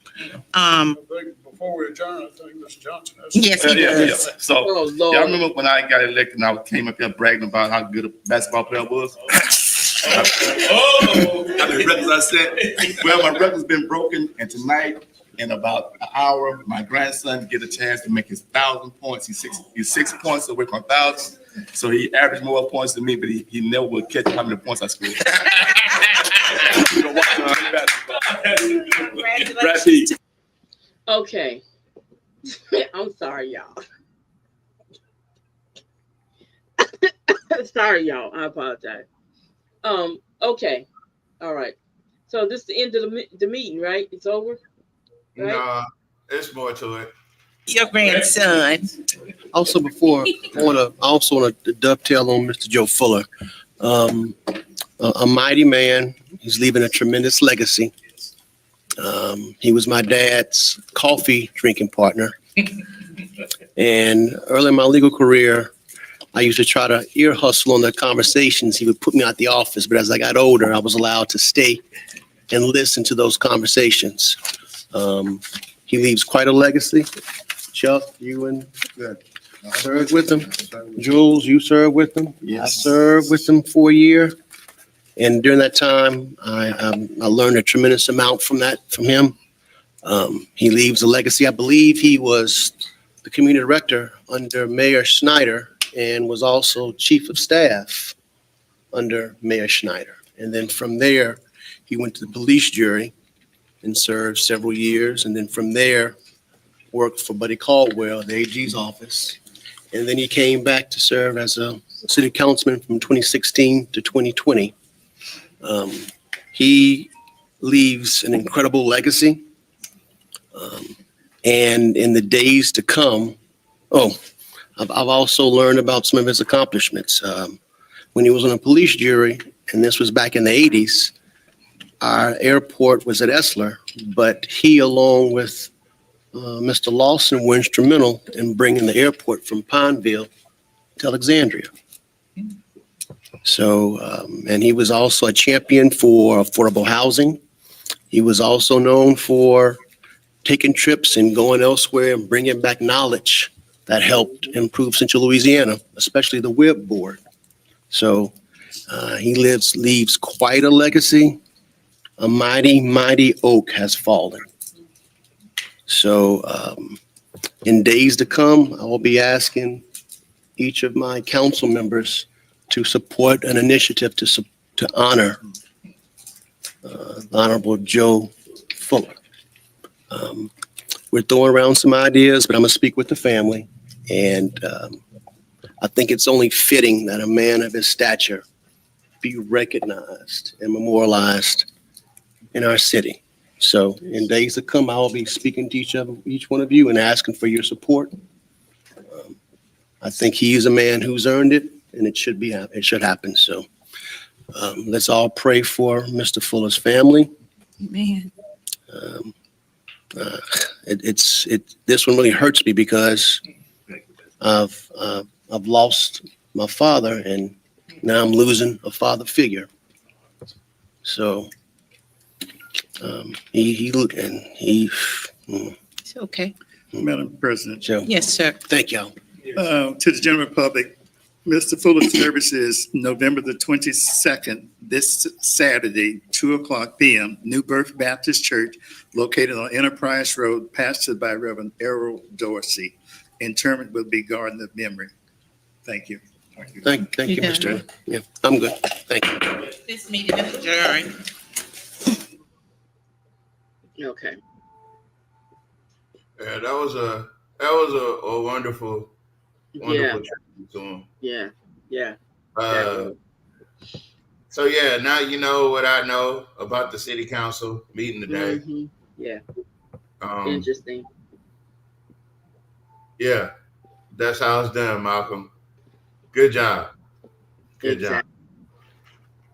Before we adjourn, I think Mr. Johnson has. Yes, he does. So, Oh, Lord. y'all remember when I got elected and I came up here bragging about how good a basketball player I was? How many records I set? Well, my record's been broken, and tonight, in about an hour, my grandson get a chance to make his 1,000 points. He's 6 points away from 1,000. So he averaged more points than me, but he never will catch how many points I scored. Congratulations. Okay. I'm sorry, y'all. Sorry, y'all. I apologize. Okay. All right. So this is the end of the meeting, right? It's over? Right? Nah, it's more to it. Your grandson. Also, I want to dovetail on Mr. Joe Fuller. A mighty man. He's leaving a tremendous legacy. He was my dad's coffee drinking partner. And early in my legal career, I used to try to ear hustle on the conversations. He would put me out the office, but as I got older, I was allowed to stay and listen to those conversations. He leaves quite a legacy. Chuck, you and served with him. Jules, you served with him. Yes. I served with him for a year. And during that time, I learned a tremendous amount from him. He leaves a legacy. I believe he was the community director under Mayor Schneider and was also chief of staff under Mayor Schneider. And then from there, he went to the police jury and served several years. And then from there, worked for Buddy Caldwell, the AG's office. And then he came back to serve as a city councilman from 2016 to 2020. He leaves an incredible legacy. And in the days to come, I've also learned about some of his accomplishments. When he was on a police jury, and this was back in the 80s, our airport was at Esler, but he, along with Mr. Lawson, were instrumental in bringing the airport from Pineville to Alexandria. So, and he was also a champion for affordable housing. He was also known for taking trips and going elsewhere and bringing back knowledge that helped improve Central Louisiana, especially the WIB board. So he leaves quite a legacy. A mighty, mighty oak has fallen. So in days to come, I will be asking each of my council members to support an initiative to honor Honorable Joe Fuller. We're throwing around some ideas, but I'm going to speak with the family. And I think it's only fitting that a man of his stature be recognized and memorialized in our city. So in days to come, I will be speaking to each one of you and asking for your support. I think he is a man who's earned it, and it should happen. So let's all pray for Mr. Fuller's family. Amen. This one really hurts me because I've lost my father, and now I'm losing a father figure. So It's okay. Madam President. Joe. Yes, sir. Thank y'all. To the general public, Mr. Fuller's service is November the 22nd, this Saturday, 2:00 p.m., New Birth Baptist Church, located on Enterprise Road, pastored by Reverend Errol Dorsey. Interment will be Garden of Memory. Thank you. Thank you, Mr. Yeah, I'm good. Thank you. This meeting is adjourned. Okay. Yeah, that was a wonderful tribute to him. Yeah. So yeah, now you know what I know about the city council meeting today. Mm-hmm. Yeah. Um, Interesting. Yeah, that's how it's done, Malcolm. Good job. Good job.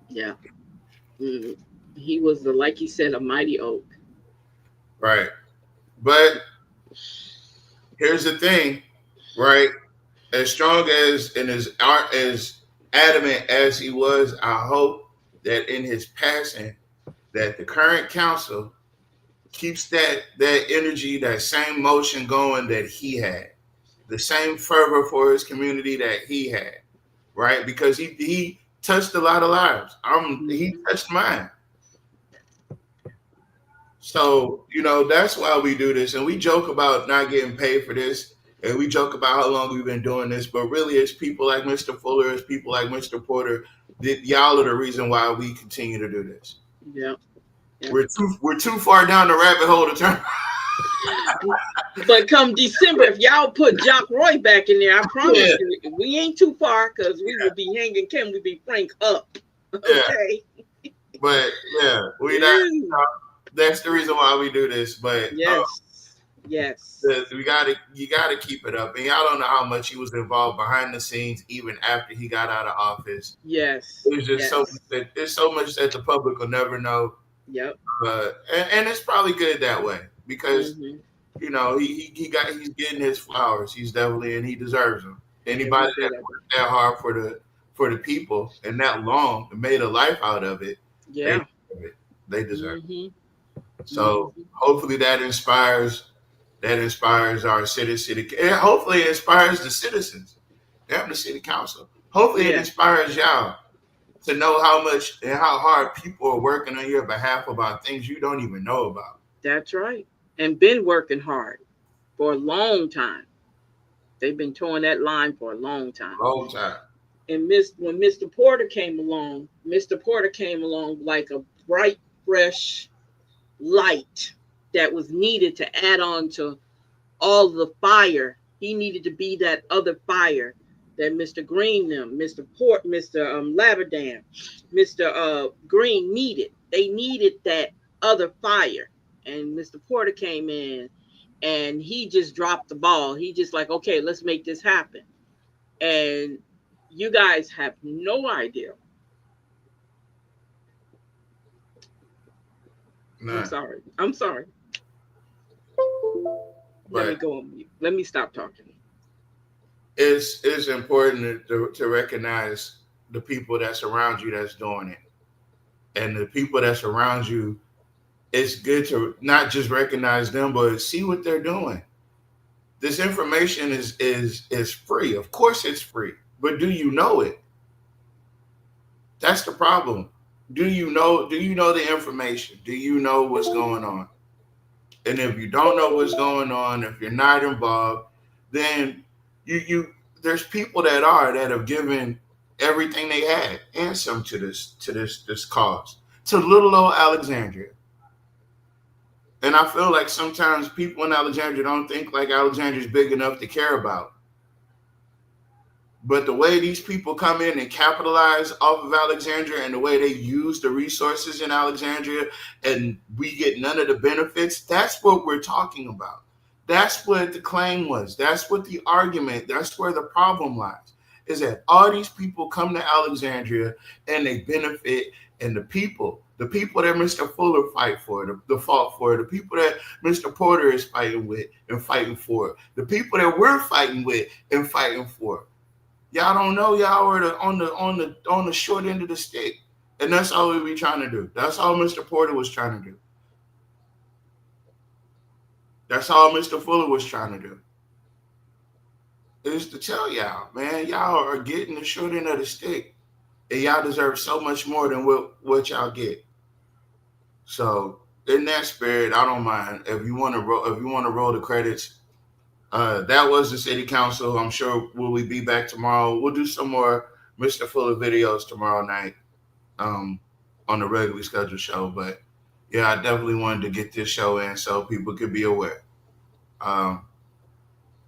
Yeah. Mm-hmm. He was like he said, a mighty oak. Right. But here's the thing, right? As strong as and as adamant as he was, I hope that in his passing, that the current council keeps that energy, that same motion going that he had, the same fervor for his community that he had, right? Because he touched a lot of lives. He touched mine. So, that's why we do this. And we joke about not getting paid for this. And we joke about how long we've been doing this. But really, it's people like Mr. Fuller, it's people like Mr. Porter. Y'all are the reason why we continue to do this. Yeah. We're too far down the rabbit hole to turn. But come December, if y'all put Jock Roy back in there, I promise you, we ain't too far because we will be hanging Can We Be Frank up. Okay. Yeah. But yeah, we not. That's the reason why we do this. But yes. Yes. You gotta keep it up. And y'all don't know how much he was involved behind the scenes, even after he got out of office. Yes. There's just so much there's so much that the public will never know. Yep. And it's probably good that way because Mm-hmm. you know he's getting his flowers. He's definitely and he deserves them. Anybody Every that bit of it. worked that hard for the people and that long and made a life out of it, they Yeah. deserve it. They deserve it. Mm-hmm. So hopefully that inspires our city and hopefully it inspires the citizens. Damn the city council. Hopefully it Yeah. inspires y'all to know how much and how hard people are working on your behalf about things you don't even know about. That's right. And been working hard for a long time. They've been towing that line for a long time. Long time. And when Mr. Porter came along, like a bright, fresh light that was needed to add on to all the fire. He needed to be that other fire that Mr. Green, Mr. Laberdam, Mr. Green needed. They needed that other fire. And Mr. Porter came in and he just dropped the ball. He just like, okay, let's make this happen. And you guys have no idea. Nah. I'm sorry. Let me go on mute. Let me stop talking. It's important to recognize the people that's around you that's doing it. And the people that's around you, it's good to not just recognize them, but see what they're doing. This information is free. Of course it's free. But do you know it? That's the problem. Do you know the information? Do you know what's going on? And if you don't know what's going on, if you're not involved, then you there's people that have given everything they had and some to this cause, to little old Alexandria. And I feel like sometimes people in Alexandria don't think like Alexandria's big enough to care about. But the way these people come in and capitalize off of Alexandria and the way they use the resources in Alexandria and we get none of the benefits, that's what we're talking about. That's what the claim was. That's what the argument, that's where the problem lies, is that all these people come to Alexandria and they benefit, and the people that Mr. Fuller fight for, the fought for, the people that Mr. Porter is fighting with and fighting for, the people that we're fighting with and fighting for. Y'all don't know y'all are on the short end of the stick. And that's all we be trying to do. That's all Mr. Porter was trying to do. That's all Mr. Fuller was trying to do. Is to tell y'all, man, y'all are getting the short end of the stick. And y'all deserve so much more than what y'all get. So in that spirit, I don't mind. If you want to roll the credits, that was the city council. I'm sure we be back tomorrow. We'll do some more Mr. Fuller videos tomorrow night on the regularly scheduled show. But yeah, I definitely wanted to get this show in so people could be aware.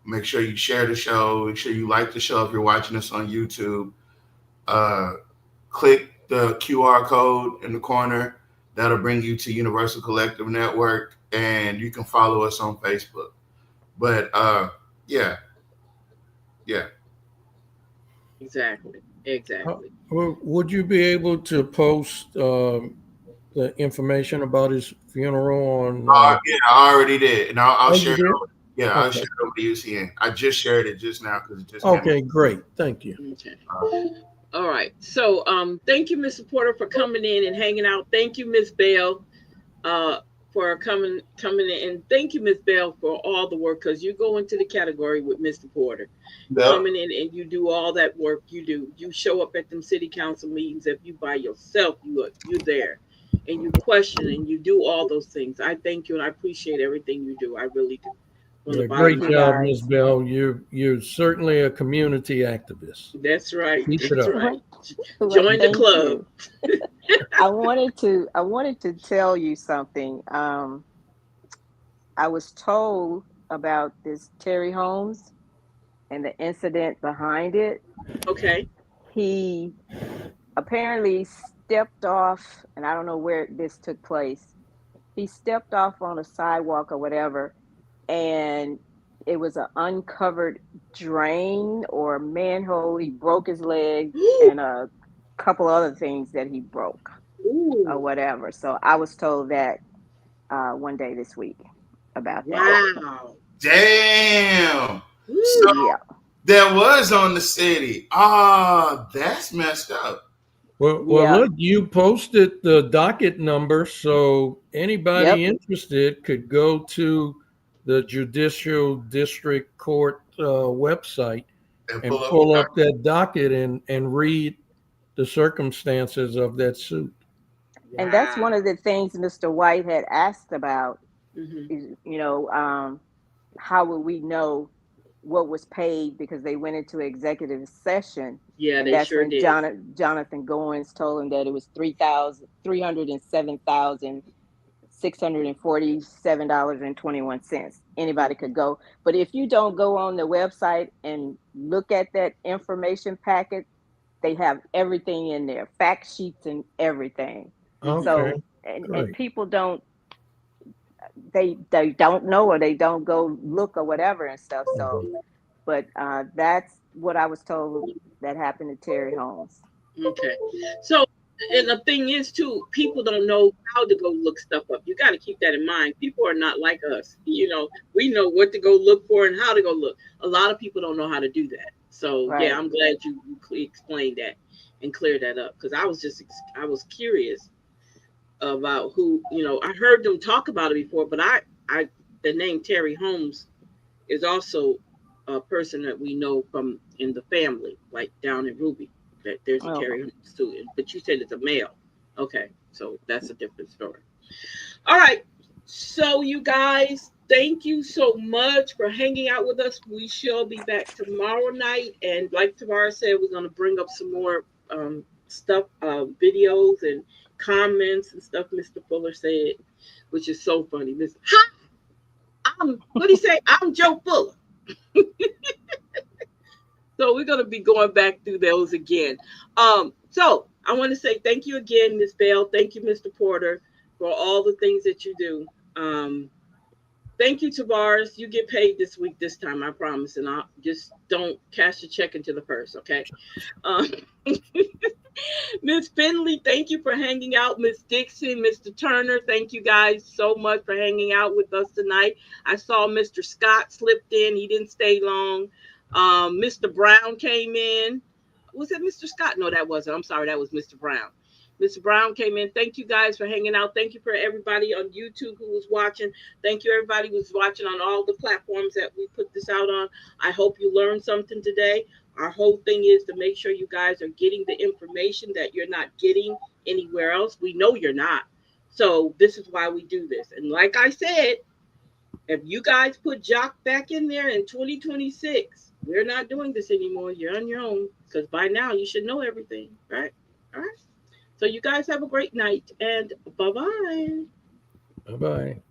Make sure you share the show. Make sure you like the show if you're watching us on YouTube. Click the QR code in the corner. That'll bring you to Universal Collective Network, and you can follow us on Facebook. But yeah. Exactly. Would you be able to post the information about his funeral on? Yeah, I already did, and I'll share it. Okay. I'll share it over to UCN. I just shared it just now because it just okay, great. Thank you. Okay. All right. So thank you, Mr. Porter, for coming in and hanging out. Thank you, Miss Bell, for coming in. And thank you, Miss Bell, for all the work, because you go into the category with Mr. Porter. Yep. Coming in and you do all that work you do. You show up at them city council meetings. If you by yourself, you're there. And you question and you do all those things. I thank you and I appreciate everything you do. I really do. Yeah, great job, Ms. Bell. You're certainly a community activist. That's right. Keep it That's up. right. Well, join the club. I wanted to tell you something. I was told about this Terry Holmes and the incident behind it. Okay. He apparently stepped off, and I don't know where this took place. He stepped off on a sidewalk or whatever, and it was an uncovered drain or manhole. He broke his leg and a couple other things that he broke or whatever. So I was told that one day this week about that. Wow. Damn. So Yeah. that was on the city. Ah, that's messed up. Well, Yeah. look, you posted the docket number, so anybody Yep. interested could go to the Judicial District Court website And and pull up pull the up that docket and read the circumstances of that suit. And that's one of the things Mr. White had asked about. Mhm. Is, how will we know what was paid, because they went into executive session, Yeah, and they that's sure when did. Jonathan Goins told him that it was $307,647.21. Anybody could go, but if you don't go on the website and look at that information packet, they have everything in there, fact sheets and everything. Okay, So and great. people don't, they don't know, or they don't go look or whatever and stuff. So, but that's what I was told that happened to Terry Holmes. Okay. So, and the thing is, too, people don't know how to go look stuff up. You got to keep that in mind. People are not like us. We know what to go look for and how to go look. A lot of people don't know how to do that. So, Right. yeah, I'm glad you explained that and cleared that up, because I was curious about who, I heard them talk about it before, but the name Terry Holmes is also a person that we know from in the family, like down in Ruby. That there's a Oh, Terry Holmes student, but you said it's a male. Okay, so that's a different story. All right, so you guys, thank you so much for hanging out with us. We shall be back tomorrow night, and like Tamara said, we're gonna bring up some more stuff, videos and comments and stuff. Mr. Fuller said, which is so funny. Hi, what do you say? I'm Joe Fuller. So we're going to be going back through those again. So I want to say thank you again, Miss Bell. Thank you, Mr. Porter, for all the things that you do. Thank you, Tavares. You get paid this week, this time, I promise. And I'll just don't cash the check into the purse, okay? Miss Finley, thank you for hanging out. Miss Dixon, Mr. Turner, thank you guys so much for hanging out with us tonight. I saw Mr. Scott slipped in. He didn't stay long. Mr. Brown came in. Was it Mr. Scott? No, that wasn't. I'm sorry. That was Mr. Brown. Mr. Brown came in. Thank you guys for hanging out. Thank you for everybody on YouTube who was watching. Thank you everybody who was watching on all the platforms that we put this out on. I hope you learned something today. Our whole thing is to make sure you guys are getting the information that you're not getting anywhere else. We know you're not. So this is why we do this. And like I said, if you guys put Jock back in there in 2026, we're not doing this anymore. You're on your own, because by now you should know everything, right? All right. So you guys have a great night, and bye-bye. Bye-bye.